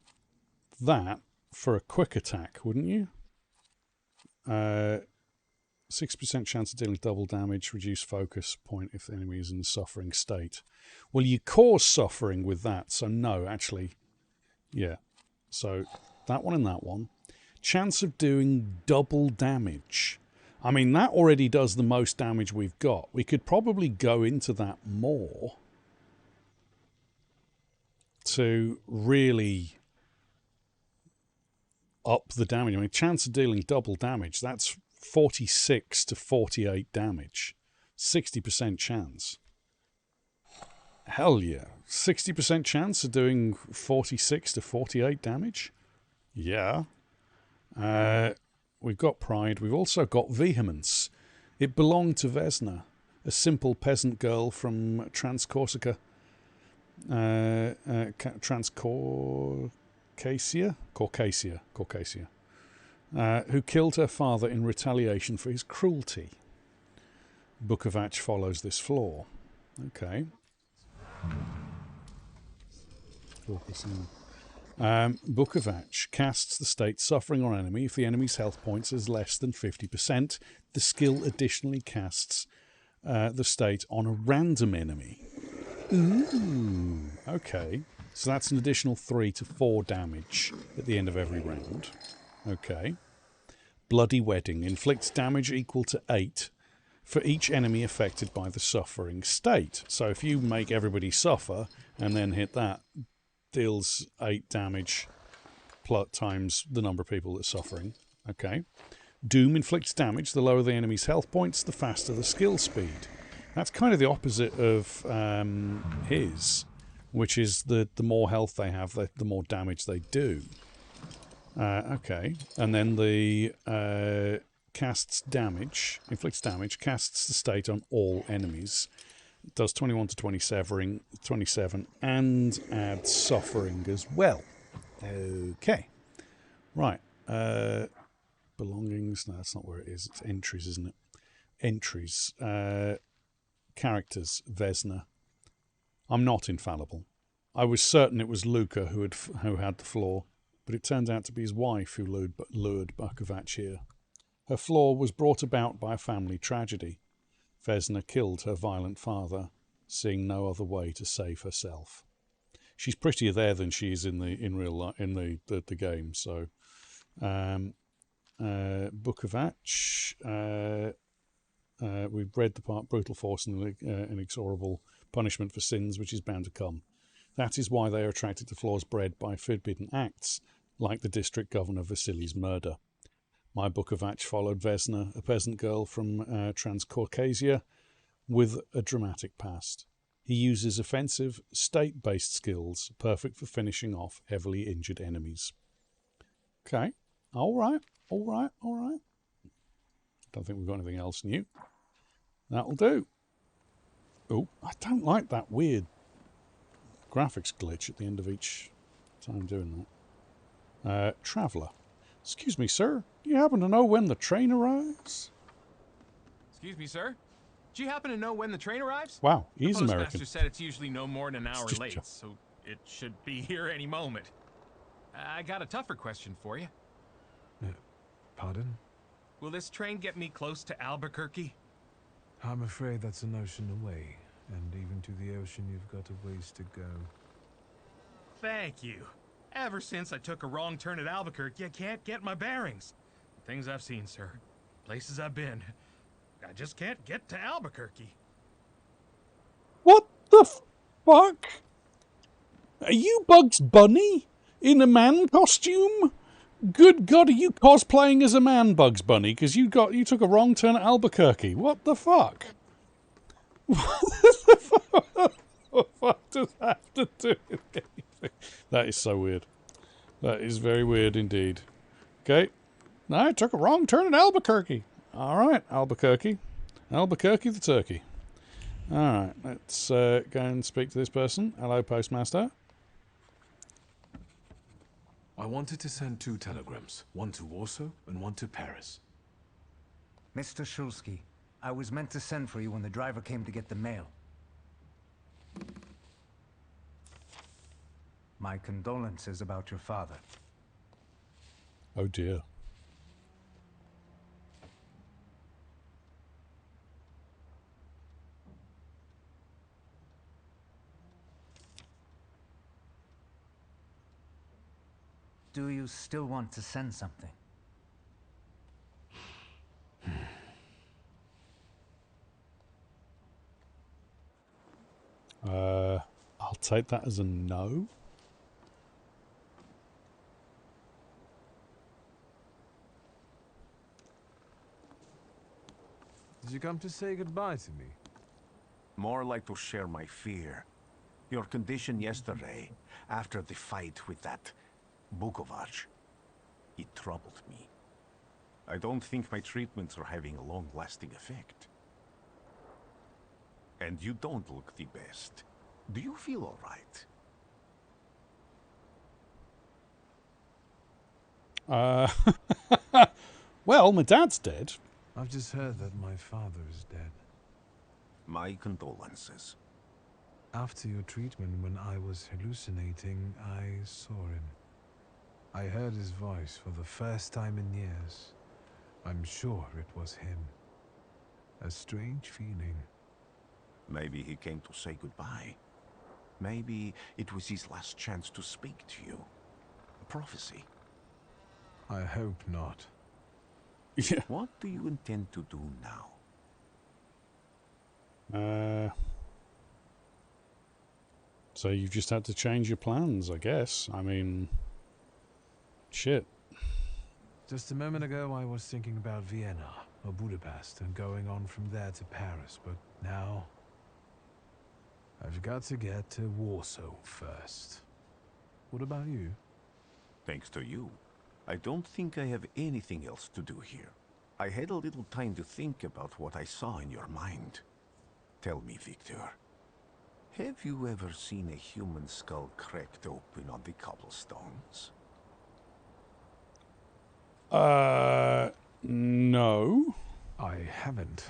that for a quick attack, wouldn't you? 6% chance of dealing double damage, reduce focus point if the enemy is in a suffering state. Well, you cause suffering with that, so no, actually, yeah. So that one and that one. Chance of doing double damage. I mean, that already does the most damage we've got. We could probably go into that more to really up the damage. I mean, chance of dealing double damage, that's 46 to 48 damage. 60% chance. Hell yeah. 60% chance of doing 46 to 48 damage? Yeah. We've got pride. We've also got vehemence. It belonged to Vesna, a simple peasant girl from Transcorsica. Transcaucasia? Caucasia. who killed her father in retaliation for his cruelty. Bukovac follows this flaw. Okay. Bukovac casts the state suffering or enemy if the enemy's health points is less than 50%. The skill additionally casts the state on a random enemy. Ooh, okay. So that's an additional 3 to 4 damage at the end of every round. Okay. Bloody Wedding inflicts damage equal to 8 for each enemy affected by the suffering state. So if you make everybody suffer and then hit that, deals 8 damage plus times the number of people that's suffering. Okay. Doom inflicts damage. The lower the enemy's health points, the faster the skill speed. That's kind of the opposite of his, which is the more health they have, the more damage they do. Okay. And then the inflicts damage, casts the state on all enemies. It does 21 to 27, and adds suffering as well. Okay. Right. Belongings. No, that's not where it is. It's entries, isn't it? Entries. Characters. Vesna. I'm not infallible. I was certain it was Luca who had the flaw, but it turned out to be his wife who lured Bukovac here. Her flaw was brought about by a family tragedy. Vesna killed her violent father, seeing no other way to save herself. She's prettier there than she is in real life, in the game. So, Bukovac. We've read the part brutal force and inexorable punishment for sins, which is bound to come. That is why they are attracted to flaws bred by forbidden acts, like the district governor Vasily's murder. My Bukovac followed Vesna, a peasant girl from Transcaucasia, with a dramatic past. He uses offensive, state-based skills, perfect for finishing off heavily injured enemies. Okay. All right. Don't think we've got anything else new. That'll do. Oh, I don't like that weird graphics glitch at the end of each time doing that. Traveller. Excuse me, sir. Do you happen to know when the train arrives? Excuse me, sir. Do you happen to know when the train arrives? Wow, he's the American. Postmaster said it's usually no more than an hour late, so it should be here any moment. I got a tougher question for you. Pardon? Will this train get me close to Albuquerque? I'm afraid that's an ocean away, and even to the ocean you've got a ways to go. Thank you. Ever since I took a wrong turn at Albuquerque, I can't get my bearings. Things I've seen, sir. Places I've been. I just can't get to Albuquerque. What the fuck? Are you Bugs Bunny? In a man costume? Good God, are you cosplaying as a man, Bugs Bunny? Because you took a wrong turn at Albuquerque. What the fuck? What the fuck does that have to do with anything? That is so weird. That is very weird indeed. Okay. No, I took a wrong turn at Albuquerque. All right, Albuquerque. Albuquerque the turkey. All right, let's go and speak to this person. Hello, Postmaster. I wanted to send 2 telegrams, one to Warsaw and one to Paris. Mr. Shulsky, I was meant to send for you when the driver came to get the mail. My condolences about your father. Oh dear. Do you still want to send something? I'll take that as a no. Did you come to say goodbye to me? More like to share my fear. Your condition yesterday, after the fight with that Bukovac, it troubled me. I don't think my treatments are having a long-lasting effect. And you don't look the best. Do you feel all right? Well, my dad's dead. I've just heard that my father is dead. My condolences. After your treatment, when I was hallucinating, I saw him. I heard his voice for the first time in years. I'm sure it was him. A strange feeling. Maybe he came to say goodbye. Maybe it was his last chance to speak to you. A prophecy. I hope not. Yeah. What do you intend to do now? So you've just had to change your plans, I guess. I mean, shit. Just a moment ago, I was thinking about Vienna or Budapest and going on from there to Paris, but now I've got to get to Warsaw first. What about you? Thanks to you, I don't think I have anything else to do here. I had a little time to think about what I saw in your mind. Tell me, Victor, have you ever seen a human skull cracked open on the cobblestones? No. I haven't.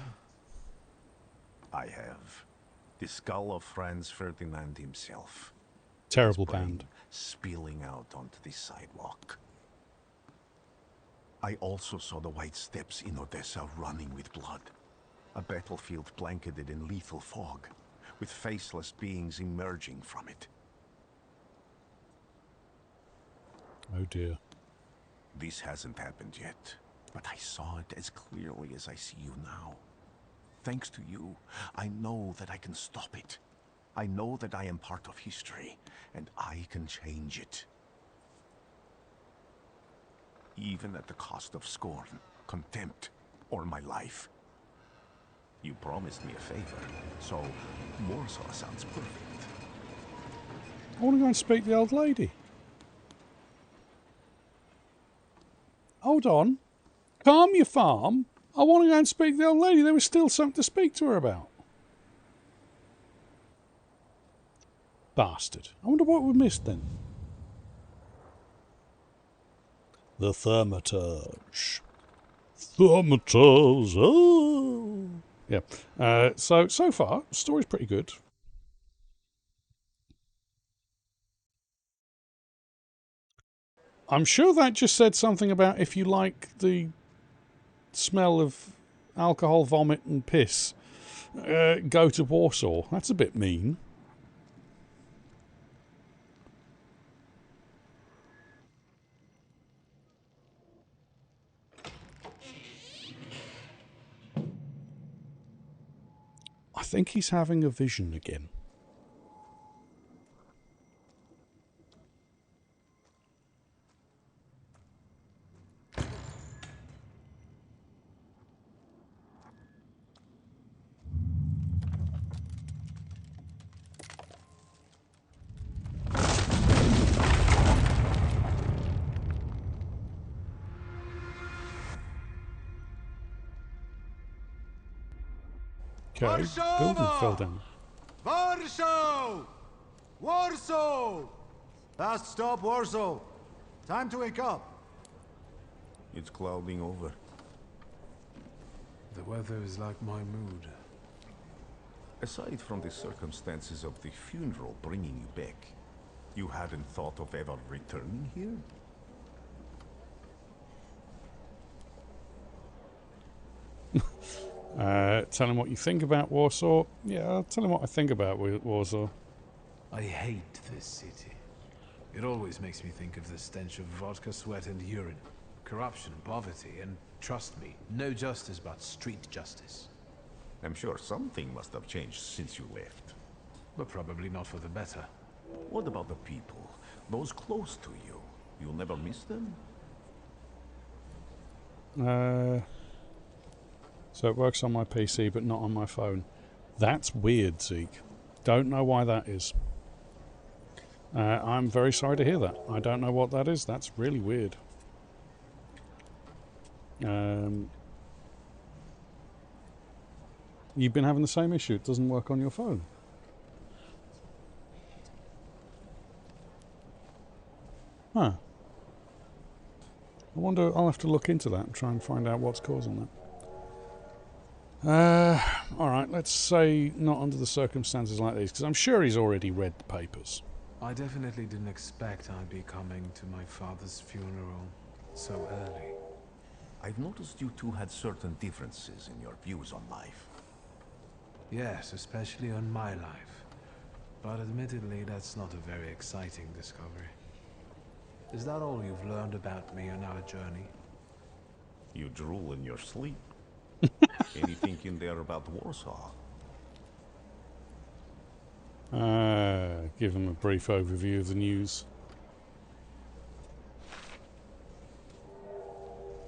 I have. The skull of Franz Ferdinand himself. Terrible His brain band. spilling out onto the sidewalk. I also saw the white steps in Odessa running with blood. A battlefield blanketed in lethal fog, with faceless beings emerging from it. Oh dear. This hasn't happened yet, but I saw it as clearly as I see you now. Thanks to you, I know that I can stop it. I know that I am part of history, and I can change it. Even at the cost of scorn, contempt, or my life. You promised me a favor, so Warsaw sounds perfect. I want to go and speak to the old lady. Hold on. Calm your farm. I want to go and speak to the old lady. There was still something to speak to her about. Bastard. I wonder what we missed then. The Thaumaturge. Thaumaturges. Oh. Yeah. So far, the story's pretty good. I'm sure that just said something about if you like the smell of alcohol, vomit and piss, go to Warsaw. That's a bit mean. I think he's having a vision again. Okay, building fell down. Warsaw! Warsaw! Last stop, Warsaw. Time to wake up. It's clouding over. The weather is like my mood. Aside from the circumstances of the funeral bringing you back, you hadn't thought of ever returning here? Tell him what you think about Warsaw. Yeah, I'll tell him what I think about Warsaw. I hate this city. It always makes me think of the stench of vodka, sweat and urine. Corruption, poverty, and trust me, no justice but street justice. I'm sure something must have changed since you left. But probably not for the better. What about the people? Those close to you? You'll never miss them? So it works on my PC but not on my phone. That's weird, Zeke. Don't know why that is. I'm very sorry to hear that. I don't know what that is. That's really weird. You've been having the same issue. It doesn't work on your phone. Huh. I wonder, I'll have to look into that and try and find out what's causing that. Alright, let's say not under the circumstances like these, because I'm sure he's already read the papers. I definitely didn't expect I'd be coming to my father's funeral so early. I've noticed you two had certain differences in your views on life. Yes, especially on my life. But admittedly, that's not a very exciting discovery. Is that all you've learned about me on our journey? You drool in your sleep. Anything in there about Warsaw? Give him a brief overview of the news.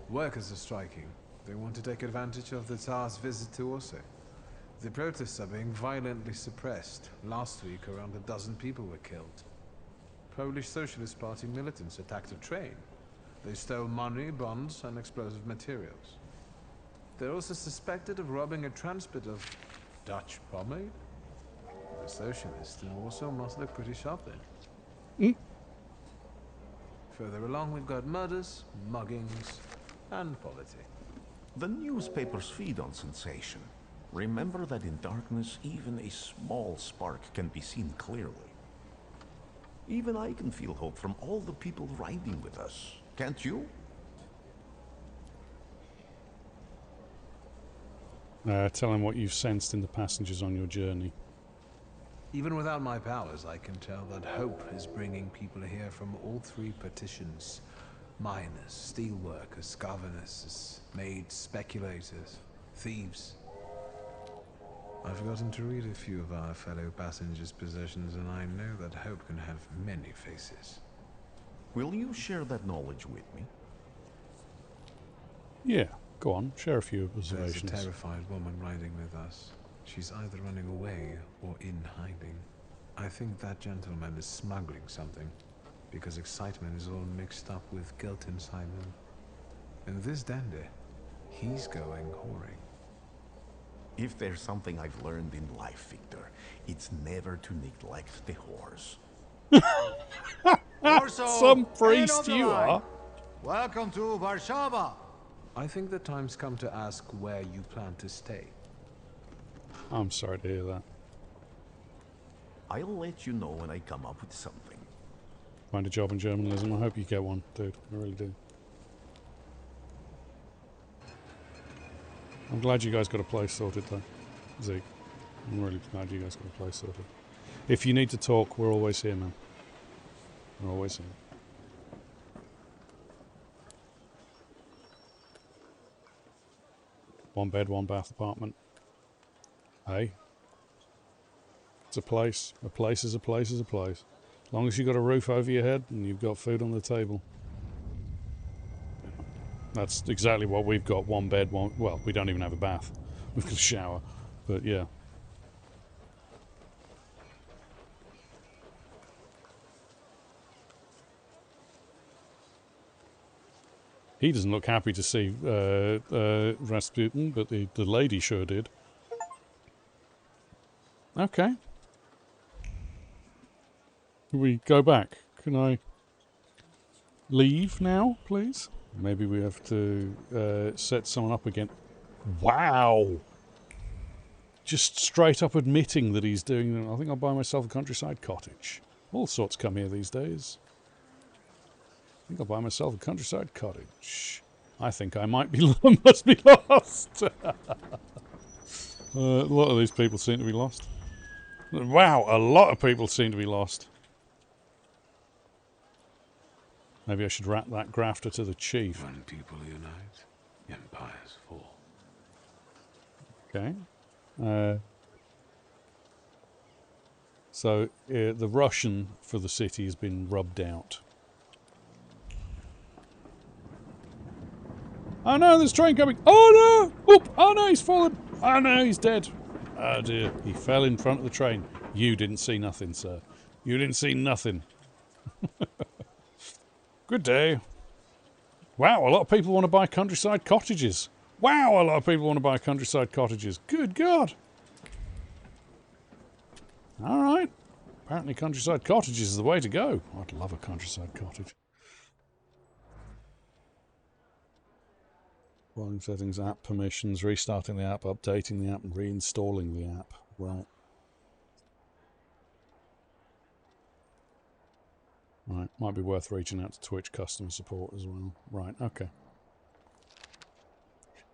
Workers are striking. They want to take advantage of the Tsar's visit to Warsaw. The protests are being violently suppressed. Last week, around a dozen people were killed. Polish Socialist Party militants attacked a train. They stole money, bonds, and explosive materials. They're also suspected of robbing a transport of Dutch pomade. The socialists in Warsaw must look pretty sharp then. Further along, we've got murders, muggings, and politics. The newspapers feed on sensation. Remember that in darkness, even a small spark can be seen clearly. Even I can feel hope from all the people riding with us. Can't you? Tell him what you've sensed in the passengers on your journey. Even without my powers, I can tell that hope is bringing people here from all three partitions. Miners, steelworkers, governesses, maids, speculators, thieves. I've gotten to read a few of our fellow passengers' possessions, and I know that hope can have many faces. Will you share that knowledge with me? Yeah, go on, share a few observations. There's a terrified woman riding with us. She's either running away or in hiding. I think that gentleman is smuggling something, because excitement is all mixed up with guilt inside him. And this dandy, he's going whoring. If there's something I've learned in life, Victor, it's never to neglect the whores. Some priest you are. Welcome to Warsaw. I think the time's come to ask where you plan to stay. I'm sorry to hear that. I'll let you know when I come up with something. Find a job in journalism. I hope you get one, dude. I really do. I'm glad you guys got a place sorted, though, Zeke. I'm really glad you guys got a place sorted. If you need to talk, we're always here, man. We're always here. One bed, one bath apartment. Hey. It's a place. A place is a place is a place. As long as you've got a roof over your head and you've got food on the table. That's exactly what we've got. One bed, one... Well, we don't even have a bath. We've got a shower. But, yeah. He doesn't look happy to see Rasputin, but the lady sure did. Okay. Can we go back? Can I leave now, please? Maybe we have to set someone up again. Wow! Just straight up admitting that he's doing... I think I'll buy myself a countryside cottage. All sorts come here these days. I think I'll buy myself a countryside cottage. I think I might be... must be lost! A lot of these people seem to be lost. Wow, a lot of people seem to be lost. Maybe I should wrap that grafter to the chief. When people unite, empires fall. Okay. So the Russian for the city has been rubbed out. Oh no, there's a train coming. Oh no! Oop! Oh no, he's fallen. Oh no, he's dead. Oh dear, he fell in front of the train. You didn't see nothing, sir. You didn't see nothing. Good day. Wow, a lot of people want to buy countryside cottages. Wow, a lot of people want to buy countryside cottages. Good God. All right. Apparently countryside cottages is the way to go. I'd love a countryside cottage. Following settings, app permissions, restarting the app, updating the app, and reinstalling the app. Right. Right, might be worth reaching out to Twitch customer support as well. Right, okay.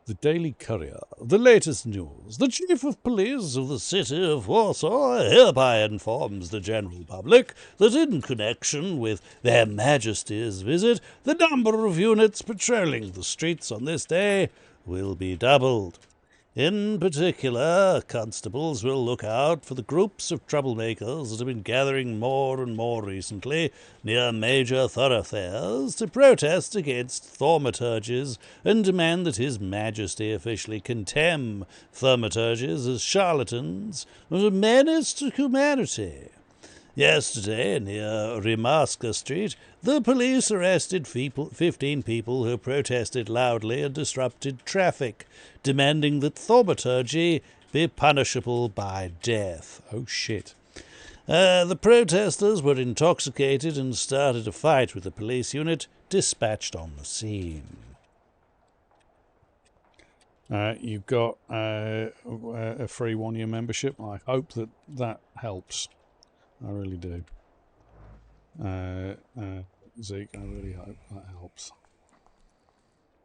The Daily Courier. The latest news. The Chief of Police of the city of Warsaw hereby informs the general public that in connection with Their Majesty's visit, the number of units patrolling the streets on this day will be doubled. In particular, constables will look out for the groups of troublemakers that have been gathering more and more recently near major thoroughfares to protest against Thaumaturges and demand that His Majesty officially condemn Thaumaturges as charlatans and a menace to humanity. Yesterday, near Rimaska Street, the police arrested 15 people who protested loudly and disrupted traffic, demanding that Thaumaturgy be punishable by death. Oh, shit. The protesters were intoxicated and started a fight with the police unit dispatched on the scene. You've got a free one-year membership. I hope that helps. I really do. Zeke, I really hope that helps.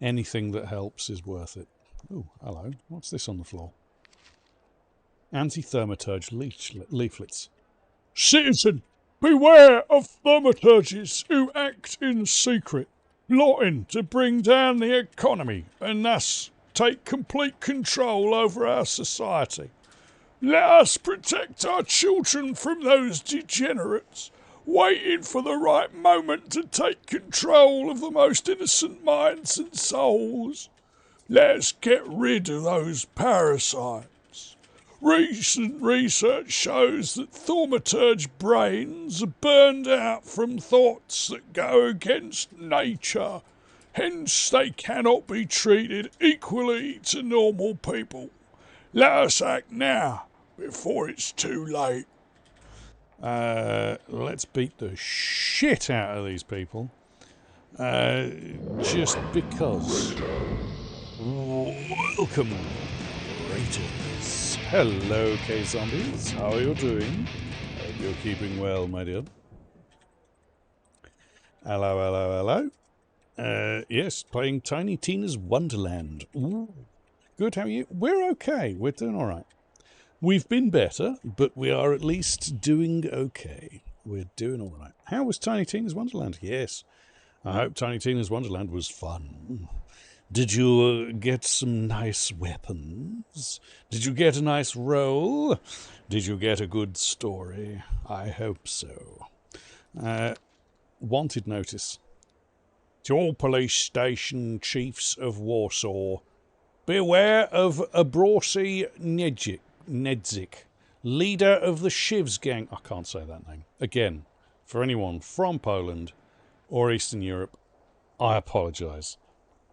Anything that helps is worth it. Oh, hello. What's this on the floor? Anti-Thaumaturge leaflets. Citizen, beware of Thaumaturges who act in secret, plotting to bring down the economy and thus take complete control over our society. Let us protect our children from those degenerates, waiting for the right moment to take control of the most innocent minds and souls. Let's get rid of those parasites. Recent research shows that thaumaturge brains are burned out from thoughts that go against nature. Hence, they cannot be treated equally to normal people. Let us act now, before it's too late. Let's beat the shit out of these people. Just because. Welcome, Raiders. Hello, K-Zombies. How are you doing? Hope you're keeping well, my dear. Hello, hello, hello. Yes, playing Tiny Tina's Wonderland. Ooh. Good, how are you? We're okay. We're doing all right. We've been better, but we are at least doing okay. We're doing all right. How was Tiny Tina's Wonderland? Yes. I hope Tiny Tina's Wonderland was fun. Did you get some nice weapons? Did you get a nice role? Did you get a good story? I hope so. Wanted notice. To all police station chiefs of Warsaw, beware of Abrosy Nedzik, leader of the Shivs gang. I can't say that name. Again, for anyone from Poland or Eastern Europe, I apologise.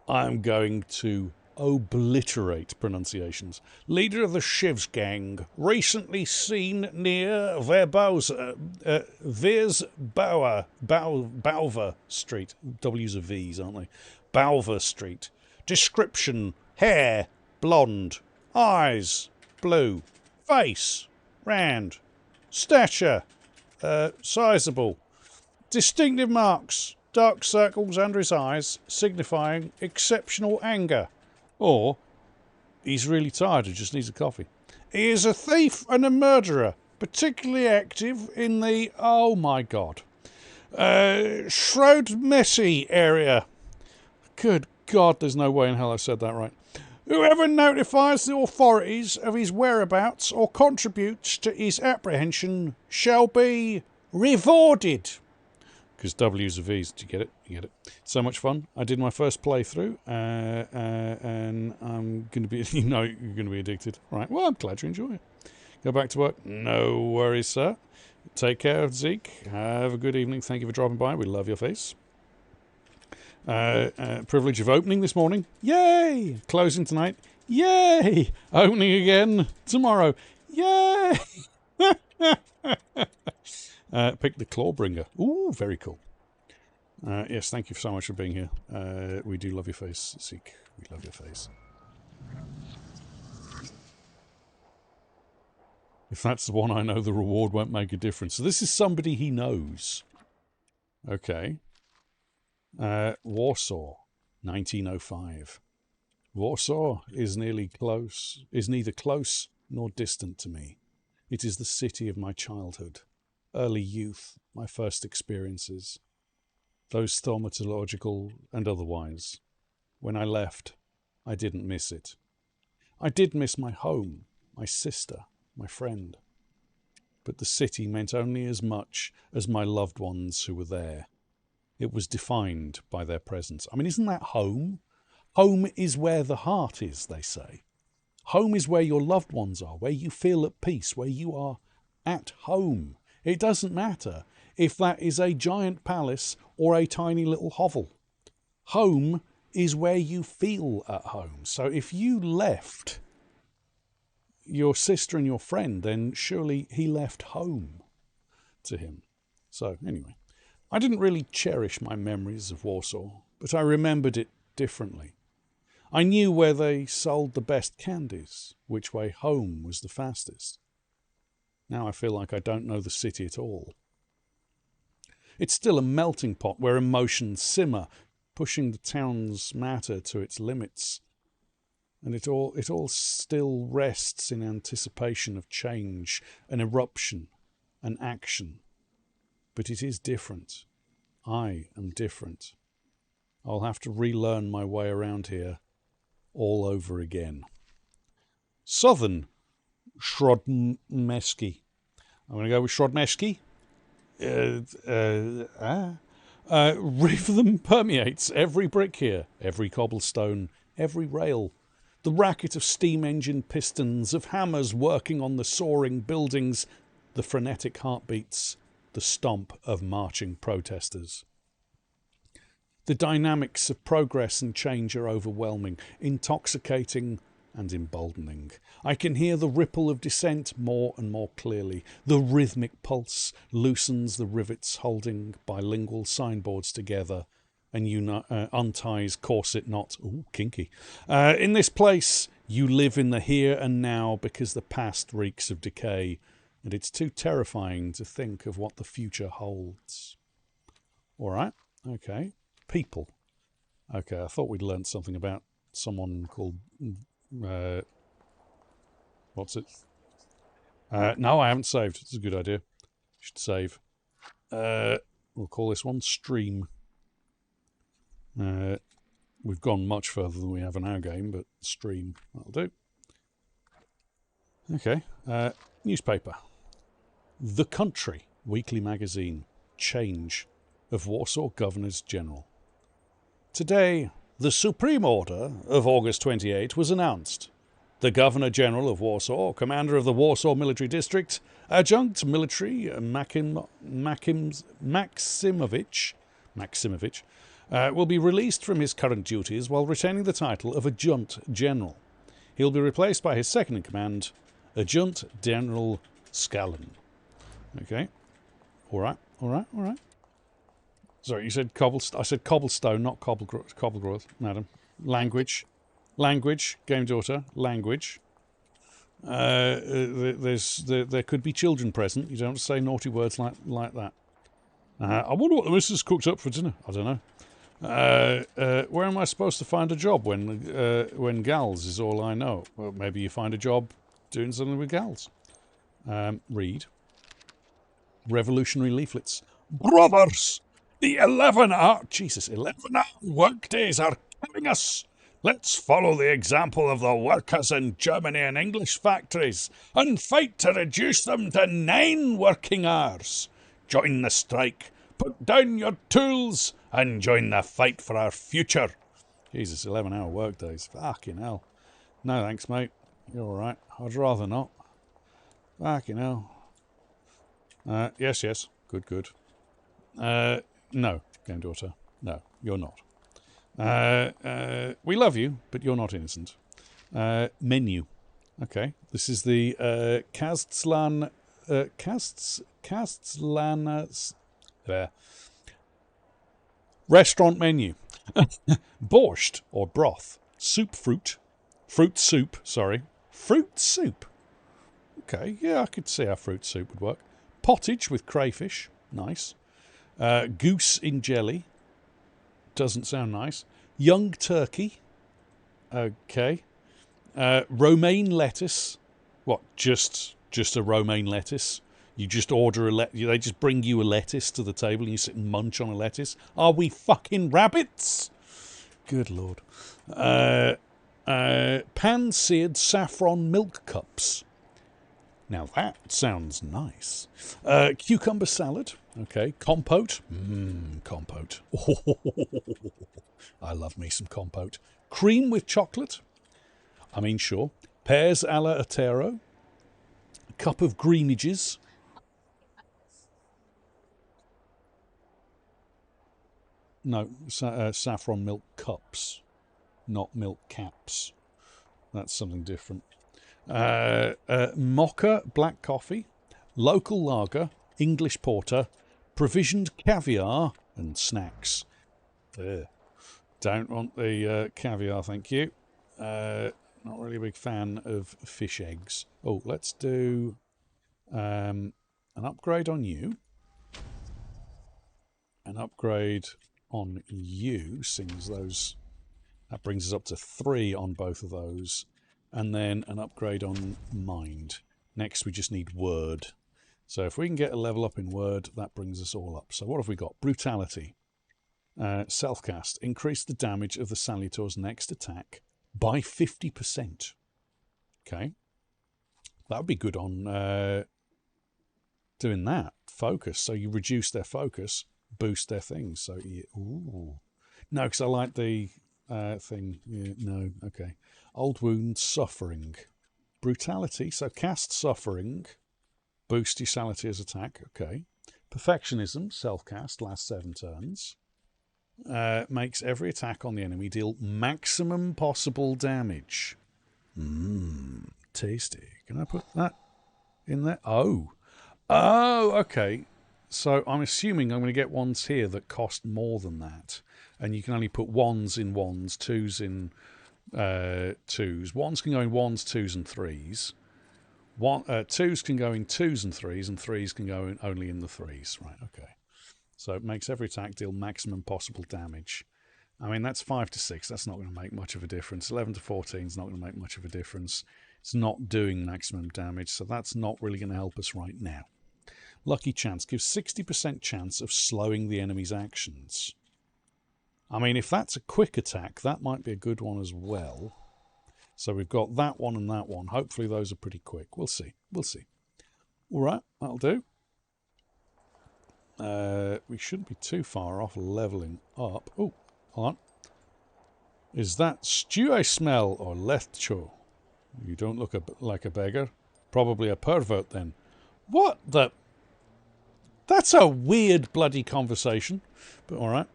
I'm going to obliterate pronunciations. Leader of the Shivs gang, recently seen near Bauver Street. W's are V's, aren't they? Bauver Street. Description: hair, blonde, eyes, blue, face, round, stature, sizable, distinctive marks, dark circles under his eyes, signifying exceptional anger. Or, he's really tired and just needs a coffee. He is a thief and a murderer, particularly active in the, oh my god, Schroed-Messy area. Good God, there's no way in hell I said that right. Whoever notifies the authorities of his whereabouts or contributes to his apprehension shall be rewarded. Because W's are V's. Do you get it? You get it. So much fun. I did my first playthrough, and I'm going to be, you know, you're going to be addicted. Right, well, I'm glad you enjoy it. Go back to work. No worries, sir. Take care of Zeke. Have a good evening. Thank you for dropping by. We love your face. Privilege of opening this morning. Yay! Closing tonight. Yay! Opening again tomorrow. Yay! Pick the Clawbringer. Ooh, very cool. Yes, thank you so much for being here. We do love your face, Seek. We love your face. If that's the one I know, the reward won't make a difference. So this is somebody he knows. Okay. Warsaw, 1905. Warsaw is neither close nor distant to me. It is the city of my childhood, early youth, my first experiences, those thaumaturgical and otherwise. When I left, I didn't miss it. I did miss my home, my sister, my friend. But the city meant only as much as my loved ones who were there. It was defined by their presence. I mean, isn't that home? Home is where the heart is, they say. Home is where your loved ones are, where you feel at peace, where you are at home. It doesn't matter if that is a giant palace or a tiny little hovel. Home is where you feel at home. So if you left your sister and your friend, then surely he left home to him. So anyway, I didn't really cherish my memories of Warsaw, but I remembered it differently. I knew where they sold the best candies, which way home was the fastest. Now I feel like I don't know the city at all. It's still a melting pot where emotions simmer, pushing the town's matter to its limits. And it all still rests in anticipation of change, an eruption, an action. But it is different. I am different. I'll have to relearn my way around here all over again. Southern Shrodmeski. I'm going to go with Shrodmeski. Rhythm permeates every brick here, every cobblestone, every rail. The racket of steam engine pistons, of hammers working on the soaring buildings, the frenetic heartbeats, the stomp of marching protesters. The dynamics of progress and change are overwhelming, intoxicating and emboldening. I can hear the ripple of dissent more and more clearly. The rhythmic pulse loosens the rivets holding bilingual signboards together and unties corset knots. Ooh, kinky. In this place, you live in the here and now because the past reeks of decay, and it's too terrifying to think of what the future holds. All right, okay. People. Okay, I thought we'd learned something about someone called... what's it? No, I haven't saved. It's a good idea. Should save. We'll call this one Stream. We've gone much further than we have in our game, but Stream. That'll do. Okay. Newspaper. The Country, weekly magazine. Change of Warsaw Governors General. Today, the Supreme Order of August 28 was announced. The Governor General of Warsaw, Commander of the Warsaw Military District, Adjunct Military Maximovich, will be released from his current duties while retaining the title of Adjunct General. He'll be replaced by his second-in-command, Adjunct General Scallon. Okay. All right. Sorry, you said cobblestone. I said cobblestone, not cobblegrowth, madam. Language, game daughter, language. There could be children present. You don't say naughty words like that. I wonder what the missus cooked up for dinner. I don't know. Where am I supposed to find a job when gals is all I know? Well, maybe you find a job doing something with gals. Read. Revolutionary leaflets. Brothers! The 11-hour workdays are killing us. Let's follow the example of the workers in Germany and English factories and fight to reduce them to 9 working hours. Join the strike, put down your tools, and join the fight for our future. Jesus, 11-hour workdays. Fucking hell. No thanks, mate. You're all right. I'd rather not. Fucking hell. Yes. Good. No, game daughter. No, you're not. We love you, but you're not innocent. Menu. Okay, this is the Kastlanas. Restaurant menu. Borscht or broth. Soup fruit. Fruit soup, sorry. Fruit soup. Okay, yeah, I could see how fruit soup would work. Pottage with crayfish. Nice. Goose in jelly. Doesn't sound nice. Young turkey. Okay. Romaine lettuce. What, just a romaine lettuce? You just order they just bring you a lettuce to the table and you sit and munch on a lettuce? Are we fucking rabbits? Good Lord. Pan-seared saffron milk cups. Now that sounds nice. Cucumber salad. Okay. Compote. Compote. I love me some compote. Cream with chocolate. I mean, sure. Pears a la Otero. Cup of greenages. No, saffron milk cups, not milk caps. That's something different. Mocha black coffee, local lager, English porter, provisioned caviar and snacks. Don't want the caviar, thank you. Not really a big fan of fish eggs. Oh, let's do an upgrade on you. An upgrade on you, seeing as those, that brings us up to 3 on both of those, and then an upgrade on mind. Next we just need word, so if we can get a level up in word, that brings us all up. So what have we got? Brutality, self-cast, increase the damage of the Salutor's next attack by 50%. Okay, that would be good on doing that. Focus, so you reduce their focus, boost their things. So ooh. No, because I like the thing. Yeah, no, okay. Old wound, suffering, brutality. So cast suffering, boost your Salutor's attack. Okay. Perfectionism, self-cast, lasts 7 turns. Makes every attack on the enemy deal maximum possible damage. Tasty. Can I put that in there? Oh, okay. So I'm assuming I'm going to get ones here that cost more than that. And you can only put 1s in 1s, 2s in 2s. 1s can go in 1s, 2s and 3s. 2s can go in 2s and 3s, and 3s can go in only in the 3s. Right, okay. So it makes every attack deal maximum possible damage. I mean, that's 5 to 6. That's not going to make much of a difference. 11 to 14 is not going to make much of a difference. It's not doing maximum damage, so that's not really going to help us right now. Lucky chance gives 60% chance of slowing the enemy's actions. I mean, if that's a quick attack, that might be a good one as well. So we've got that one and that one. Hopefully those are pretty quick. We'll see. We'll see. All right, that'll do. We shouldn't be too far off leveling up. Oh, hold on. Is that stew I smell or lecho? You don't look like a beggar. Probably a pervert then. What the... That's a weird bloody conversation, but all right.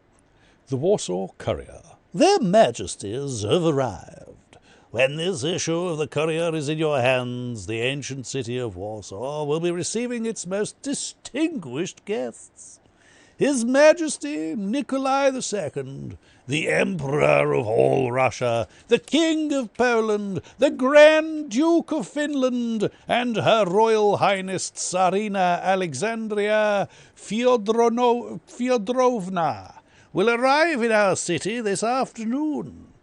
The Warsaw Courier. Their Majesties have arrived. When this issue of the Courier is in your hands, the ancient city of Warsaw will be receiving its most distinguished guests. His Majesty Nikolai II, the Emperor of all Russia, the King of Poland, the Grand Duke of Finland, and Her Royal Highness Tsarina Alexandria Fyodorovna will arrive in our city this afternoon.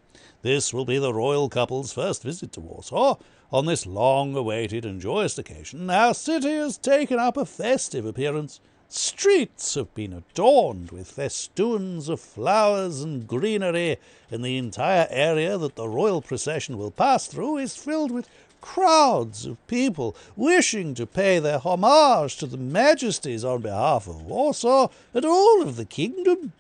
This will be the royal couple's first visit to Warsaw. On this long-awaited and joyous occasion, our city has taken up a festive appearance. Streets have been adorned with festoons of flowers and greenery, and the entire area that the royal procession will pass through is filled with crowds of people wishing to pay their homage to the Majesties on behalf of Warsaw and all of the kingdom.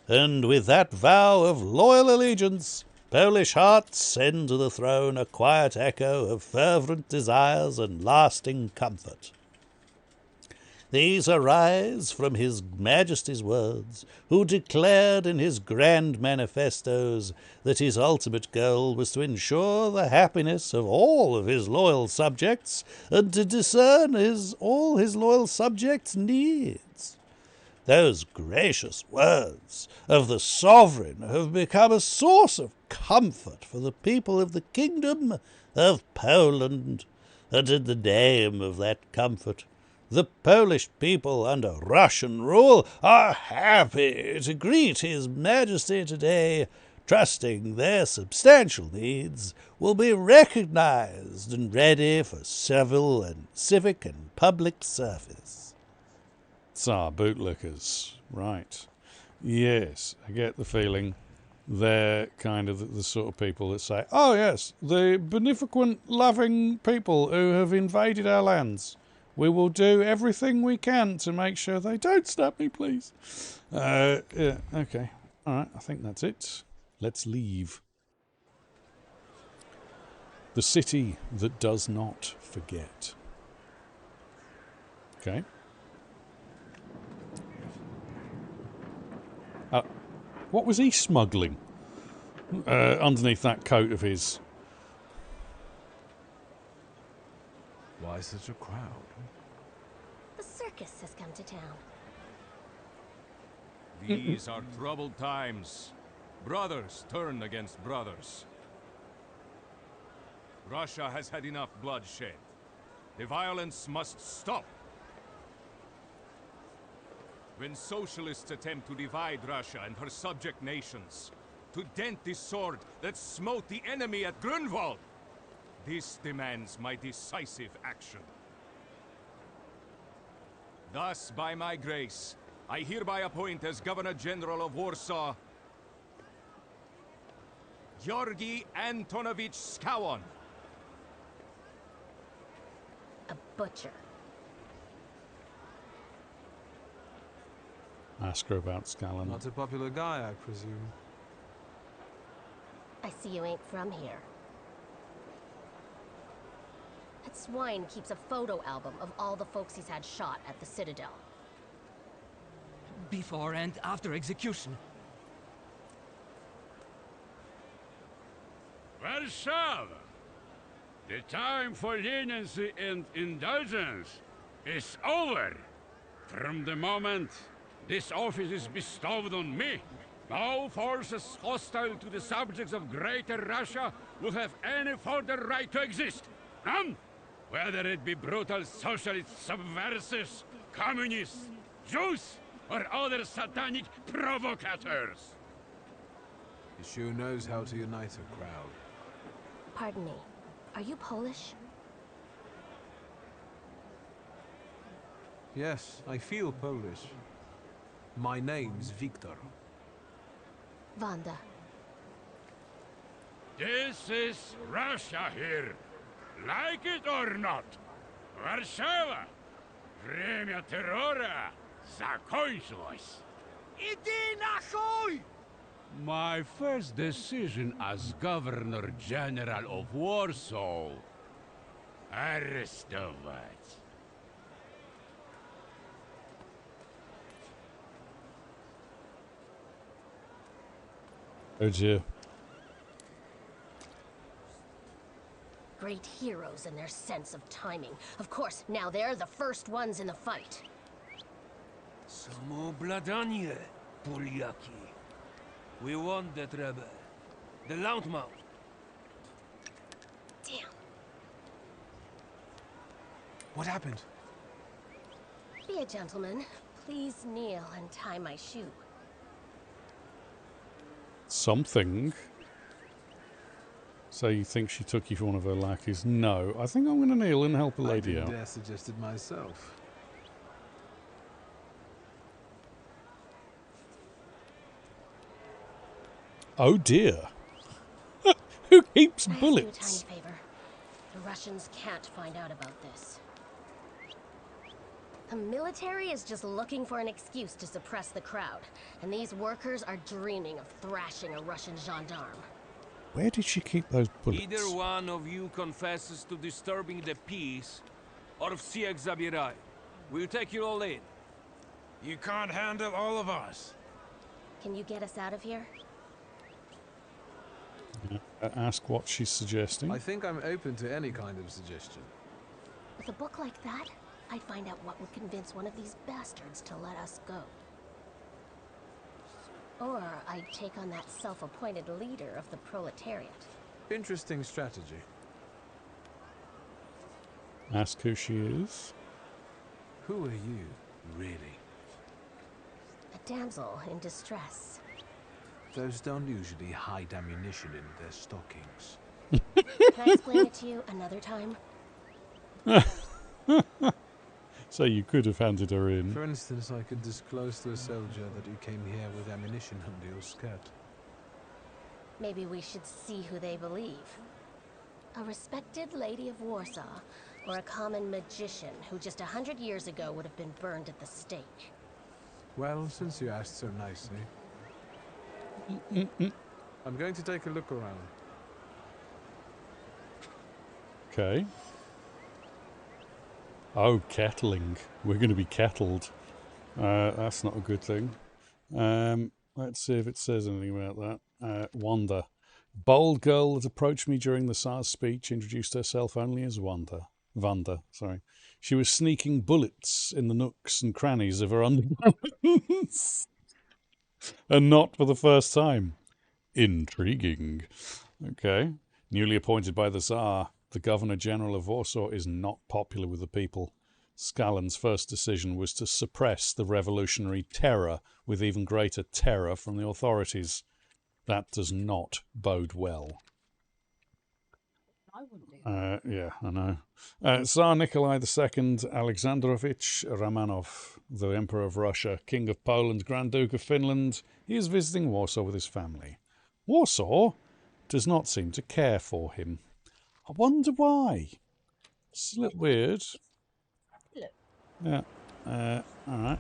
And with that vow of loyal allegiance, Polish hearts send to the throne a quiet echo of fervent desires and lasting comfort. These arise from His Majesty's words, who declared in his grand manifestos that his ultimate goal was to ensure the happiness of all of his loyal subjects and to discern all his loyal subjects' needs. Those gracious words of the sovereign have become a source of comfort for the people of the Kingdom of Poland, and in the name of that comfort, the Polish people under Russian rule are happy to greet His Majesty today, trusting their substantial needs will be recognized and ready for civil and civic and public service. Tsar bootlickers, right. Yes, I get the feeling they're kind of the sort of people that say, oh yes, the beneficent, loving people who have invaded our lands. We will do everything we can to make sure they don't stab me, please. Yeah, okay. All right, I think that's it. Let's leave. The city that does not forget. Okay. What was he smuggling underneath that coat of his? Why such a crowd? The circus has come to town. These are troubled times. Brothers turn against brothers. Russia has had enough bloodshed. The violence must stop. When socialists attempt to divide Russia and her subject nations, to dent the sword that smote the enemy at Grunwald, this demands my decisive action. Thus, by my grace, I hereby appoint as Governor General of Warsaw, Georgi Antonovich Skowon. A butcher. Ask her about Scallon. Not a popular guy, I presume. I see you ain't from here. That swine keeps a photo album of all the folks he's had shot at the Citadel. Before and after execution. Warsaw! The time for leniency and indulgence is over. From the moment this office is bestowed on me, no forces hostile to the subjects of Greater Russia will have any further right to exist. None! Whether it be brutal socialist subversives, communists, Jews, or other satanic provocators. He sure knows how to unite a crowd. Pardon me, are you Polish? Yes, I feel Polish. My name's Victor. Wanda. This is Russia here. Like it or not. Warszawa. Время террора закончилось. Иди нахуй! My first decision as Governor General of Warsaw. Arrestować. Oh dear. Great heroes in their sense of timing. Of course, now they're the first ones in the fight. Samoobladanie, Polyaki. We want that rebel. The Loudmouth. Damn. What happened? Be a gentleman. Please kneel and tie my shoe. Something. So you think she took you for one of her lackeys? No. I think I'm going to kneel and help a lady out. I suggested myself. Oh dear. Who keeps I ask bullets? you a tiny favor. The Russians can't find out about this. The military is just looking for an excuse to suppress the crowd, and these workers are dreaming of thrashing a Russian gendarme. Where did she keep those bullets? Either one of you confesses to disturbing the peace, or всех забирай. We'll take you all in. You can't handle all of us. Can you get us out of here? Ask what she's suggesting. I think I'm open to any kind of suggestion. With a book like that, I'd find out what would convince one of these bastards to let us go. Or I'd take on that self-appointed leader of the proletariat. Interesting strategy. Ask who she is. Who are you, really? A damsel in distress. Those don't usually hide ammunition in their stockings. Can I explain it to you another time? So you could have handed her in. For instance, I could disclose to a soldier that you came here with ammunition under your skirt. Maybe we should see who they believe. A respected lady of Warsaw, or a common magician who just 100 years ago would have been burned at the stake. Well, since you asked so nicely, I'm going to take a look around. Okay. Oh, kettling. We're going to be kettled. That's not a good thing. Let's see if it says anything about that. Wanda. Bold girl that approached me during the Tsar's speech introduced herself only as Wanda. She was sneaking bullets in the nooks and crannies of her undergarments. And not for the first time. Intriguing. Okay. Newly appointed by the Tsar, the Governor-General of Warsaw is not popular with the people. Scalen's first decision was to suppress the revolutionary terror with even greater terror from the authorities. That does not bode well. Yeah, I know. Tsar Nikolai II Alexandrovich Romanov, the Emperor of Russia, King of Poland, Grand Duke of Finland, he is visiting Warsaw with his family. Warsaw does not seem to care for him. I wonder why. It's a little weird. Yeah. Alright.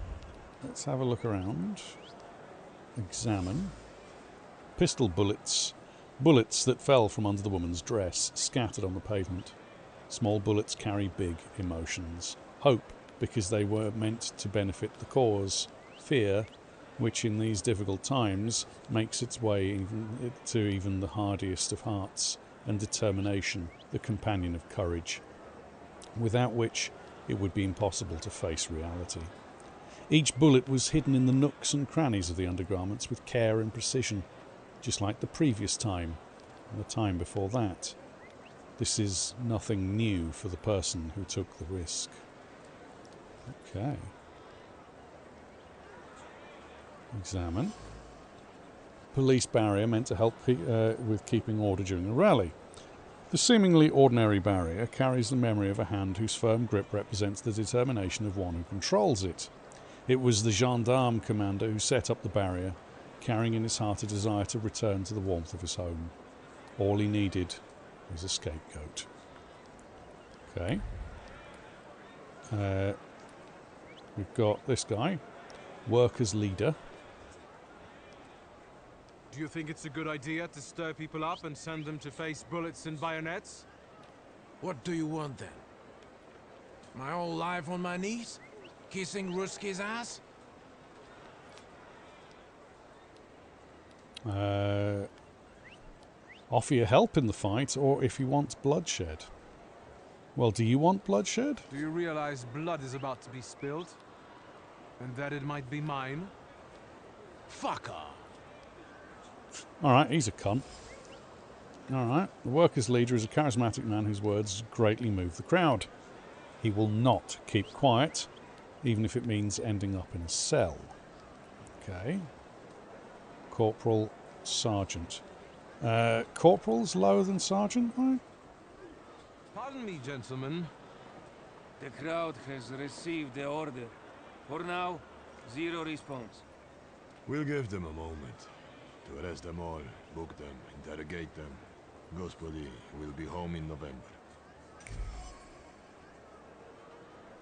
Let's have a look around. Examine. Pistol bullets. Bullets that fell from under the woman's dress, scattered on the pavement. Small bullets carry big emotions. Hope, because they were meant to benefit the cause. Fear, which in these difficult times makes its way to even the hardiest of hearts. And determination, the companion of courage, without which it would be impossible to face reality. Each bullet was hidden in the nooks and crannies of the undergarments with care and precision, just like the previous time and the time before that. This is nothing new for the person who took the risk. Okay. Examine. Police barrier meant to help with keeping order during a rally. The seemingly ordinary barrier carries the memory of a hand whose firm grip represents the determination of one who controls it. It was the gendarme commander who set up the barrier, carrying in his heart a desire to return to the warmth of his home. All he needed was a scapegoat. Okay. We've got this guy, workers' leader. Do you think it's a good idea to stir people up and send them to face bullets and bayonets? What do you want then? My whole life on my knees? Kissing Ruski's ass? Offer your help in the fight, or if you want bloodshed. Well, do you want bloodshed? Do you realize blood is about to be spilled? And that it might be mine? Fuck off! Alright, he's a cunt. Alright, the workers' leader is a charismatic man whose words greatly move the crowd. He will not keep quiet, even if it means ending up in a cell. Okay. Corporal, sergeant. Corporal's lower than sergeant, right? Pardon me, gentlemen. The crowd has received the order. For now, zero response. We'll give them a moment. To arrest them all, book them, interrogate them. Gospodi will be home in November.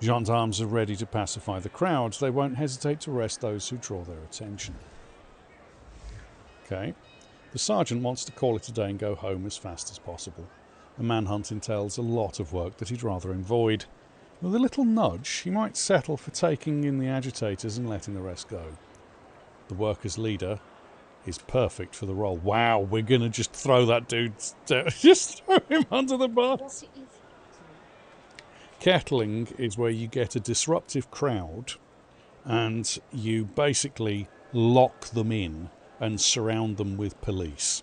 Gendarmes are ready to pacify the crowd. They won't hesitate to arrest those who draw their attention. Okay. The sergeant wants to call it a day and go home as fast as possible. A manhunt entails a lot of work that he'd rather avoid. With a little nudge, he might settle for taking in the agitators and letting the rest go. The workers' leader is perfect for the role. Wow, we're going to just throw that dude, just throw him under the bus. Kettling is where you get a disruptive crowd and you basically lock them in and surround them with police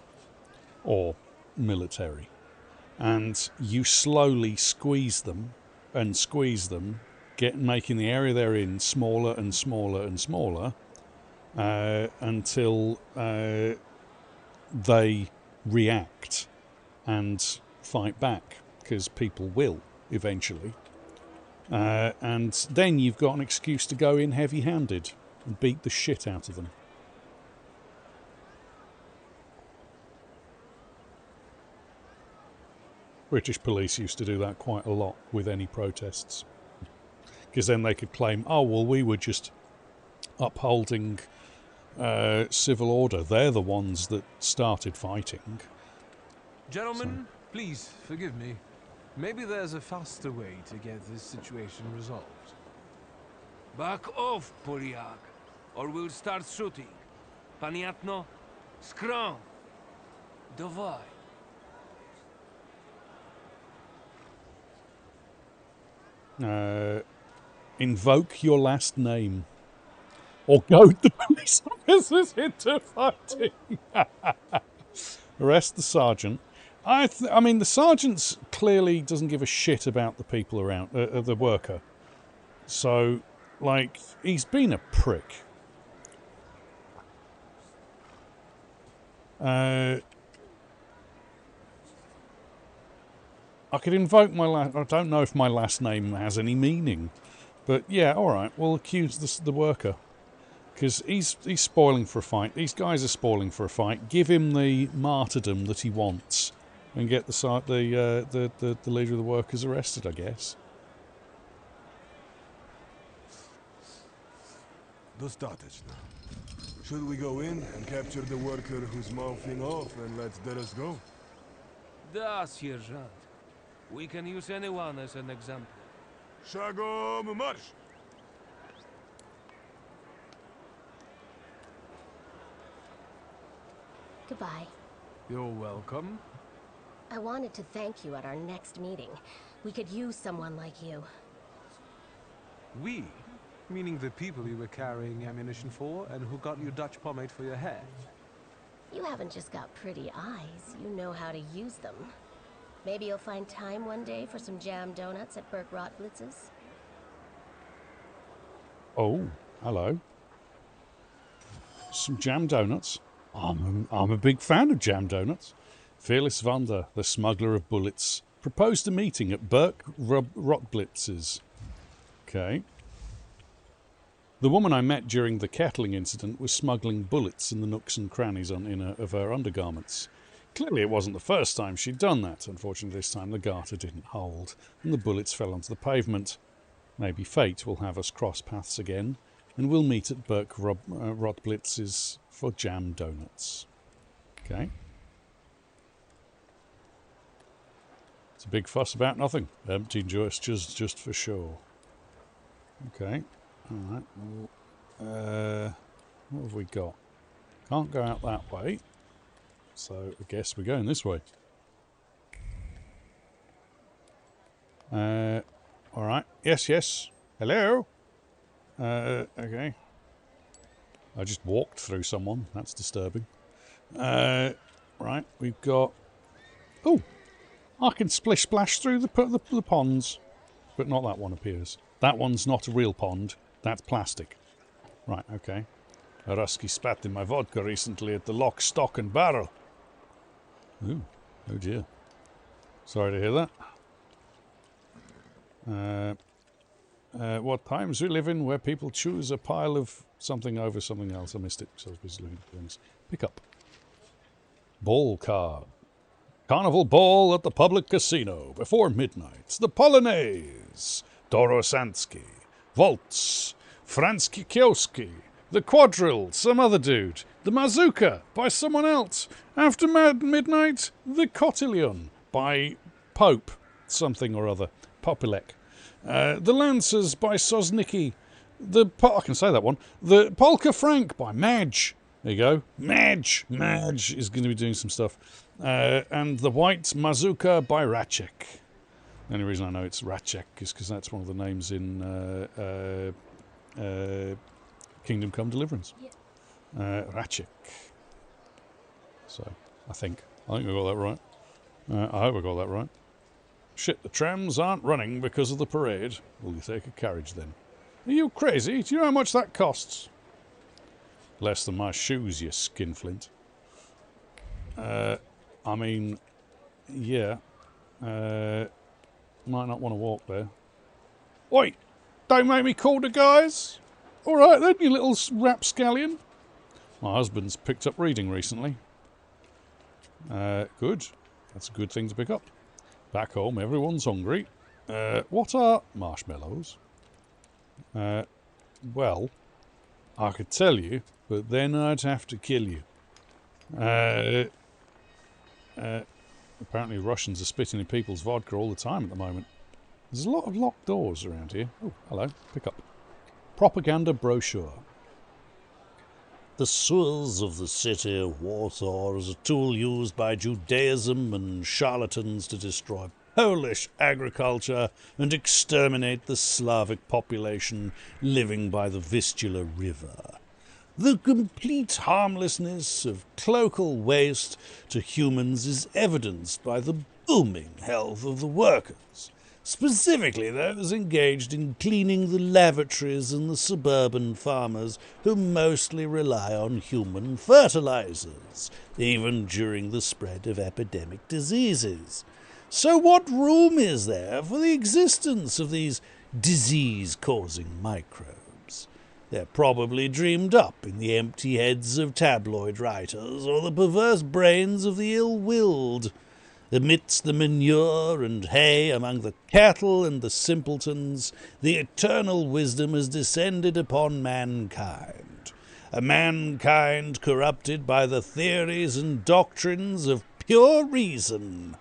or military. And you slowly squeeze them, making the area they're in smaller and smaller and smaller until they react and fight back, because people will eventually. And then you've got an excuse to go in heavy-handed and beat the shit out of them. British police used to do that quite a lot with any protests. Because then they could claim, oh, well, we were just upholding civil order. They're the ones that started fighting. Gentlemen, please, forgive me. Maybe there's a faster way to get this situation resolved. Back off, Poryag, or we'll start shooting. Paniatno, scrum. Dawaj. Invoke your last name. Or goad the police officers into fighting. Arrest the sergeant. I mean, the sergeant clearly doesn't give a shit about the people around, the worker. So, like, he's been a prick. I could invoke my last... I don't know if my last name has any meaning. But, yeah, alright, we'll accuse the worker. Because he's spoiling for a fight. These guys are spoiling for a fight. Give him the martyrdom that he wants. And get the leader of the workers arrested, I guess. Достаточно. Should we go in and capture the worker who's mouthing off and let us go? Da, Sergeant. We can use anyone as an example. Шагом march! Goodbye. You're welcome. I wanted to thank you at our next meeting. We could use someone like you. We? Meaning the people you were carrying ammunition for and who got you Dutch pomade for your hair. You haven't just got pretty eyes, you know how to use them. Maybe you'll find time one day for some jam donuts at Burke Rotblitz's. Oh, hello. Some jam donuts. I'm a big fan of jam donuts. Fearless Vander, the smuggler of bullets, proposed a meeting at Burke Rotblitz's. Okay. The woman I met during the kettling incident was smuggling bullets in the nooks and crannies of her undergarments. Clearly it wasn't the first time she'd done that. Unfortunately this time the garter didn't hold, and the bullets fell onto the pavement. Maybe fate will have us cross paths again, and we'll meet at Burke Rotblitz's for jam donuts. Okay. It's a big fuss about nothing. Empty gestures just for show. Okay. Alright. Well, what have we got? Can't go out that way. So I guess we're going this way. Alright. Yes. Hello? Okay. I just walked through someone. That's disturbing. Right. We've got... Oh! I can splish splash through the ponds. But not that one appears. That one's not a real pond. That's plastic. Right, okay. A Rusky spat in my vodka recently at the Lock, Stock and Barrel. Ooh, oh dear. Sorry to hear that. What times we live in where people choose a pile of something over something else. I missed it because I was busy looking at things. Pick up. Ball card. Carnival ball at the public casino before midnight. The Polonaise. Dorosansky. Waltz. Fransky Kioski. The Quadrille, some other dude. The Mazurka, by someone else. After midnight, the Cotillion, by Pope, something or other. Popilek. The Lancers, by Sosnicki. I can say that one. The Polka Frank, by Madge. There you go. Madge is going to be doing some stuff. And the White Mazurka, by Ratchek. The only reason I know it's Ratchek is because that's one of the names in Kingdom Come Deliverance. Ratchek. So, I think I got that right. I hope I got that right. Shit, the trams aren't running because of the parade. Will you take a carriage then? Are you crazy? Do you know how much that costs? Less than my shoes, you skinflint. I mean, yeah. Might not want to walk there. Oi! Don't make me call the guys! Alright then, you little rapscallion. My husband's picked up reading recently. Good. That's a good thing to pick up. Back home, everyone's hungry. What are marshmallows? Well, I could tell you, but then I'd have to kill you. Apparently Russians are spitting in people's vodka all the time at the moment. There's a lot of locked doors around here. Oh, hello. Pick up. Propaganda brochure. The sewers of the city of Warsaw is a tool used by Judaism and charlatans to destroy Polish agriculture and exterminate the Slavic population living by the Vistula River. The complete harmlessness of cloacal waste to humans is evidenced by the booming health of the workers, specifically those engaged in cleaning the lavatories and the suburban farmers who mostly rely on human fertilizers, even during the spread of epidemic diseases. So what room is there for the existence of these disease-causing microbes? They're probably dreamed up in the empty heads of tabloid writers or the perverse brains of the ill-willed. Amidst the manure and hay among the cattle and the simpletons, the eternal wisdom has descended upon mankind. A mankind corrupted by the theories and doctrines of pure reason,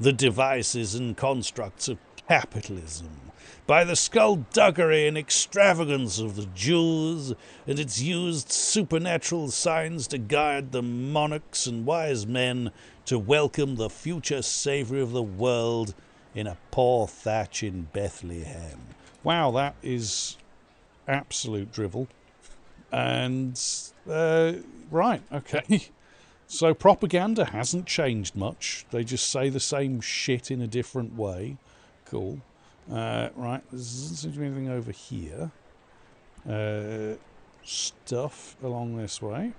the devices and constructs of capitalism, by the skullduggery and extravagance of the Jews, and its used supernatural signs to guide the monarchs and wise men to welcome the future saviour of the world in a poor thatch in Bethlehem. Wow, that is absolute drivel. And, right, okay. So propaganda hasn't changed much. They just say the same shit in a different way. Cool. Right, there doesn't seem to be anything over here. Stuff along this way.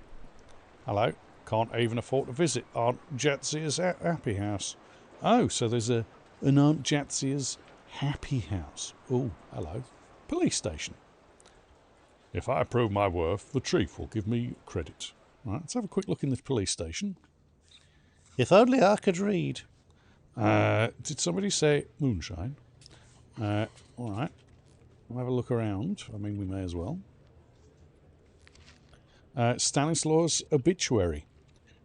Hello. Can't even afford to visit Aunt Jatsia's happy house. Oh, so there's an Aunt Jatsia's happy house. Oh, hello. Police station. If I prove my worth, the chief will give me credit. Right, let's have a quick look in the police station. If only I could read. Did somebody say moonshine? All right. We'll have a look around. I mean, we may as well. Stanislaus' obituary.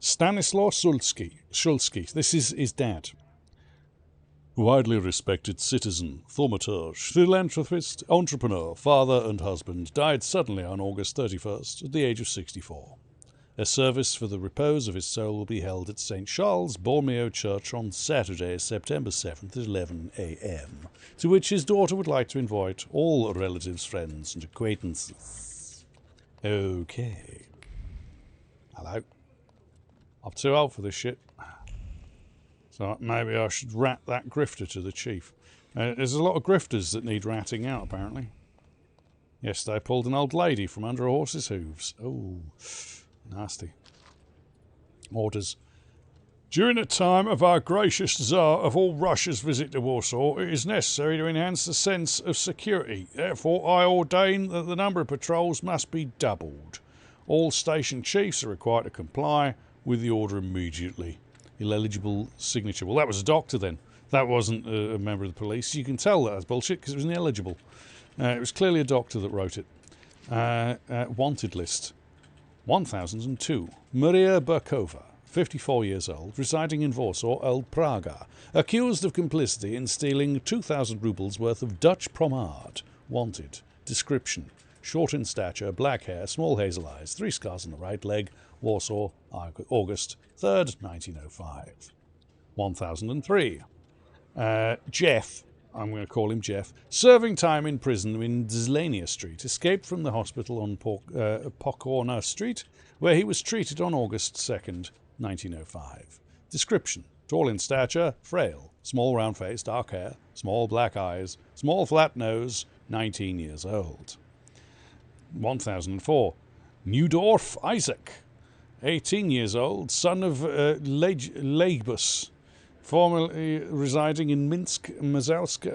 Stanislaw Szulski. This is his dad. Widely respected citizen, Thaumaturge, philanthropist, entrepreneur, father and husband, died suddenly on August 31st at the age of 64. A service for the repose of his soul will be held at St. Charles Borromeo Church on Saturday, September 7th at 11 a.m., to which his daughter would like to invite all relatives, friends and acquaintances. Okay. Hello. I'm too old for this shit. So maybe I should rat that grifter to the chief. There's a lot of grifters that need ratting out, apparently. Yesterday I pulled an old lady from under a horse's hooves. Oh, nasty. Orders. During the time of our gracious Tsar of all Russia's visit to Warsaw, it is necessary to enhance the sense of security. Therefore, I ordain that the number of patrols must be doubled. All station chiefs are required to comply with the order immediately. Illegible signature. Well, that was a doctor then. That wasn't a member of the police. You can tell that was bullshit because it was ineligible. It was clearly a doctor that wrote it. Wanted list. 1002. Maria Burkova, 54 years old, residing in Warsaw, Old Praga, accused of complicity in stealing 2,000 rubles worth of Dutch pomade. Wanted. Description. Short in stature, black hair, small hazel eyes, 3 scars on the right leg, Warsaw, August 3rd, 1905. 1003. Jeff, I'm going to call him Jeff, serving time in prison in Zlania Street, escaped from the hospital on Pokorna Street, where he was treated on August 2nd, 1905. Description: tall in stature, frail, small round face, dark hair, small black eyes, small flat nose, 19 years old. 1004. Neudorf Isaac, 18 years old, son of Legbus, formerly residing in Minsk, Mazalsk,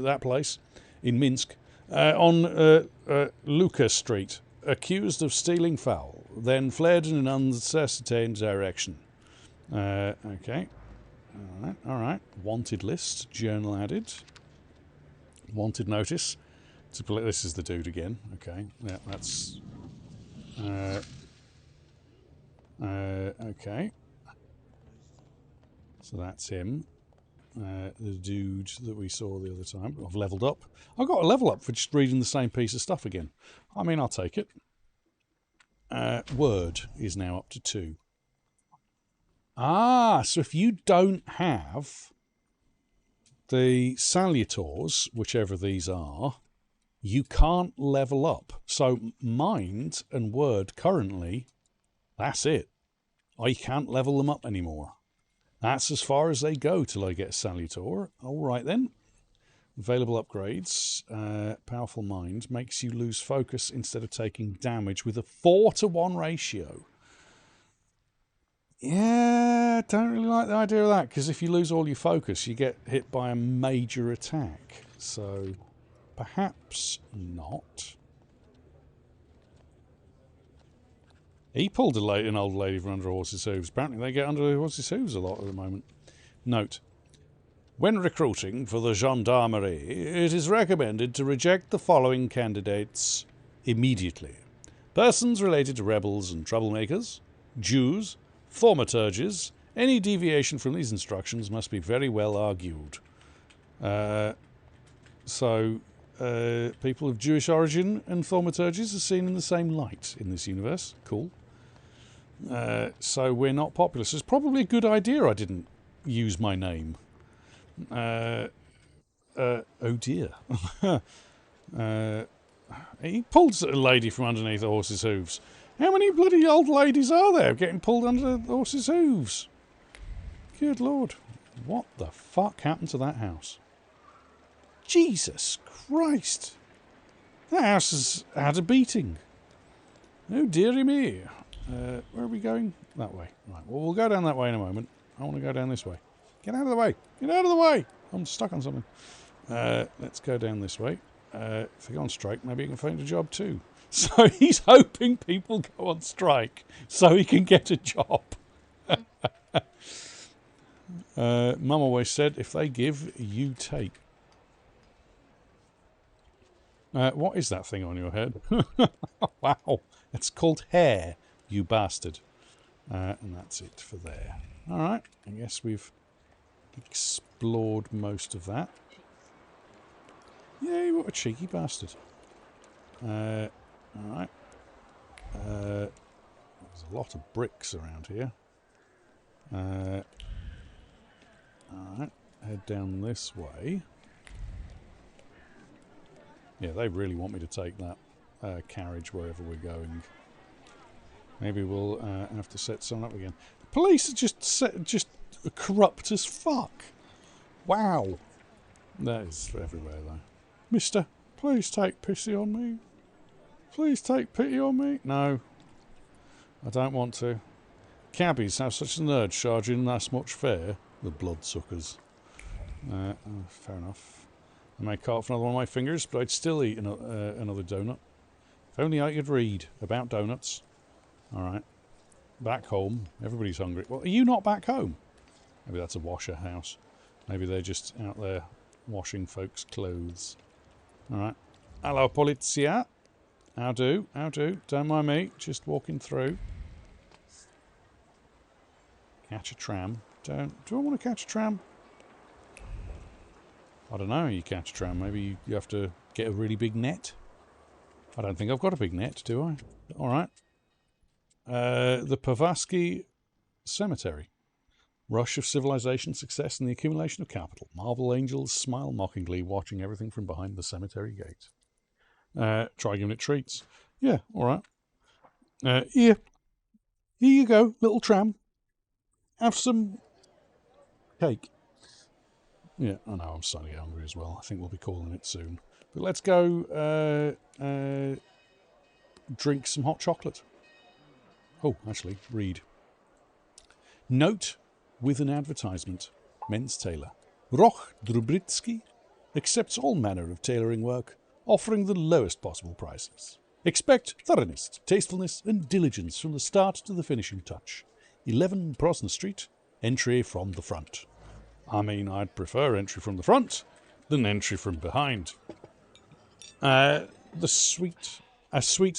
that place, in Minsk, on Luka Street, accused of stealing fowl, then fled in an uncertain direction. Okay. All right. Wanted list, journal added. Wanted notice. This is the dude again. Okay. Yeah, that's... okay. So that's him. The dude that we saw the other time. I've leveled up. I got a level up for just reading the same piece of stuff again. I mean, I'll take it. Word is now up to 2. Ah, so if you don't have the salutors, whichever these are, you can't level up. So mind and word currently, that's it. I can't level them up anymore. That's as far as they go till I get a salutor. All right then. Available upgrades. Powerful mind makes you lose focus instead of taking damage with a 4-to-1 ratio. Yeah, don't really like the idea of that, because if you lose all your focus, you get hit by a major attack. So, perhaps not. He pulled an old lady from under a horse's hooves. Apparently they get under the horse's hooves a lot at the moment. Note: when recruiting for the gendarmerie, it is recommended to reject the following candidates immediately. Persons related to rebels and troublemakers, Jews, Thaumaturges. Any deviation from these instructions must be very well argued. People of Jewish origin and Thaumaturges are seen in the same light in this universe. Cool. So we're not popular. So it's probably a good idea I didn't use my name. Oh dear. He pulled a lady from underneath the horse's hooves. How many bloody old ladies are there getting pulled under the horse's hooves? Good Lord. What the fuck happened to that house? Jesus Christ. That house has had a beating. Oh dearie me. Where are we going? That way. Right. Well, we'll go down that way in a moment. I want to go down this way. Get out of the way. Get out of the way. I'm stuck on something. Let's go down this way. If they go on strike, maybe he can find a job too. So he's hoping people go on strike so he can get a job. Mum always said, if they give, you take. What is that thing on your head? Wow. It's called hair, you bastard. And that's it for there. All right. I guess we've explored most of that. Yay, what a cheeky bastard. All right. There's a lot of bricks around here. All right. Head down this way. Yeah, they really want me to take that carriage wherever we're going. Maybe we'll have to set something up again. The police are just corrupt as fuck. Wow. That is everywhere though. Mister, please take pity on me. Please take pity on me. No, I don't want to. Cabbies have such a nerd charging that much fare. The bloodsuckers. Fair enough. I may cut off another one of my fingers, but I'd still eat another donut. If only I could read about donuts. Alright. Back home. Everybody's hungry. Well, are you not back home? Maybe that's a washer house. Maybe they're just out there washing folks' clothes. Alright. Hello, polizia. How do? How do? Don't mind me. Just walking through. Catch a tram. Do I want to catch a tram? I don't know. You catch a tram. Maybe you have to get a really big net. I don't think I've got a big net, do I? Alright. The Pavatsky Cemetery. Rush of civilization, success, and the accumulation of capital. Marble angels smile mockingly, watching everything from behind the cemetery gate. Try giving it treats. Yeah, alright. Here you go, little tram. have some cake. Yeah, I know, I'm slightly hungry as well. I think we'll be calling it soon. But let's go drink some hot chocolate. Oh, actually, read. Note with an advertisement. Men's tailor. Roch Drubritsky accepts all manner of tailoring work, offering the lowest possible prices. Expect thoroughness, tastefulness and diligence from the start to the finishing touch. 11 Prosner Street, entry from the front. I mean, I'd prefer entry from the front than entry from behind. A sweet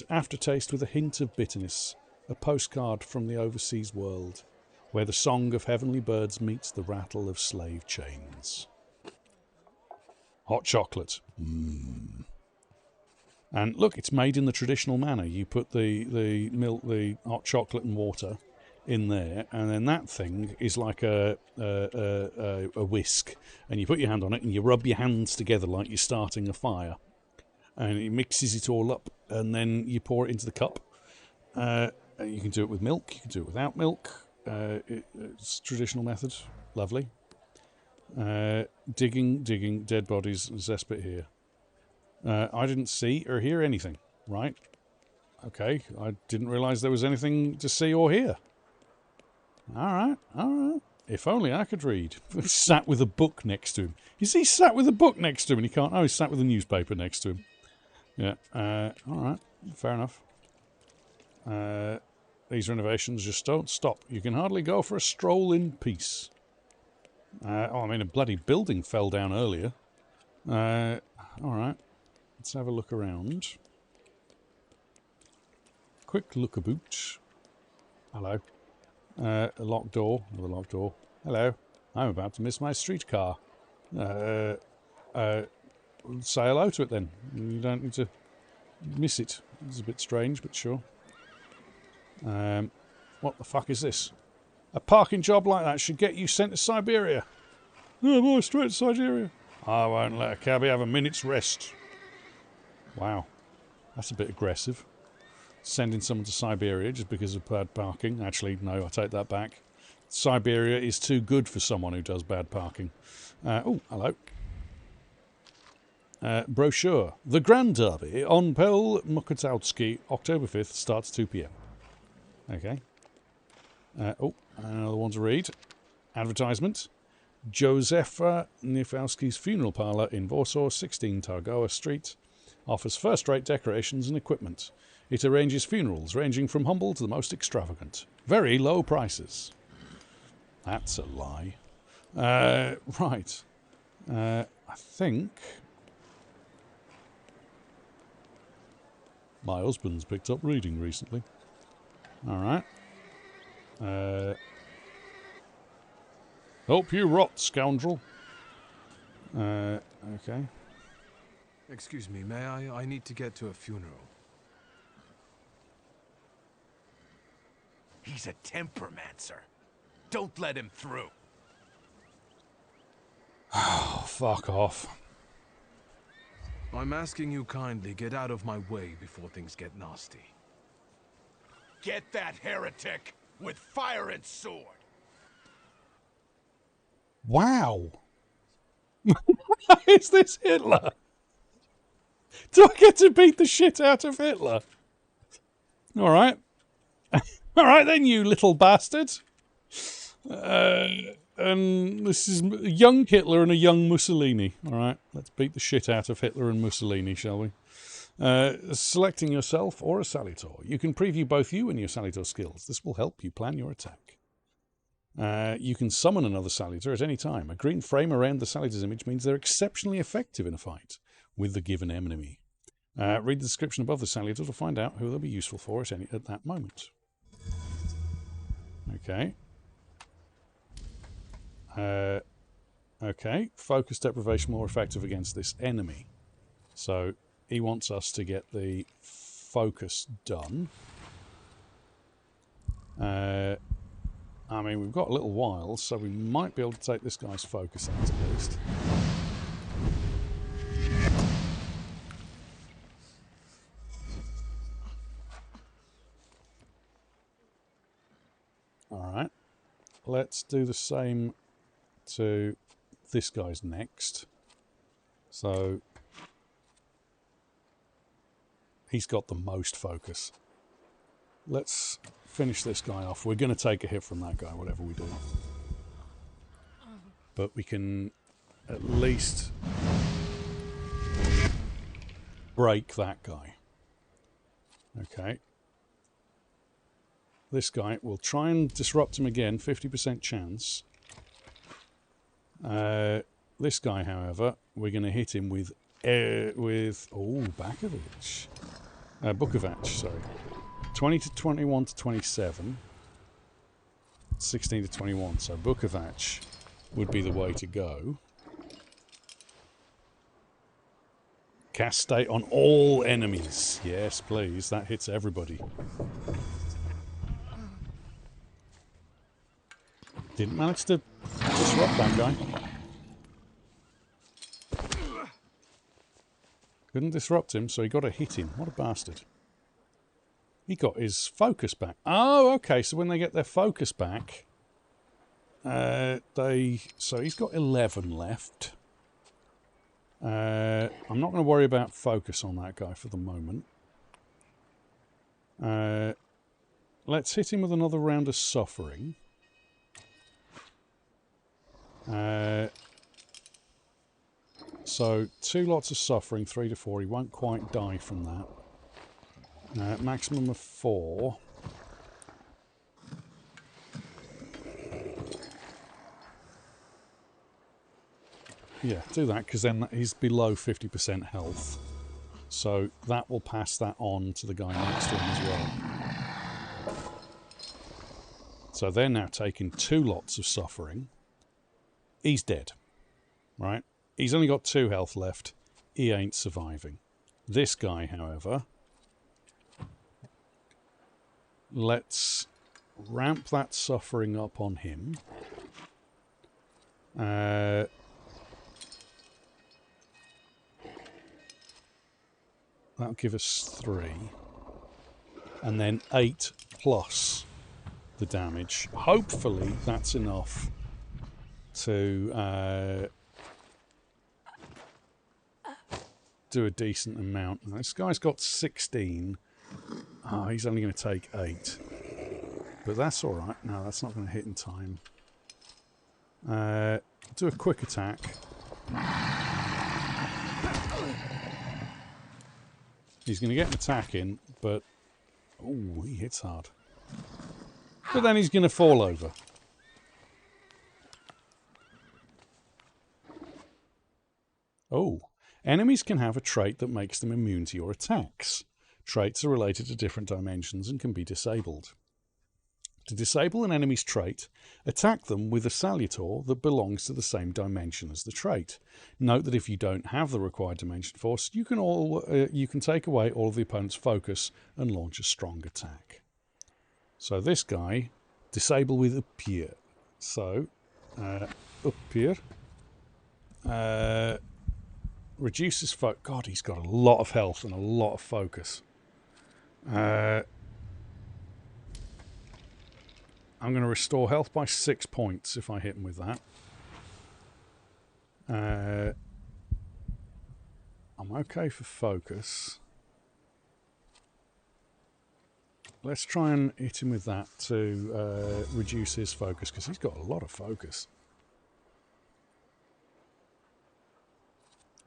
aftertaste with a hint of bitterness. A postcard from the overseas world, where the song of heavenly birds meets the rattle of slave chains. Hot chocolate. And look, it's made in the traditional manner. You put the milk, the hot chocolate and water in there, and then that thing is like a whisk, and you put your hand on it and you rub your hands together like you're starting a fire, and it mixes it all up, and then you pour it into the cup. You can do it with milk, you can do it without milk. It's a traditional method. Lovely. Digging dead bodies. Zespit here. I didn't see or hear anything. Right. Okay. I didn't realise there was anything to see or hear. Alright. If only I could read. Sat with a book next to him. Is he sat with a book next to him and he can't... Oh, he's sat with a newspaper next to him. Yeah. Alright. Fair enough. These renovations just don't stop. You can hardly go for a stroll in peace. I mean, a bloody building fell down earlier. Alright. Let's have a look around. Quick look about. Hello. A locked door. Another locked door. Hello. I'm about to miss my streetcar. Say hello to it then. You don't need to miss it. It's a bit strange, but sure. What the fuck is this? A parking job like that should get you sent to Siberia. Oh boy, straight to Siberia. I won't let a cabbie have a minute's rest. Wow. That's a bit aggressive. Sending someone to Siberia just because of bad parking. Actually, no, I take that back. Siberia is too good for someone who does bad parking. Oh, hello. Brochure. The Grand Derby on Pel Mokotowski, October 5th, starts 2 p.m. Okay. Another one to read. Advertisement. Josefa Nifalski's funeral parlour in Warsaw, 16 Targowa Street, offers first-rate decorations and equipment. It arranges funerals ranging from humble to the most extravagant. Very low prices. That's a lie. Right. I think my husband's picked up reading recently. All right. Hope you rot, scoundrel. Okay. Excuse me, may I? I need to get to a funeral. He's a tempermancer. Don't let him through. Oh, fuck off. I'm asking you kindly get out of my way before things get nasty. Get that heretic with fire and sword. Wow. Is this Hitler? Do I get to beat the shit out of Hitler? All right. All right then, you little bastard. And this is a young Hitler and a young Mussolini. All right, let's beat the shit out of Hitler and Mussolini, shall we? Selecting yourself or a Salitor. You can preview both you and your Salitor skills. This will help you plan your attack. You can summon another Salitor at any time. A green frame around the Salitor's image means they're exceptionally effective in a fight with the given enemy. Read the description above the Salitor to find out who they'll be useful for at that moment. Okay. Okay. Focus deprivation more effective against this enemy. So he wants us to get the focus done. I mean, we've got a little while, so we might be able to take this guy's focus out at least. All right. let's do the same to this guy's next. So he's got the most focus. Let's finish this guy off. We're going to take a hit from that guy, whatever we do. But we can at least break that guy. Okay. This guy, we'll try and disrupt him again, 50% chance. This guy, however, we're going to hit him with Bukovac. Bukovac, sorry. 20 to 21 to 27. 16 to 21. So Bukovac would be the way to go. Cast state on all enemies. Yes, please. That hits everybody. Didn't manage to disrupt that guy. Couldn't disrupt him, so he got to hit him. What a bastard. He got his focus back. Oh, okay. So when they get their focus back, so he's got 11 left. I'm not going to worry about focus on that guy for the moment. Let's hit him with another round of suffering. So 2 lots of suffering, 3 to 4. He won't quite die from that. Maximum of 4. Yeah, do that, because then he's below 50% health. So that will pass that on to the guy next to him as well. So they're now taking 2 lots of suffering. He's dead, right? He's only got 2 health left. He ain't surviving. This guy, however, let's ramp that suffering up on him. That'll give us 3. And then 8 plus the damage. Hopefully that's enough to do a decent amount. Now, this guy's got 16. Oh, he's only going to take 8. But that's alright. No, that's not going to hit in time. Do a quick attack. He's going to get an attack in, but... Oh, he hits hard. But then he's going to fall over. Oh. Enemies can have a trait that makes them immune to your attacks. Traits are related to different dimensions and can be disabled. To disable an enemy's trait, attack them with a salutor that belongs to the same dimension as the trait. Note that if you don't have the required dimension force, you can take away all of the opponent's focus and launch a strong attack. So this guy, disable with appear. So, appear. Reduces focus. God, he's got a lot of health and a lot of focus. I'm going to restore health by 6 points if I hit him with that. I'm okay for focus. Let's try and hit him with that to reduce his focus, because he's got a lot of focus.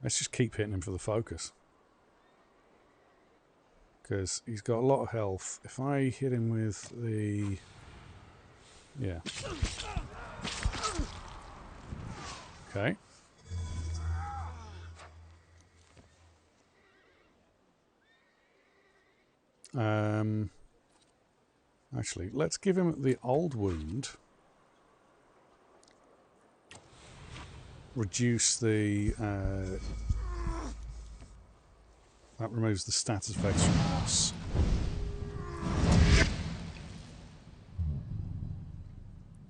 Let's just keep hitting him for the focus. Because he's got a lot of health. If I hit him with the... Yeah. Okay. Actually, let's give him the old wound. Reduce the... that removes the status effects from loss.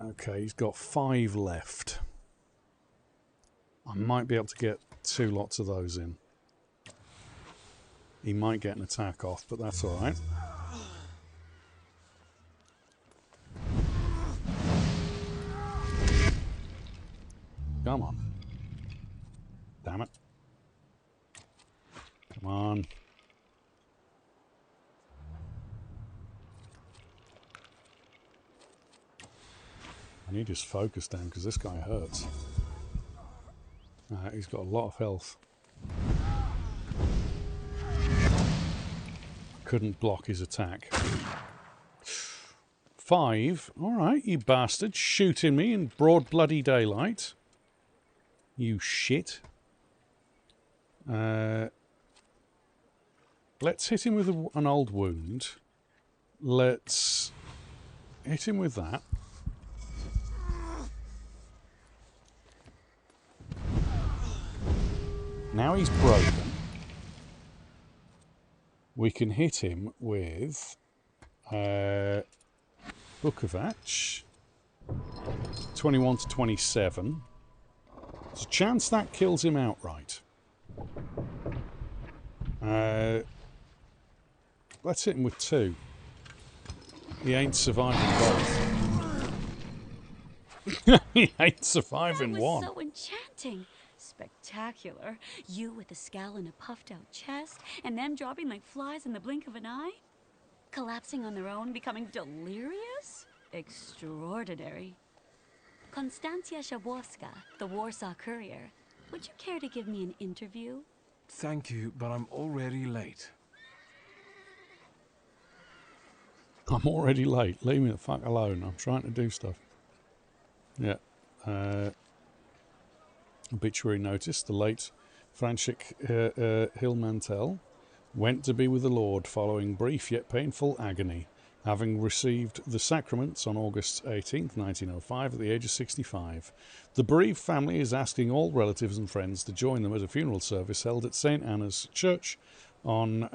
Okay, he's got 5 left. I might be able to get 2 lots of those in. He might get an attack off, but that's alright. Come on. Damn it. Come on. I need his focus down because this guy hurts. He's got a lot of health. Couldn't block his attack. 5. Alright, you bastard. Shooting me in broad bloody daylight. You shit. Let's hit him with an old wound. Let's hit him with that. Now he's broken. We can hit him with Bukovac. 21 to 27. There's a chance that kills him outright. Let's hit him with 2. He ain't surviving both. He ain't surviving one. That was so enchanting. Spectacular. You with a scowl and a puffed out chest, and them dropping like flies in the blink of an eye? Collapsing on their own, becoming delirious? Extraordinary. Konstantia Shabowska, the Warsaw Courier. Would you care to give me an interview? Thank you, but I'm already late. I'm already late. Leave me the fuck alone. I'm trying to do stuff. Yeah. Obituary notice. The late Franschik Hillmantel went to be with the Lord following brief yet painful agony, having received the sacraments on August 18th, 1905 at the age of 65. The bereaved family is asking all relatives and friends to join them at a funeral service held at St. Anna's Church on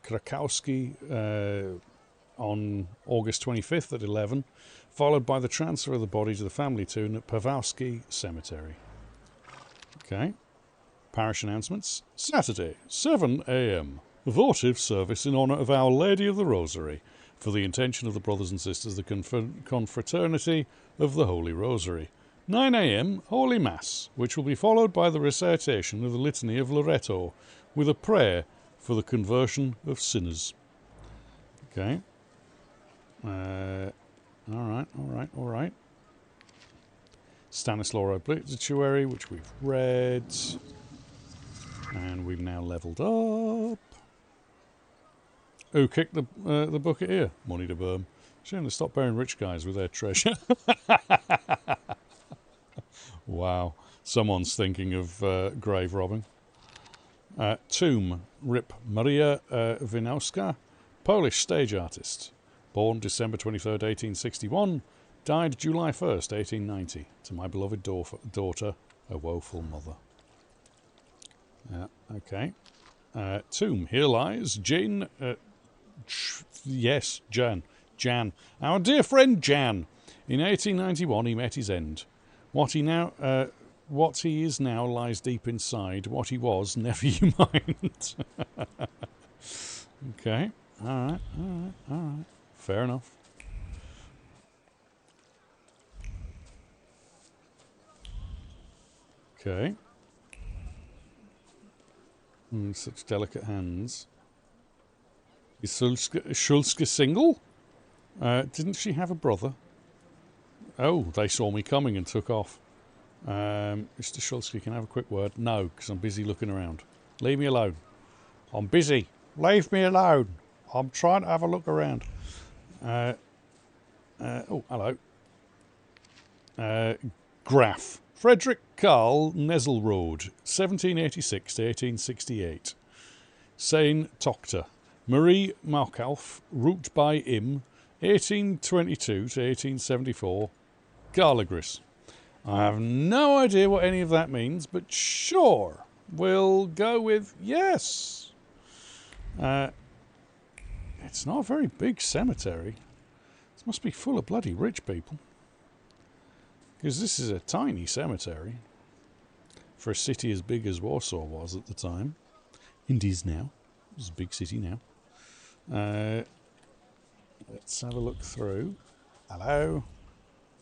Krakowski on August 25th at 11, followed by the transfer of the body to the family tomb at Pawłowski Cemetery. Okay. Parish announcements. Saturday, 7 a.m. Votive service in honour of Our Lady of the Rosary for the intention of the brothers and sisters of the Confraternity of the Holy Rosary. 9 a.m. Holy Mass, which will be followed by the recitation of the Litany of Loreto with a prayer for the conversion of sinners. Okay. All right. Stanislaw Obituary, which we've read. And we've now levelled up. Who kicked the bucket here? Money to burn. Shouldn't have stopped burying rich guys with their treasure. Wow. Someone's thinking of grave robbing. Tomb. Rip Maria Winowska, Polish stage artist. Born December 23rd, 1861. Died July 1st, 1890. To my beloved daughter, a woeful mother. Okay. Tomb. Here lies Jane. Yes, Jan. Our dear friend Jan. In 1891 he met his end. What he is now lies deep inside. What he was, never you mind. Okay. All right. Fair enough. Okay. Such delicate hands. Is Schulske single? Didn't she have a brother? Oh, they saw me coming and took off. Mr. Schulske, can I have a quick word? No, because I'm busy looking around. Leave me alone. I'm busy. Leave me alone. I'm trying to have a look around. Oh, hello. Graf. Frederick Karl Nesselrode, 1786 to 1868. Seine Tochter. Marie Markauf, root by Im, 1822 to 1874. Garligris. I have no idea what any of that means, but sure, we'll go with yes. It's not a very big cemetery. This must be full of bloody rich people. Because this is a tiny cemetery for a city as big as Warsaw was at the time. And is now. It's a big city now. Let's have a look through. Hello.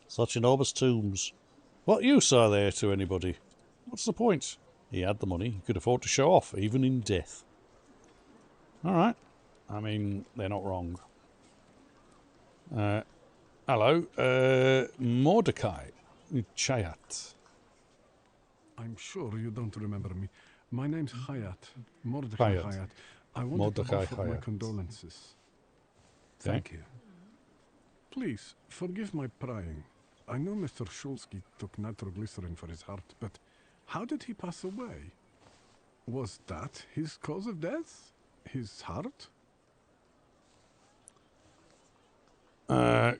Such enormous tombs. What use are they to anybody? What's the point? He had the money. He could afford to show off, even in death. All right. I mean, they're not wrong. Hello. Mordecai. Chayat. I'm sure you don't remember me. My name's Hayat. Mordecai Hayat. I wanted to offer my condolences. Thank you. Please, forgive my prying. I know Mr. Shulsky took nitroglycerin for his heart, but how did he pass away? Was that his cause of death? His heart?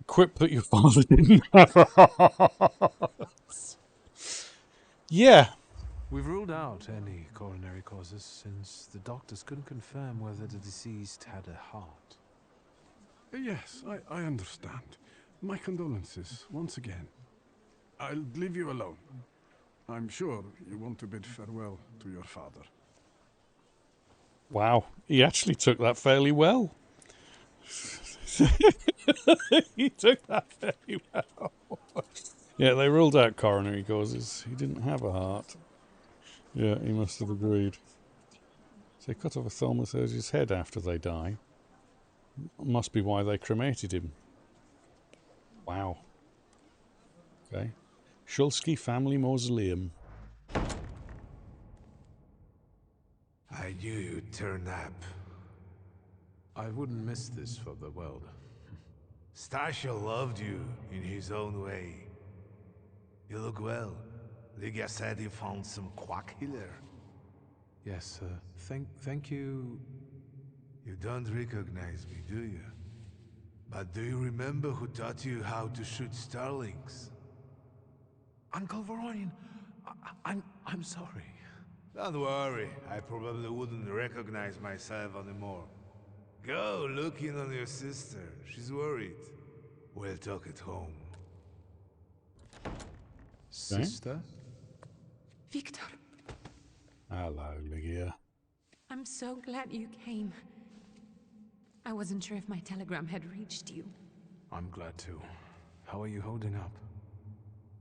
Quip that your father didn't have a heart. Yeah. We've ruled out any coronary causes since the doctors couldn't confirm whether the deceased had a heart. Yes, I understand. My condolences, once again. I'll leave you alone. I'm sure you want to bid farewell to your father. Wow, he actually took that fairly well. He took that very well. Yeah, they ruled out coronary causes. He didn't have a heart. Yeah, he must have agreed. So they cut off a Thaumaturge's head after they die. Must be why they cremated him. Wow. Okay. Shulsky Family Mausoleum. I knew you'd turn up. I wouldn't miss this for the world. Stasha loved you in his own way. You look well. Ligia said he found some quack healer. Yes, thank you. You don't recognize me, do you? But do you remember who taught you how to shoot starlings? Uncle Voronin, I'm sorry. Don't worry, I probably wouldn't recognize myself anymore. Go look in on your sister. She's worried. We'll talk at home. Sister? Victor, Hello, Ligia. I'm so glad you came. I wasn't sure if my telegram had reached you. I'm glad too. How are you holding up?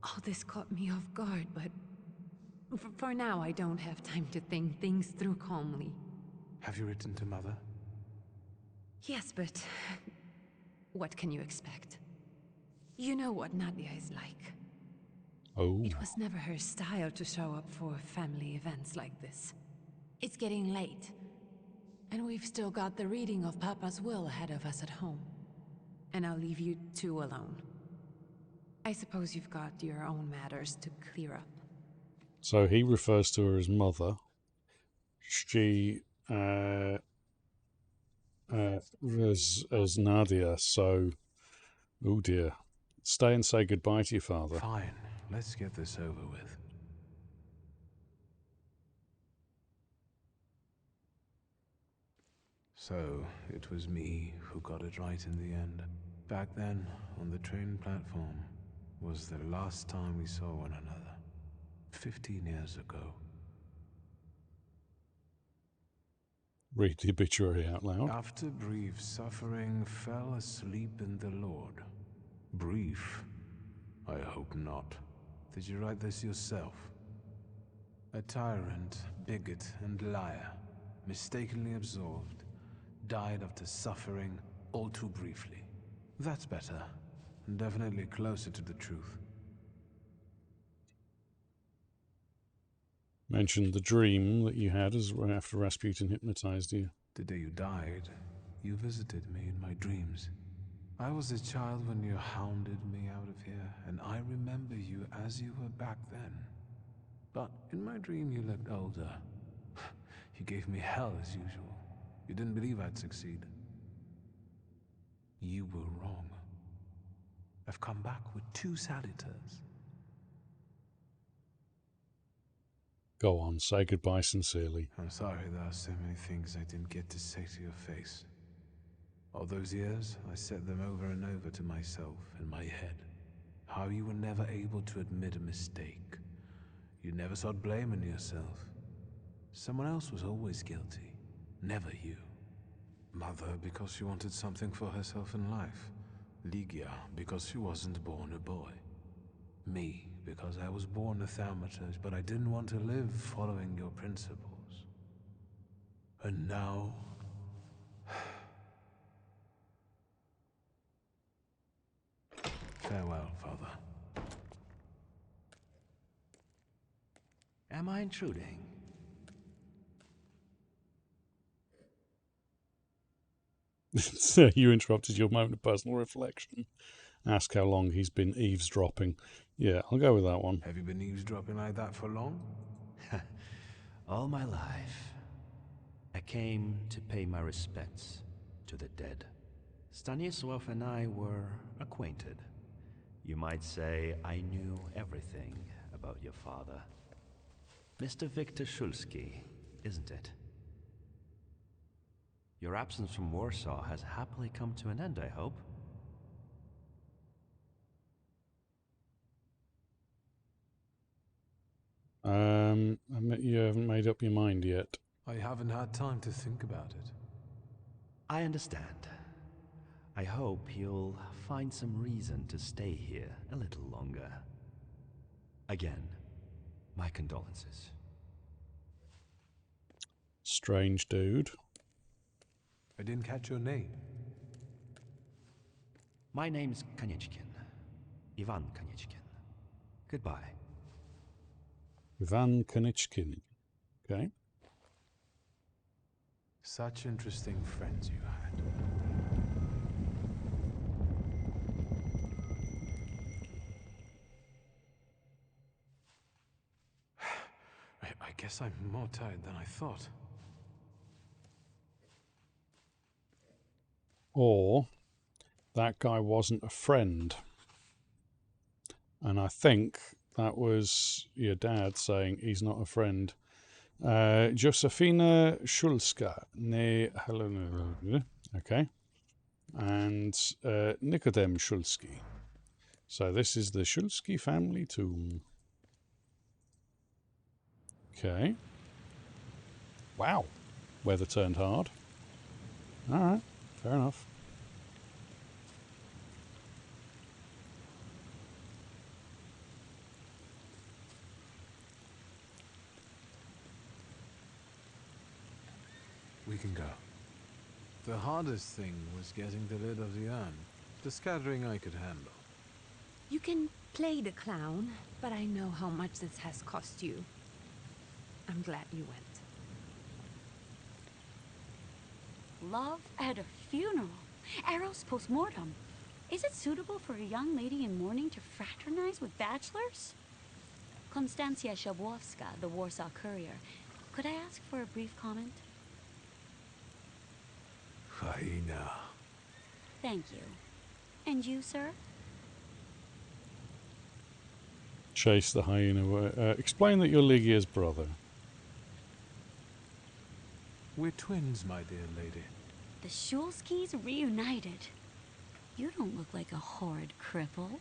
All this caught me off guard, but for now I don't have time to think things through calmly. Have you written to Mother? Yes, but what can you expect? You know what Nadia is like. Oh. It was never her style to show up for family events like this. It's getting late, and we've still got the reading of Papa's will ahead of us at home. And I'll leave you two alone. I suppose you've got your own matters to clear up. So he refers to her as mother. She as Nadia, so oh dear. Stay and say goodbye to your father. Fine, let's get this over with. So, it was me who got it right in the end. Back then, on the train platform, was the last time we saw one another. 15 years ago. Read the obituary out loud. After brief suffering, fell asleep in the Lord. Brief? I hope not. Did you write this yourself? A tyrant, bigot, and liar, mistakenly absolved, died after suffering all too briefly. That's better, and definitely closer to the truth. Mentioned the dream that you had after Rasputin hypnotized you. The day you died, you visited me in my dreams. I was a child when you hounded me out of here, and I remember you as you were back then. But in my dream you looked older. You gave me hell as usual. You didn't believe I'd succeed. You were wrong. I've come back with 2 saluters. Go on, say goodbye sincerely. I'm sorry there are so many things I didn't get to say to your face. All those years, I said them over and over to myself in my head. How you were never able to admit a mistake. You never sought blame in yourself. Someone else was always guilty, never you. Mother, because she wanted something for herself in life. Ligia, because she wasn't born a boy. Me, because I was born a Thaumaturge, but I didn't want to live following your principles. And now... Farewell, Father. Am I intruding? So you interrupted your moment of personal reflection. Ask how long he's been eavesdropping. Yeah, I'll go with that one. Have you been eavesdropping like that for long? All my life. I came to pay my respects to the dead. Stanisław and I were acquainted. You might say I knew everything about your father. Mr. Victor Szulski, isn't it? Your absence from Warsaw has happily come to an end, I hope. You haven't made up your mind yet. I haven't had time to think about it. I understand. I hope you'll find some reason to stay here a little longer. Again, my condolences. Strange dude. I didn't catch your name. My name's Konieczkin. Ivan Konieczkin. Goodbye. Ivan Konieczkin. Okay. Such interesting friends you had. I guess I'm more tired than I thought. Or that guy wasn't a friend. And I think that was your dad saying he's not a friend. Josefina Szulska, okay, and Nikodem Szulski. So this is the Szulski family tomb. Okay. Wow. Weather turned hard. Alright, fair enough. We can go. The hardest thing was getting the lid of the urn. The scattering I could handle. You can play the clown, but I know how much this has cost you. I'm glad you went. Love at a funeral. Eros post-mortem. Is it suitable for a young lady in mourning to fraternize with bachelors? Konstancja Szabłowska, the Warsaw Courier. Could I ask for a brief comment? Hyena. Thank you. And you, sir? Chase the hyena away. Explain that you're Lygia's brother. We're twins, my dear lady. The Szulskis reunited. You don't look like a horrid cripple.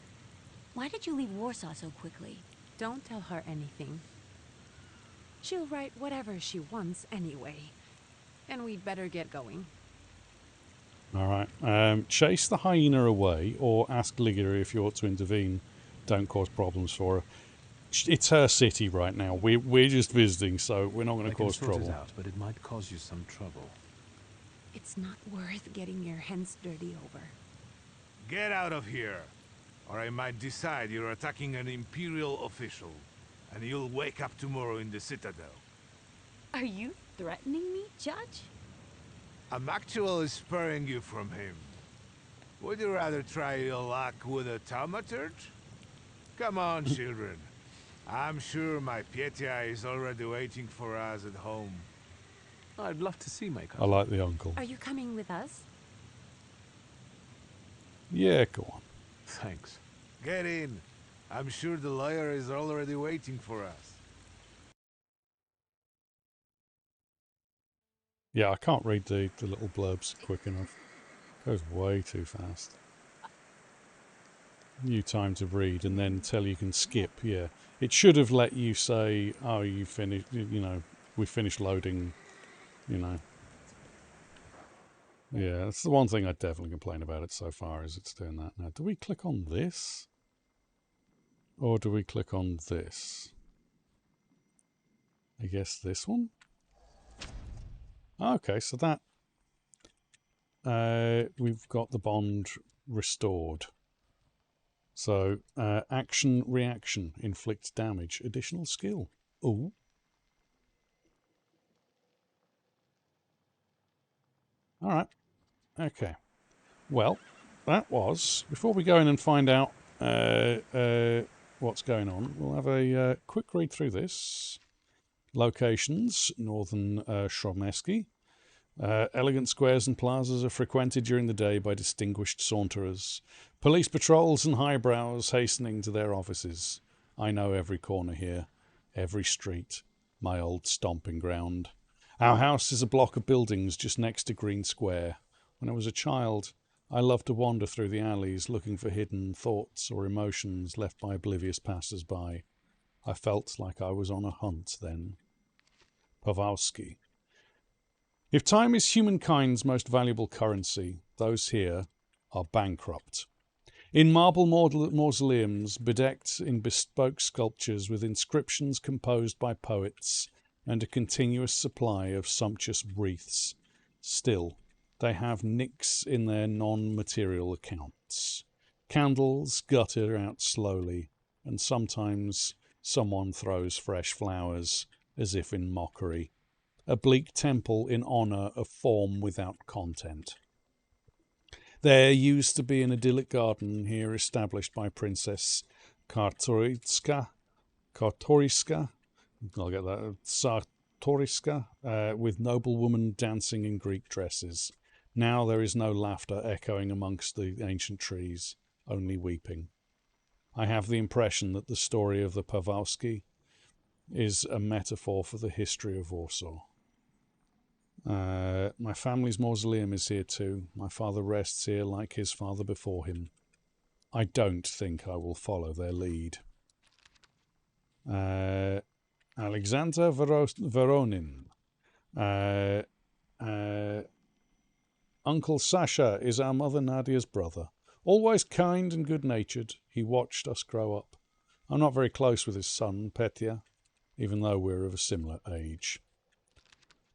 Why did you leave Warsaw so quickly? Don't tell her anything. She'll write whatever she wants anyway. And we'd better get going. Alright. Chase the hyena away or ask Lygia if you ought to intervene. Don't cause problems for her. It's her city right now. We're just visiting, so we're not going to cause trouble. I can sort it out, but it might cause you some trouble. It's not worth getting your hands dirty over. Get out of here, or I might decide you're attacking an Imperial official, and you'll wake up tomorrow in the Citadel. Are you threatening me, Judge? I'm actually spurring you from him. Would you rather try your luck with a Thaumaturge? Come on, children. I'm sure my Pietia is already waiting for us at home. I'd love to see my cousin. I like the uncle. Are you coming with us? Yeah, go on. Thanks. Get in. I'm sure the lawyer is already waiting for us. Yeah, I can't read the little blurbs quick enough. Goes way too fast. New time to read and then tell you can skip, yeah. It should have let you say, oh, you finished, you know, we finished loading, you know. Yeah, that's the one thing I definitely complain about it so far is it's doing that now. Do we click on this? Or do we click on this? I guess this one? Okay, so that... we've got the bond restored. So, action, reaction, inflicts damage, additional skill. Ooh. Alright. Okay. Well, that was... Before we go in and find out what's going on, we'll have a quick read through this. Locations, northern Shromesky. Elegant squares and plazas are frequented during the day by distinguished saunterers. Police patrols and highbrows hastening to their offices. I know every corner here, every street, my old stomping ground. Our house is a block of buildings just next to Green Square. When I was a child, I loved to wander through the alleys looking for hidden thoughts or emotions left by oblivious passers-by. I felt like I was on a hunt then. Pawlowski. If time is humankind's most valuable currency, those here are bankrupt. In marble mausoleums, bedecked in bespoke sculptures with inscriptions composed by poets and a continuous supply of sumptuous wreaths, still, they have nicks in their non-material accounts. Candles gutter out slowly, and sometimes someone throws fresh flowers, as if in mockery. A bleak temple in honour of form without content. There used to be an idyllic garden here established by Princess Czartoryska, I'll get that, Czartoryska, with noblewomen dancing in Greek dresses. Now there is no laughter echoing amongst the ancient trees, only weeping. I have the impression that the story of the Pawlowski is a metaphor for the history of Warsaw. My family's mausoleum is here too. My father rests here like his father before him. I don't think I will follow their lead. Alexander Voronin. Uncle Sasha is our mother Nadia's brother. Always kind and good-natured, he watched us grow up. I'm not very close with his son, Petya, even though we're of a similar age.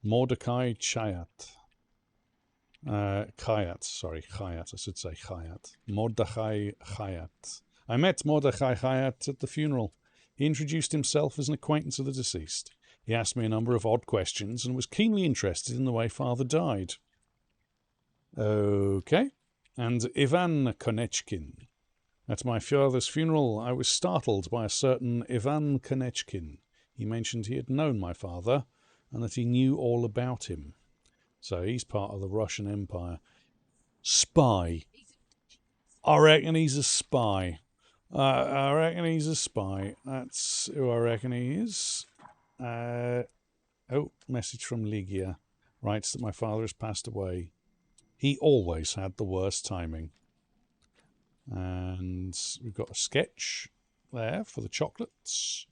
Mordecai Chayat. Chayat, I should say Chayat. Mordecai Chayat. I met Mordecai Chayat at the funeral. He introduced himself as an acquaintance of the deceased. He asked me a number of odd questions and was keenly interested in the way father died. Okay. And Ivan Konechkin. At my father's funeral, I was startled by a certain Ivan Konechkin. He mentioned he had known my father and that he knew all about him. So he's part of the Russian Empire. Spy. I reckon he's a spy. I reckon he's a spy. That's who I reckon he is. Oh, message from Ligia. Writes that my father has passed away. He always had the worst timing. And we've got a sketch there for the chocolates.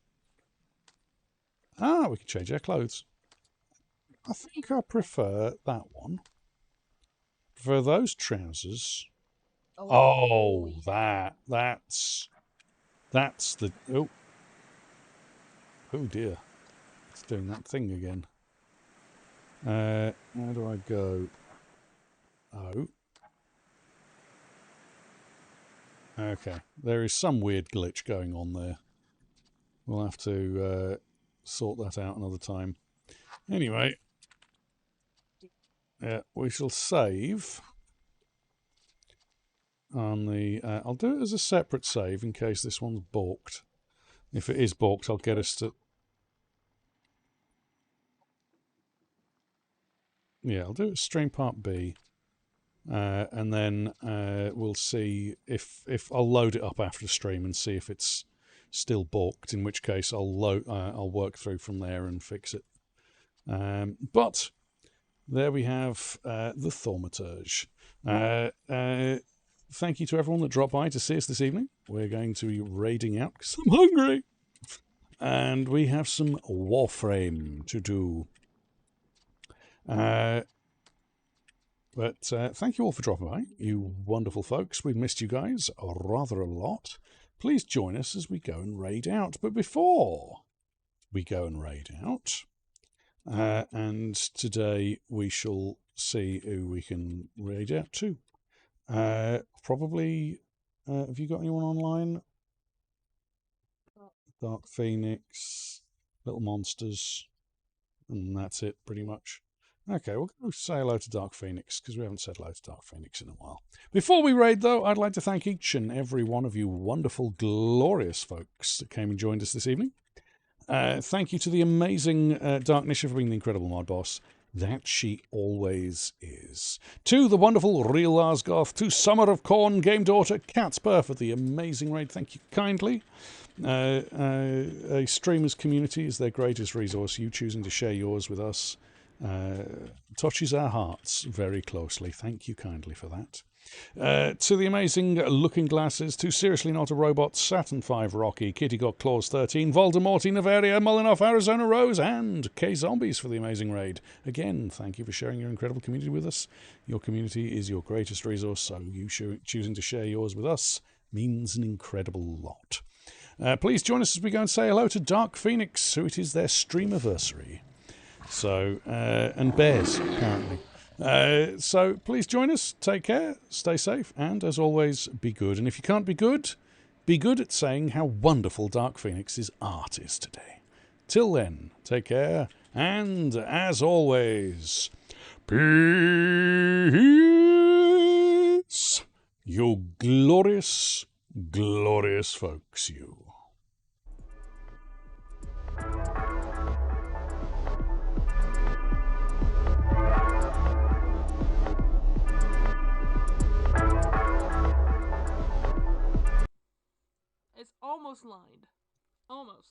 Ah, we can change our clothes. I think I prefer that one. For those trousers. Oh, that's the... Oh. Oh dear. It's doing that thing again. Where do I go? Oh. Okay. There is some weird glitch going on there. We'll have to sort that out another time. Anyway. Yeah, we shall save on the... I'll do it as a separate save in case this one's balked. If it is balked, I'll get us to... Yeah, I'll do it stream part B. And then we'll see if I'll load it up after the stream and see if it's still balked, in which case I'll work through from there and fix it. But there we have the Thaumaturge. Thank you to everyone that dropped by to see us this evening. We're going to be raiding out because I'm hungry. And we have some Warframe to do. But thank you all for dropping by, you wonderful folks. We missed you guys rather a lot. please join us as we go and raid out. But before we go and raid out, and today we shall see who we can raid out to. Probably, have you got anyone online? Dark Phoenix, Little Monsters, and that's it pretty much. Okay, we'll go say hello to Dark Phoenix, because we haven't said hello to Dark Phoenix in a while. Before we raid, though, I'd like to thank each and every one of you wonderful, glorious folks that came and joined us this evening. Thank you to the amazing Dark Nisha for being the incredible mod boss. That she always is. To the wonderful Real Arsgoth, to Summer of Corn, Game Daughter, Catspur for the amazing raid. Thank you kindly. A streamer's community is their greatest resource. You choosing to share yours with us touches our hearts very closely. Thank you kindly for that. To the amazing Looking Glasses, to Seriously Not a Robot, Saturn 5 Rocky, Kitty Got Claws 13, Voldemorty, Navaria, Mullinoff, Arizona Rose, and K-Zombies for the amazing raid. Again, thank you for sharing your incredible community with us. Your community is your greatest resource, so you choosing to share yours with us means an incredible lot. Please join us as we go and say hello to Dark Phoenix, who it is their streamiversary. So, and Bears, apparently. So please join us, take care, stay safe, and as always, be good. And if you can't be good at saying how wonderful Dark Phoenix's art is today. Till then, take care, and as always, peace, you glorious, glorious folks, you. It's almost lined. Almost.